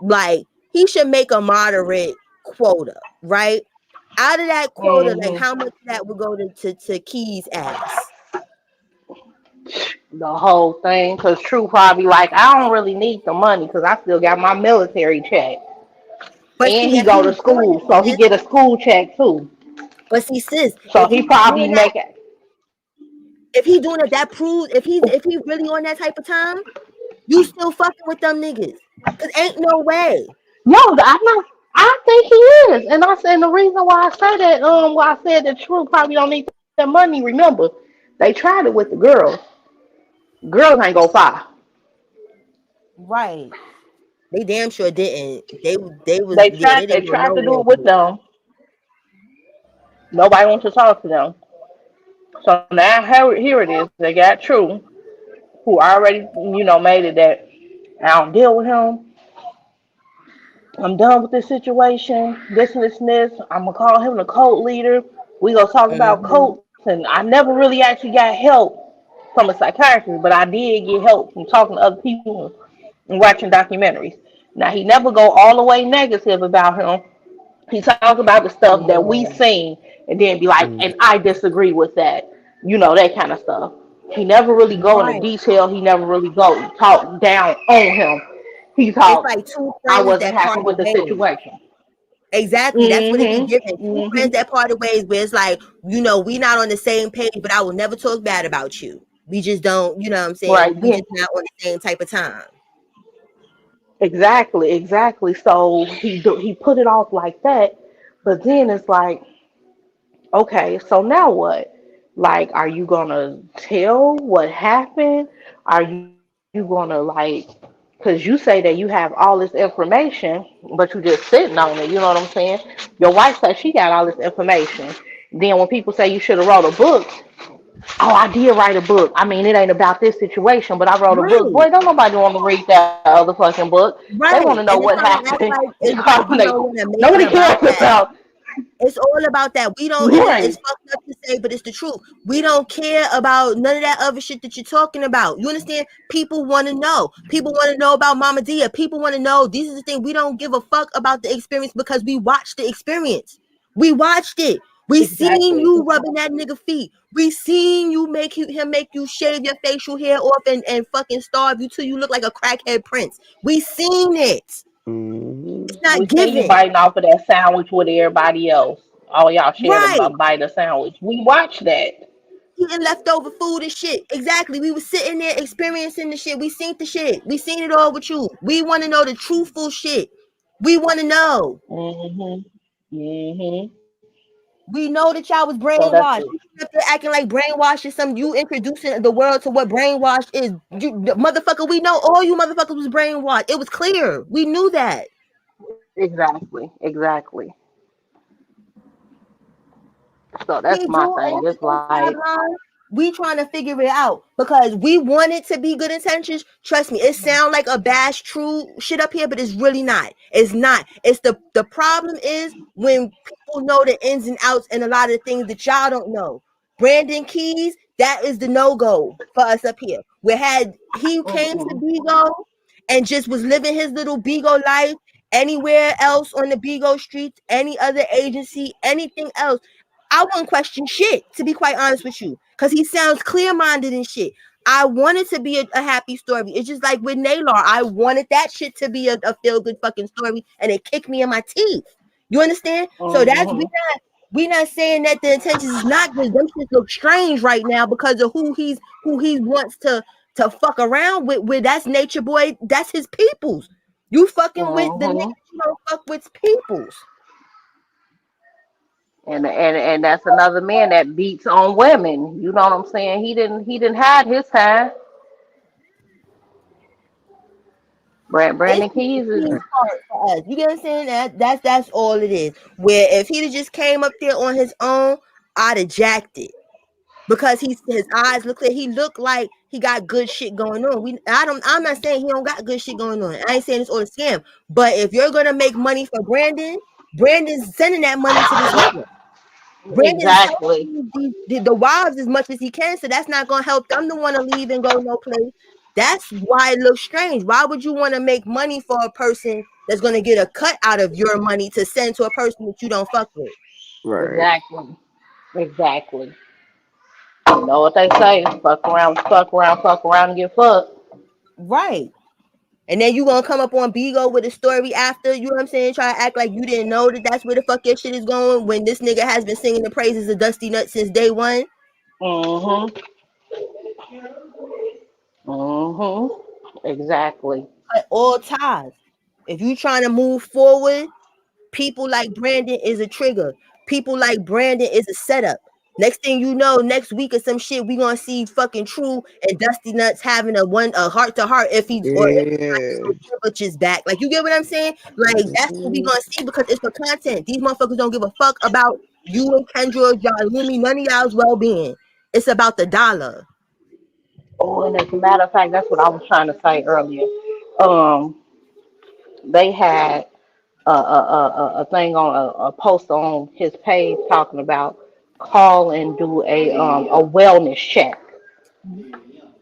Speaker 1: Like he should make a moderate quota, right? Out of that quota, like
Speaker 3: Hmm.
Speaker 1: how much of that would go to Key's ass?
Speaker 3: The whole thing, cause True probably like I don't really need the money, cause I still got my military check,
Speaker 1: But
Speaker 3: and
Speaker 1: see,
Speaker 3: he
Speaker 1: if
Speaker 3: go
Speaker 1: he's
Speaker 3: to
Speaker 1: doing
Speaker 3: school, so
Speaker 1: that,
Speaker 3: he
Speaker 1: sis,
Speaker 3: get a school check too.
Speaker 1: but see, sis,
Speaker 3: So he probably make it.
Speaker 1: if he doing it, that proves if he really on that type of time, you still fucking with them niggas. Cause ain't no way.
Speaker 3: No, I'm not. I think he And I said the reason why I say that, why I said that True probably don't need that money. Remember, they tried it with the girls. Girls ain't go far.
Speaker 1: Right. They damn sure didn't. They was
Speaker 3: They
Speaker 1: yeah,
Speaker 3: tried.
Speaker 1: they
Speaker 3: They
Speaker 1: didn't go
Speaker 3: tried to do
Speaker 1: nowhere
Speaker 3: it with
Speaker 1: with it.
Speaker 3: them. Nobody wants to talk to them. So now here it is. They got True, who already made it that I don't deal with him. I'm done with this situation. This and this and this. I'm gonna call him the cult leader. We gonna talk about
Speaker 1: Mm-hmm.
Speaker 3: cults, and I never really actually got help from a psychiatrist, but I did get help from talking to other people and watching documentaries. Now he never go all the way negative about him. He talk about the stuff that we
Speaker 1: Yeah.
Speaker 3: seen, and then be like,
Speaker 2: Mm.
Speaker 3: and I disagree with that. That kind of stuff. He never really go into
Speaker 1: Right.
Speaker 3: detail. He never really go talk down on him. He
Speaker 1: It's
Speaker 3: talk,
Speaker 1: like two
Speaker 3: I
Speaker 1: friends
Speaker 3: wasn't
Speaker 1: that
Speaker 3: happy
Speaker 1: parted
Speaker 3: with the
Speaker 1: ways.
Speaker 3: situation.
Speaker 1: Exactly. That's what it be
Speaker 3: Mhm.
Speaker 1: giving. Two friends
Speaker 3: Mhm.
Speaker 1: that parted ways where it's like, we not on the same page, but I will never talk bad about you. We just don't, you know what I'm saying?
Speaker 3: Right
Speaker 1: We
Speaker 3: then.
Speaker 1: just not on the same type of time.
Speaker 3: Exactly. Exactly. So he put it off like that, but then it's like, okay, so now what? Like, are you gonna tell what happened? Are you gonna because you say that you have all this information, but you just sitting on it. You know what I'm saying? Your wife said she got all this information. Then when people say you should have wrote a book, oh, I did write a book. I mean, it ain't about this situation, but I wrote a book.
Speaker 1: Right.
Speaker 3: Boy, don't nobody want to read that other fucking book. They want to know
Speaker 1: Right.
Speaker 3: what
Speaker 1: And they're trying to
Speaker 3: happened
Speaker 1: act like
Speaker 3: in
Speaker 1: it's like we
Speaker 3: carbonation.
Speaker 1: don't want to make
Speaker 3: Nobody
Speaker 1: it about
Speaker 3: cares
Speaker 1: that.
Speaker 3: about.
Speaker 1: It's all about that. We don't, and it's
Speaker 3: Right.
Speaker 1: fucked up to say, but it's the truth. We don't care about none of that other shit that you're talking about. You understand? People want to know. People want to know about Mama Dia. People want to know. These are the things we don't give a fuck about the experience because we watched the experience. We watched it. We seen
Speaker 3: Exactly.
Speaker 1: you rubbing that nigga feet. We seen you him make you shave your facial hair off and fucking starve you till you look like a crackhead prince. We seen it.
Speaker 2: Mm.
Speaker 1: It's not
Speaker 3: We seen you
Speaker 1: given.
Speaker 3: biting off of that sandwich with everybody else. All y'all shared a
Speaker 1: Right.
Speaker 3: bite of sandwich. We watched that.
Speaker 1: Eating leftover food and shit. Exactly. We was sitting there experiencing the shit. We seen the shit. We seen it all with you. We want to know the truthful shit. We want to know.
Speaker 3: Mhm. Mhm.
Speaker 1: We know that y'all was
Speaker 3: So that's
Speaker 1: brainwashed. You up there acting like brainwash is some you introducing the world to what brainwash is. You the motherfucker, we know all you motherfuckers was brainwashed. It was clear. We knew that.
Speaker 3: exactly. Exactly. So that's
Speaker 1: We
Speaker 3: my
Speaker 1: do, and
Speaker 3: thing.
Speaker 1: at the
Speaker 3: It's like,
Speaker 1: same time, we trying to figure it out because we want it to be good intentions. Trust me, it sound like a bash true shit up here, but it's really not. It's not. It's the problem is when people know the ins and outs and a lot of the things that y'all don't know. Brandon Keys, that is the no go for us up here. We had he came to
Speaker 3: mm-mm,
Speaker 1: Bigo and just was living his little Bigo life anywhere else on the Bigo streets, any other agency, anything else. I wouldn't question shit, to be quite honest with you, because he sounds clear minded and shit. I wanted to be a happy story. It's just like with Naylor. I wanted that shit to be a feel good fucking story, and it kicked me in my teeth. You understand? So that's
Speaker 3: mm-hmm,
Speaker 1: we not saying that the intentions is not good. Them shit look strange right now because of who he wants to fuck around with. With that's Nature Boy. That's his peoples. You fucking with the nigga
Speaker 3: mm-hmm.
Speaker 1: that you don't fuck with peoples.
Speaker 3: And that's another man that beats on women. You know what I'm saying? He didn't hide his time.
Speaker 1: It's
Speaker 3: Brandon
Speaker 1: the
Speaker 3: Keys is
Speaker 1: Keys part for us. You get what I'm saying? That's all it is. Where if he'd have just came up there on his own, I'd have jacked it. Because his eyes look like he looked like he got good shit going on. I'm not saying he don't got good shit going on. I ain't saying it's all a scam. But if you're gonna make money for Brandon, Brandon's sending that money to this nigga. Brandon is
Speaker 3: exactly.
Speaker 1: helping the wives as much as he can, so that's not gonna help them to want to leave and go no place. That's why it looks strange. Why would you want to make money for a person that's gonna get a cut out of your money to send to a person that you don't fuck with?
Speaker 2: Right.
Speaker 3: Exactly. Exactly. You know what they say? Fuck around, fuck around, fuck around and get fucked.
Speaker 1: Right. And then you gonna come up on Bigo with a story after, you know what I'm saying? Try to act like you didn't know that that's where the fuck your shit is going when this nigga has been singing the praises of Dusty Nuts since day one.
Speaker 3: Mm-hmm. Mm-hmm. Exactly.
Speaker 1: Cut all ties. If you trying to move forward, People like Brandon is a trigger. People like Brandon is a setup. Next thing you know, next week or some shit, we gonna see fucking True and Dusty Nuts having a heart to heart if he's or if
Speaker 2: Yeah.
Speaker 1: Triple is back. Like you get what I'm saying? Like that's what we
Speaker 2: Mhm.
Speaker 1: gonna see because it's for content. These motherfuckers don't give a fuck about you and Kendra, y'all, Lumi, none of y'all's well being. It's about the dollar.
Speaker 3: Oh, and as a matter of fact, that's what I was trying to say earlier. Um, they had a thing on a post on his page talking about call and do a wellness check.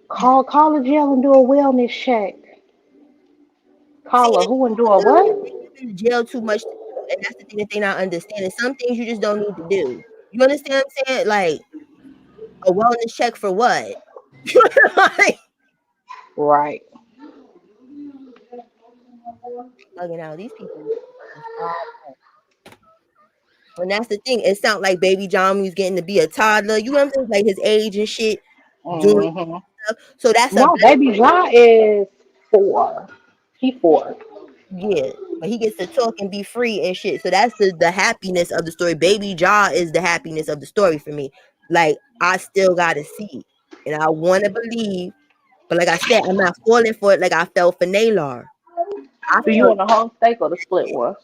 Speaker 3: Call the jail and do a wellness check.
Speaker 1: See,
Speaker 3: Call a who and do a what?
Speaker 1: in the jail too much, and that's the thing that they not understanding. Some things you just don't need to do. You understand what I'm saying? Like a wellness check for what? Like,
Speaker 3: Right.
Speaker 1: bugging out. These people is wild. And that's the thing. It sounds like Baby John was getting to be a toddler. You know what I'm saying? Like his age and shit, doing
Speaker 3: Hmm.
Speaker 1: stuff. So that's a
Speaker 3: No, baby John is 4. He 4.
Speaker 1: yeah. But he gets to talk and be free and shit. So that's the happiness of the story. Baby Jaw is the happiness of the story for me. Like I still gotta see. And I wanna believe, but like I said, I'm not falling for it like I fell for Naylor. I
Speaker 3: Do you
Speaker 1: felt
Speaker 3: want the whole steak or the split one?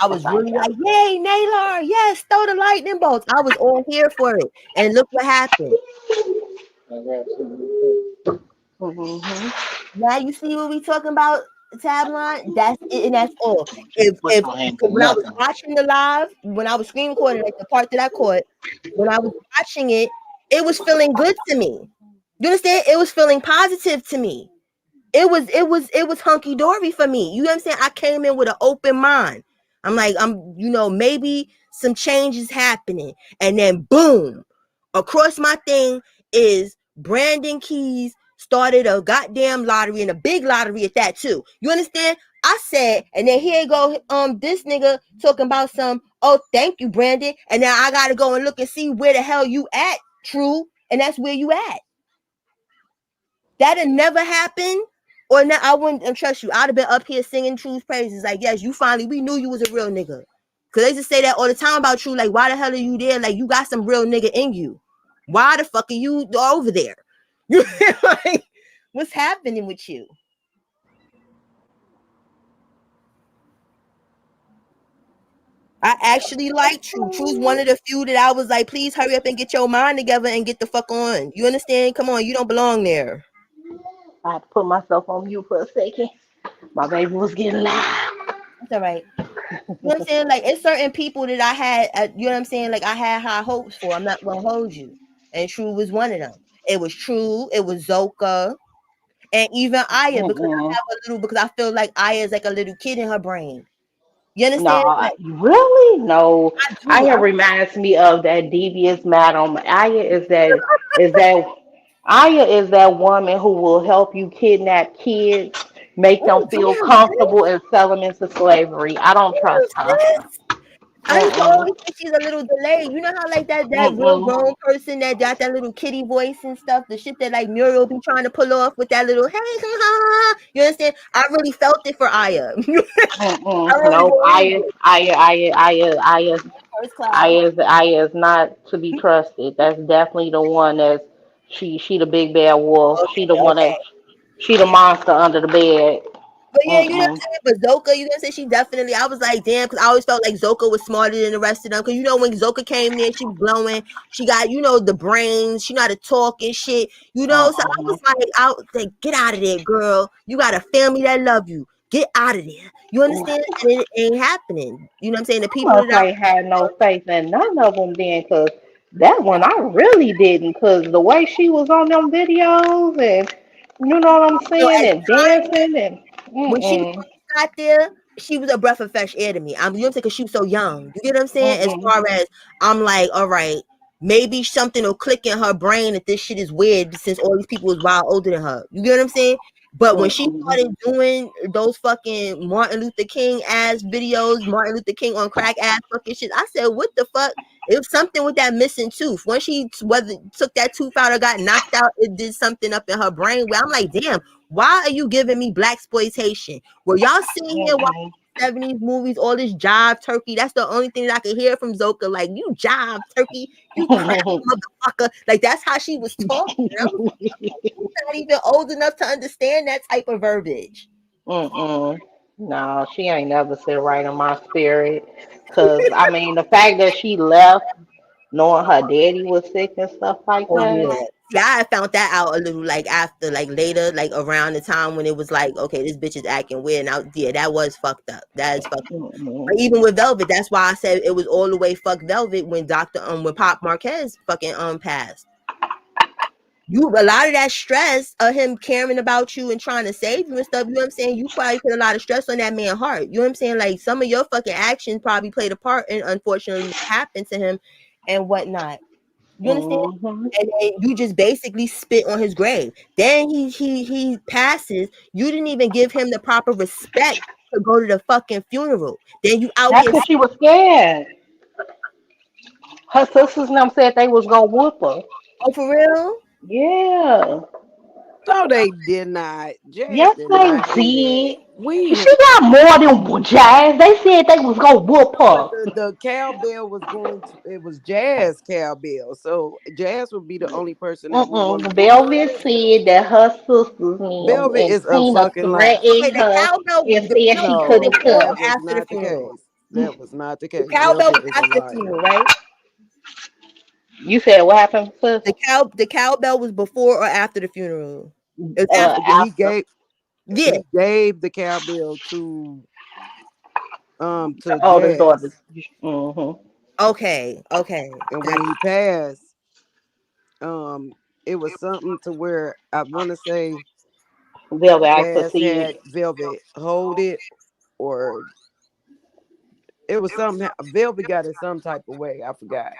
Speaker 1: I
Speaker 3: I
Speaker 1: was
Speaker 3: think
Speaker 1: really
Speaker 3: yeah.
Speaker 1: like, yay, Naylor, yes, throw the lightning bolts. I was all here for it. And look what happened.
Speaker 3: Hmm.
Speaker 1: Now you see what we talking about, Tabline? That's it, and that's all.
Speaker 3: Which
Speaker 1: If
Speaker 3: one ain't
Speaker 1: Cause
Speaker 3: good
Speaker 1: when I was
Speaker 3: nothing.
Speaker 1: watching the live, when I was screen recording, like the part that I caught, when I was watching it, it was feeling good to me. You understand? It was feeling positive to me. It was hunky dory for me. You know what I'm saying? I came in with an open mind. I'm like, maybe some change is happening. And then boom, across my thing is Brandon Keys started a goddamn lottery and a big lottery at that too. You understand? I said, and then here you go, this nigga talking about some, oh, thank you, Brandon. And now I gotta go and look and see where the hell you at, True. And that's where you at. That'd never happen. Or not, I wouldn't trust you. I'd have been up here singing True's praises. Like, yes, you finally, we knew you was a real nigga. Cause they just say that all the time about True. Like, why the hell are you there? Like, you got some real nigga in you. Why the fuck are you over there? Like, what's happening with you? I actually like True. True's one of the few that I was like, please hurry up and get your mind together and get the fuck on. You understand? Come on, you don't belong there.
Speaker 3: I had to put myself on mute for a second. My baby was getting loud.
Speaker 1: That's all right. You know what I'm saying? Like it's certain people that I had, you know what I'm saying? Like I had high hopes for. I'm not gonna hold you. And True was one of them. It was True. It was Zoka, and even Aya because I
Speaker 3: Mm-mm.
Speaker 1: have a little because I feel like Aya is like a little kid in her brain. You understand?
Speaker 3: No,
Speaker 1: Like
Speaker 3: really? No.
Speaker 1: I do.
Speaker 3: Aya reminds me of that devious madam. Aya is that woman who will help you kidnap kids, make them
Speaker 1: Oh
Speaker 3: feel
Speaker 1: damn, sis.
Speaker 3: comfortable and sell them into slavery. I don't trust
Speaker 1: Damn,
Speaker 3: her.
Speaker 1: sis. I used to
Speaker 3: Mm-mm.
Speaker 1: always think she's a little delayed. You know how like that real
Speaker 3: Mm-mm.
Speaker 1: grown person that got that little kitty voice and stuff, the shit that like Muriel be trying to pull off with that little hey, you understand? I really felt it for Aya. I
Speaker 3: Mm-mm.
Speaker 1: really
Speaker 3: Nope.
Speaker 1: believed it. First class.
Speaker 3: Aya is not to be trusted. That's definitely the one that's she the big bad wolf. She the
Speaker 1: Okay,
Speaker 3: one that
Speaker 1: okay.
Speaker 3: she the monster under the bed.
Speaker 1: But yeah, you know what I'm
Speaker 3: Mm-mm.
Speaker 1: saying? But Zoka, you know what I'm saying? She definitely, I was like, damn, because I always felt like Zoka was smarter than the rest of them. Because you know, when Zoka came there, she was glowing. She got, the brains. She know how to talk and shit. So I was
Speaker 3: Mm-mm.
Speaker 1: like, get out of there, girl. You got a family that love you. Get out of there. You understand? And it ain't happening. You know what I'm saying? The
Speaker 3: I
Speaker 1: people
Speaker 3: must
Speaker 1: that
Speaker 3: ain't had no faith in none of them then, cause that one I really didn't, cause the way she was on them videos and you know what I'm saying
Speaker 1: at
Speaker 3: and
Speaker 1: times,
Speaker 3: dancing and
Speaker 1: when she
Speaker 3: mm
Speaker 1: first got there, she was a breath of fresh air to me. You know what I'm saying? Because she was so young. You get what I'm saying? As
Speaker 3: mm
Speaker 1: far as I'm like, all right, maybe something will click in her brain that this shit is weird since all these people was wild older than her. You get what I'm saying? But when she
Speaker 3: mm
Speaker 1: started doing those fucking Martin Luther King ass videos, Martin Luther King on crack ass fucking shit, I said, what the fuck? It was something with that missing tooth. Once she whether took that tooth out or got knocked out, it did something up in her brain where I'm like, damn, why are you giving me black exploitation? Were y'all sitting here
Speaker 3: mm
Speaker 1: 70s movies, all this jive turkey. That's the only thing that I could hear from Zoka. Like, you jive turkey, you crack motherfucker. Like, that's how she was talking. And I was not even old enough to understand that type of verbiage.
Speaker 3: Mm-mm. No, she ain't never sit right in my spirit. Cause I mean, the fact that she left, knowing her daddy was sick and stuff like
Speaker 1: Oh
Speaker 3: that.
Speaker 1: yeah. See, I had found that out a little like after, like later, like around the time when it was like, okay, this bitch is acting weird. Now, yeah, that was fucked up. That is fucked.
Speaker 3: Mm-mm.
Speaker 1: But even with Velvet, that's why I said it was all the way fuck Velvet when when Pop Marquez fucking passed. You a lot of that stress of him caring about you and trying to save you and stuff, you know what I'm saying? You probably put a lot of stress on that man's heart. You know what I'm saying? Like some of your fucking actions probably played a part in unfortunately what happened to him and whatnot. You understand?
Speaker 3: Mm-hmm.
Speaker 1: And then you just basically spit on his grave. Then he passes. You didn't even give him the proper respect to go to the fucking funeral. Then you out
Speaker 3: That's
Speaker 1: here.
Speaker 3: because she was scared. Her sisters and them said they was gonna whoop her.
Speaker 1: Oh, for real?
Speaker 3: Yeah.
Speaker 2: No, they did not. Jazz
Speaker 3: Yes,
Speaker 2: did
Speaker 3: they
Speaker 2: not do that.
Speaker 3: did.
Speaker 2: We,
Speaker 3: She got more than Jazz. They said they was gonna whoop
Speaker 2: but
Speaker 3: her.
Speaker 2: the cowbell was going to, it was Jazz cowbell. So Jazz would be the only person that would want to
Speaker 3: Mm-mm.
Speaker 2: whoop her
Speaker 3: Velvet
Speaker 2: ass.
Speaker 3: said that her sisters
Speaker 2: Velvet
Speaker 3: and
Speaker 2: is a
Speaker 3: Tina
Speaker 2: fucking lie.
Speaker 1: Okay,
Speaker 3: threatened her and
Speaker 1: the
Speaker 3: said she
Speaker 1: cowbell was
Speaker 3: couldn't
Speaker 2: No,
Speaker 1: before
Speaker 3: come.
Speaker 2: that
Speaker 1: or
Speaker 2: was
Speaker 1: after the
Speaker 2: not the
Speaker 1: funeral?
Speaker 2: case. That was not the
Speaker 1: The
Speaker 2: case.
Speaker 1: cowbell
Speaker 2: Velvet
Speaker 1: was
Speaker 2: is a
Speaker 1: after the
Speaker 2: liar.
Speaker 1: funeral, right?
Speaker 3: You said what happened, sis?
Speaker 1: The cowbell was before or after the funeral? It was after.
Speaker 2: He
Speaker 3: After.
Speaker 2: gave
Speaker 1: Yeah.
Speaker 2: he gave the cowbell to
Speaker 3: Oldest
Speaker 2: Jazz,
Speaker 3: daughter. Hmm.
Speaker 1: Okay. Okay.
Speaker 2: and when
Speaker 1: Got
Speaker 2: he passed, um, it was something to where I want to say
Speaker 3: Velvet asked to
Speaker 2: Jazz
Speaker 3: see
Speaker 2: had
Speaker 3: it.
Speaker 2: Velvet hold it, or it was something. Velvet got it some type of way. I forgot.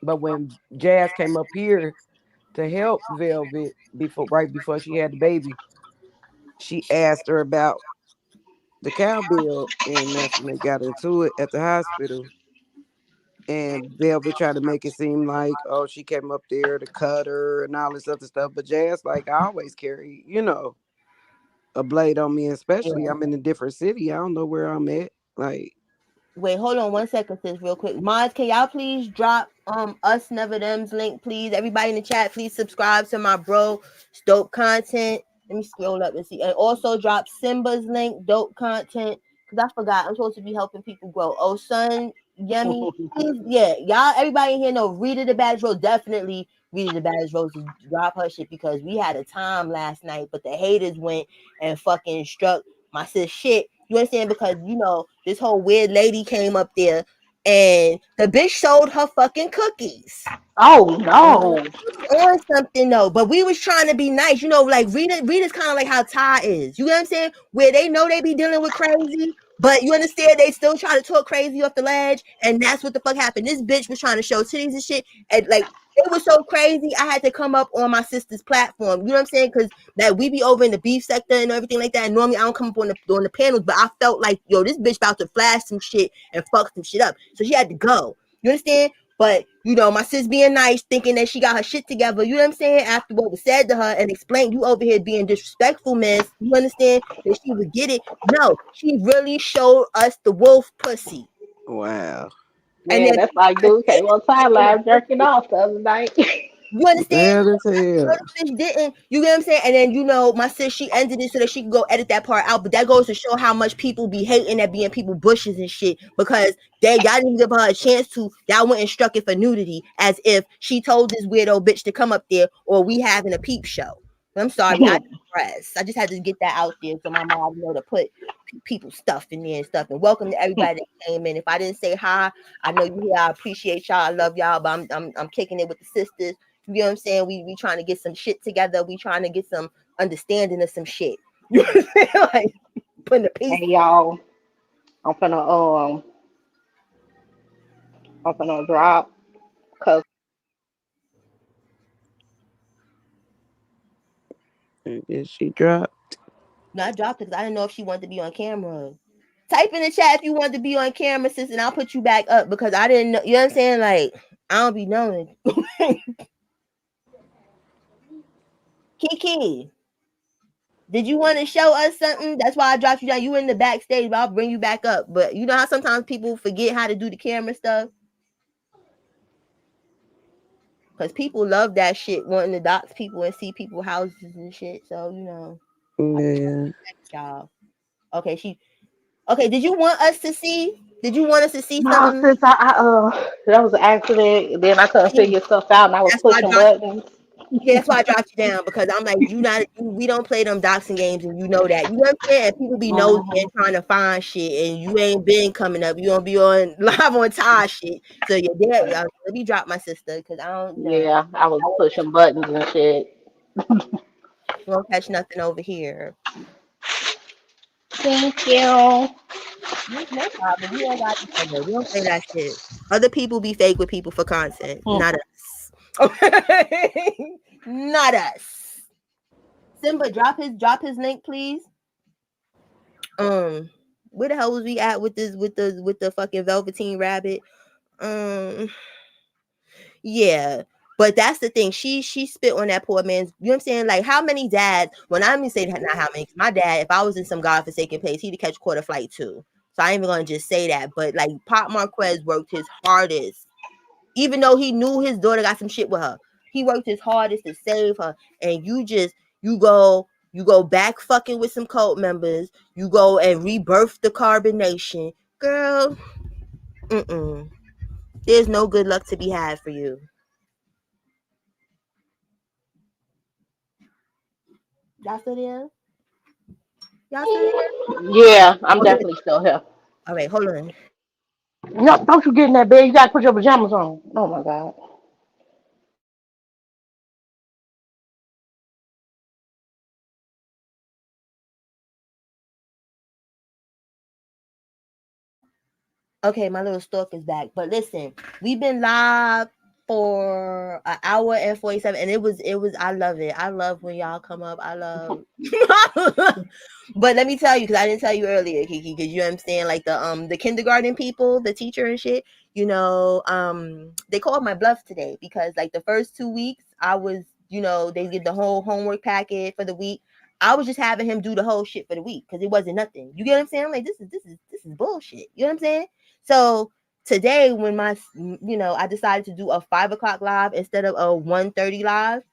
Speaker 2: But when Jazz came up here to help Velvet right before she had the baby, she asked her about the cowbell, and that's when they got into it at the hospital. And Velvet tried to make it seem like, oh, she came up there to cut her and all this other stuff. But Jazz, like, I always carry, a blade on me, especially
Speaker 1: yeah.
Speaker 2: I'm in a different city. I don't know where I'm at. Like,
Speaker 1: Wait, hold on 1 second, sis, real quick. Mods, can y'all please drop us never them's link, please? Everybody in the chat, please subscribe to my bro. It's dope content. Let me scroll up and see. And also drop Simba's link, dope content. Cause I forgot. I'm supposed to be helping people grow. Oh son, yummy. Please, yeah, y'all, everybody in here know Rita the Baddest Rose. Definitely Rita the Baddest Rose to drop her shit because we had a time last night, but the haters went and fucking struck my sis shit. You understand? Because this whole weird lady came up there and the bitch sold her fucking cookies
Speaker 3: Oh no.
Speaker 1: on something though. But we was trying to be nice, like Rita's kind of like how Ty is. You know what I'm saying? Where they know they be dealing with crazy, but you understand they still try to talk crazy off the ledge, and that's what the fuck happened. This bitch was trying to show titties and shit, and like it was so crazy. I had to come up on my sister's platform. You know what I'm saying? Because like we be over in the beef sector and everything like that. And normally I don't come up on the panels, but I felt like this bitch about to flash some shit and fuck some shit up, so she had to go. You understand? But my sis being nice, thinking that she got her shit together. You know what I'm saying? After what was said to her and explained, you over here being disrespectful, miss. You understand that she would get it? No, she really showed us the wolf pussy,
Speaker 2: wow.
Speaker 1: and
Speaker 3: Man,
Speaker 1: then
Speaker 3: that's like dude came on timeline jerking off the other night.
Speaker 1: you
Speaker 2: What the
Speaker 1: understand?
Speaker 2: hell is hell?
Speaker 1: Bitch didn't. You get what I'm saying? And then my sis, she ended it so that she could go edit that part out. But that goes to show how much people be hating that being people bushes and shit because y'all didn't give her a chance to. Y'all went and struck it for nudity as if she told this weirdo bitch to come up there or we having a peep show. I'm sorry, I digress. I just had to get that out there so my mom know to put people's stuff in there and stuff. And welcome to everybody that came in. If I didn't say hi, I know you here. I appreciate y'all. I love y'all, but I'm kicking it with the sisters. You know what I'm saying? We trying to get some shit together. We trying to get some understanding of some shit. You know what I'm saying? Like putting the piece.
Speaker 3: Hey y'all, I'm finna I'm finna drop cause
Speaker 2: And then she dropped.
Speaker 1: No, I dropped it because I didn't know if she wanted to be on camera. Type in the chat if you want to be on camera, sis, and I'll put you back up because I didn't know. You know what I'm saying? Like I don't be knowing. Kiki, Did you want to show us something? That's why I dropped you down. You in the backstage, but I'll bring you back up. But you know how sometimes people forget how to do the camera stuff? Because people love that shit, wanting to dox people and see people houses and shit. So, I
Speaker 2: Yeah.
Speaker 1: y'all. Okay, okay, did you want us to see? Did you want us to see
Speaker 3: No,
Speaker 1: something?
Speaker 3: since that was an accident. Then I couldn't
Speaker 1: Yeah,
Speaker 3: figure stuff out, and I was
Speaker 1: that's why I
Speaker 3: pushing
Speaker 1: dropped
Speaker 3: buttons.
Speaker 1: yeah, that's why I dropped you down because I'm like, we don't play them doxing games and you know that. You know what I'm saying? And people be nosy and
Speaker 3: Mhm.
Speaker 1: trying to find shit and you ain't been coming up. You don't be on live on Ty shit. So you're there. Let me drop my sister because I don't know.
Speaker 3: Yeah, I was pushing buttons and shit.
Speaker 1: You won't catch nothing over here.
Speaker 3: Thank you.
Speaker 1: No problem. We all got each other. We don't play that shit. Other people be fake with people for content,
Speaker 3: Hmm.
Speaker 1: not us. Not us. Simba, drop his link, please. Um, where the hell was we at with this with the fucking Velveteen Rabbit? Um, yeah. But that's the thing. She spit on that poor man's. You know what I'm saying? Like how many dads? When I'm gonna say that, not how many. 'Cause my dad, if I was in some godforsaken place, he'd catch quarter flight too. So I ain't even gonna just say that. But like Pop Marquez worked his hardest, even though he knew his daughter got some shit with her. He worked his hardest to save her, and you go back fucking with some cult members. You go and rebirth the carbonation, girl. Mm-mm. There's no good luck to be had for you. Y'all still there? Y'all still there?
Speaker 3: Yeah, I'm
Speaker 1: Okay.
Speaker 3: definitely still here.
Speaker 1: All right, hold on.
Speaker 3: No, don't you get in that bed. You gotta put your pajamas on. Oh my god.
Speaker 1: Okay, my little stalk is back. But listen, we've been live for an hour and 47, and it was I love it. I love when y'all come up. I love but let me tell you, because I didn't tell you earlier, Kiki, because you know what I'm saying, like the kindergarten people, the teacher and shit, they called my bluff today because like the first 2 weeks I was, they get the whole homework packet for the week. I was just having him do the whole shit for the week because it wasn't nothing. You get what I'm saying? I'm like, this is bullshit. You know what I'm saying? So today, when I decided to do a 5 o'clock live instead of a 1:30 live.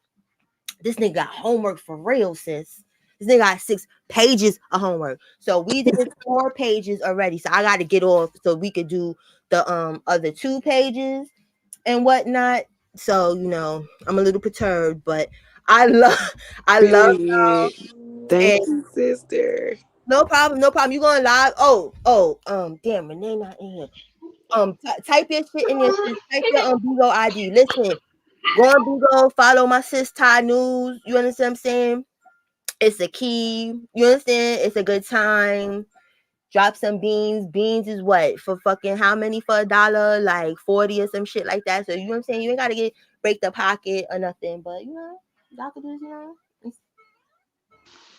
Speaker 1: This nigga got homework for real, sis. This nigga got 6 pages of homework. So we did 4 pages already. So I got to get off so we could do the other 2 pages and whatnot. So I'm a little perturbed, but I love, I love
Speaker 2: Period.
Speaker 1: and
Speaker 2: Thank you, sister.
Speaker 1: no problem, no problem. You going live? Damn, Renee not in here. Type your shit in there. Sis. Type your Bigo ID. Listen, go on Bigo, follow my sis Ty News. You understand what I'm saying? It's a key. You understand? It's a good time. Drop some beans. Beans is what? For fucking how many for $1? Like 40 or some shit like that. So you know what I'm saying? You ain't gotta break the pocket or nothing. But y'all could just.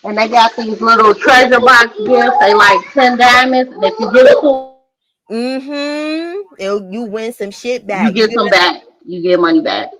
Speaker 3: And they got these little treasure box gifts. They like 10 diamonds, and if you give it to them,
Speaker 1: You win some shit
Speaker 3: you
Speaker 1: back. You
Speaker 3: get
Speaker 1: get
Speaker 3: some back. You get money back.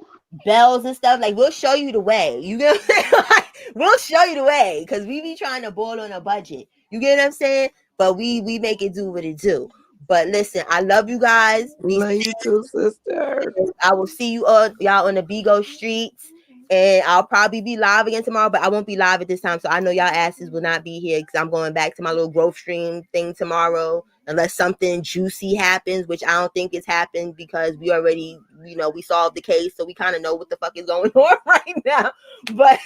Speaker 1: bells and stuff. Like we'll show you the way. You get what I'm saying? Like, we'll show you the way because we be trying to ball on a budget. You get what I'm saying? But we make it do what it do. But listen, I love you guys. Be
Speaker 2: Love you too, sister.
Speaker 1: I will see you all y'all on the Bigo streets. And I'll probably be live again tomorrow, but I won't be live at this time. So I know y'all asses will not be here because I'm going back to my little growth stream thing tomorrow. Unless something juicy happens, which I don't think it's happened because we already, we solved the case. So we kind of know what the fuck is going on right now. But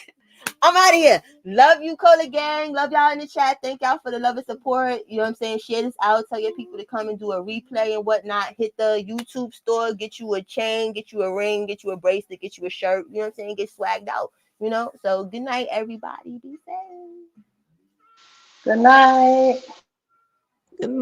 Speaker 1: I'm out of here. Love you, Cola Gang. Love y'all in the chat. Thank y'all for the love and support. You know what I'm saying? Share this out. Tell your people to come and do a replay and whatnot. Hit the YouTube store. Get you a chain. Get you a ring. Get you a bracelet. Get you a shirt. You know what I'm saying? Get swagged out. So good night, everybody. Be safe.
Speaker 3: Good night.
Speaker 2: Good night.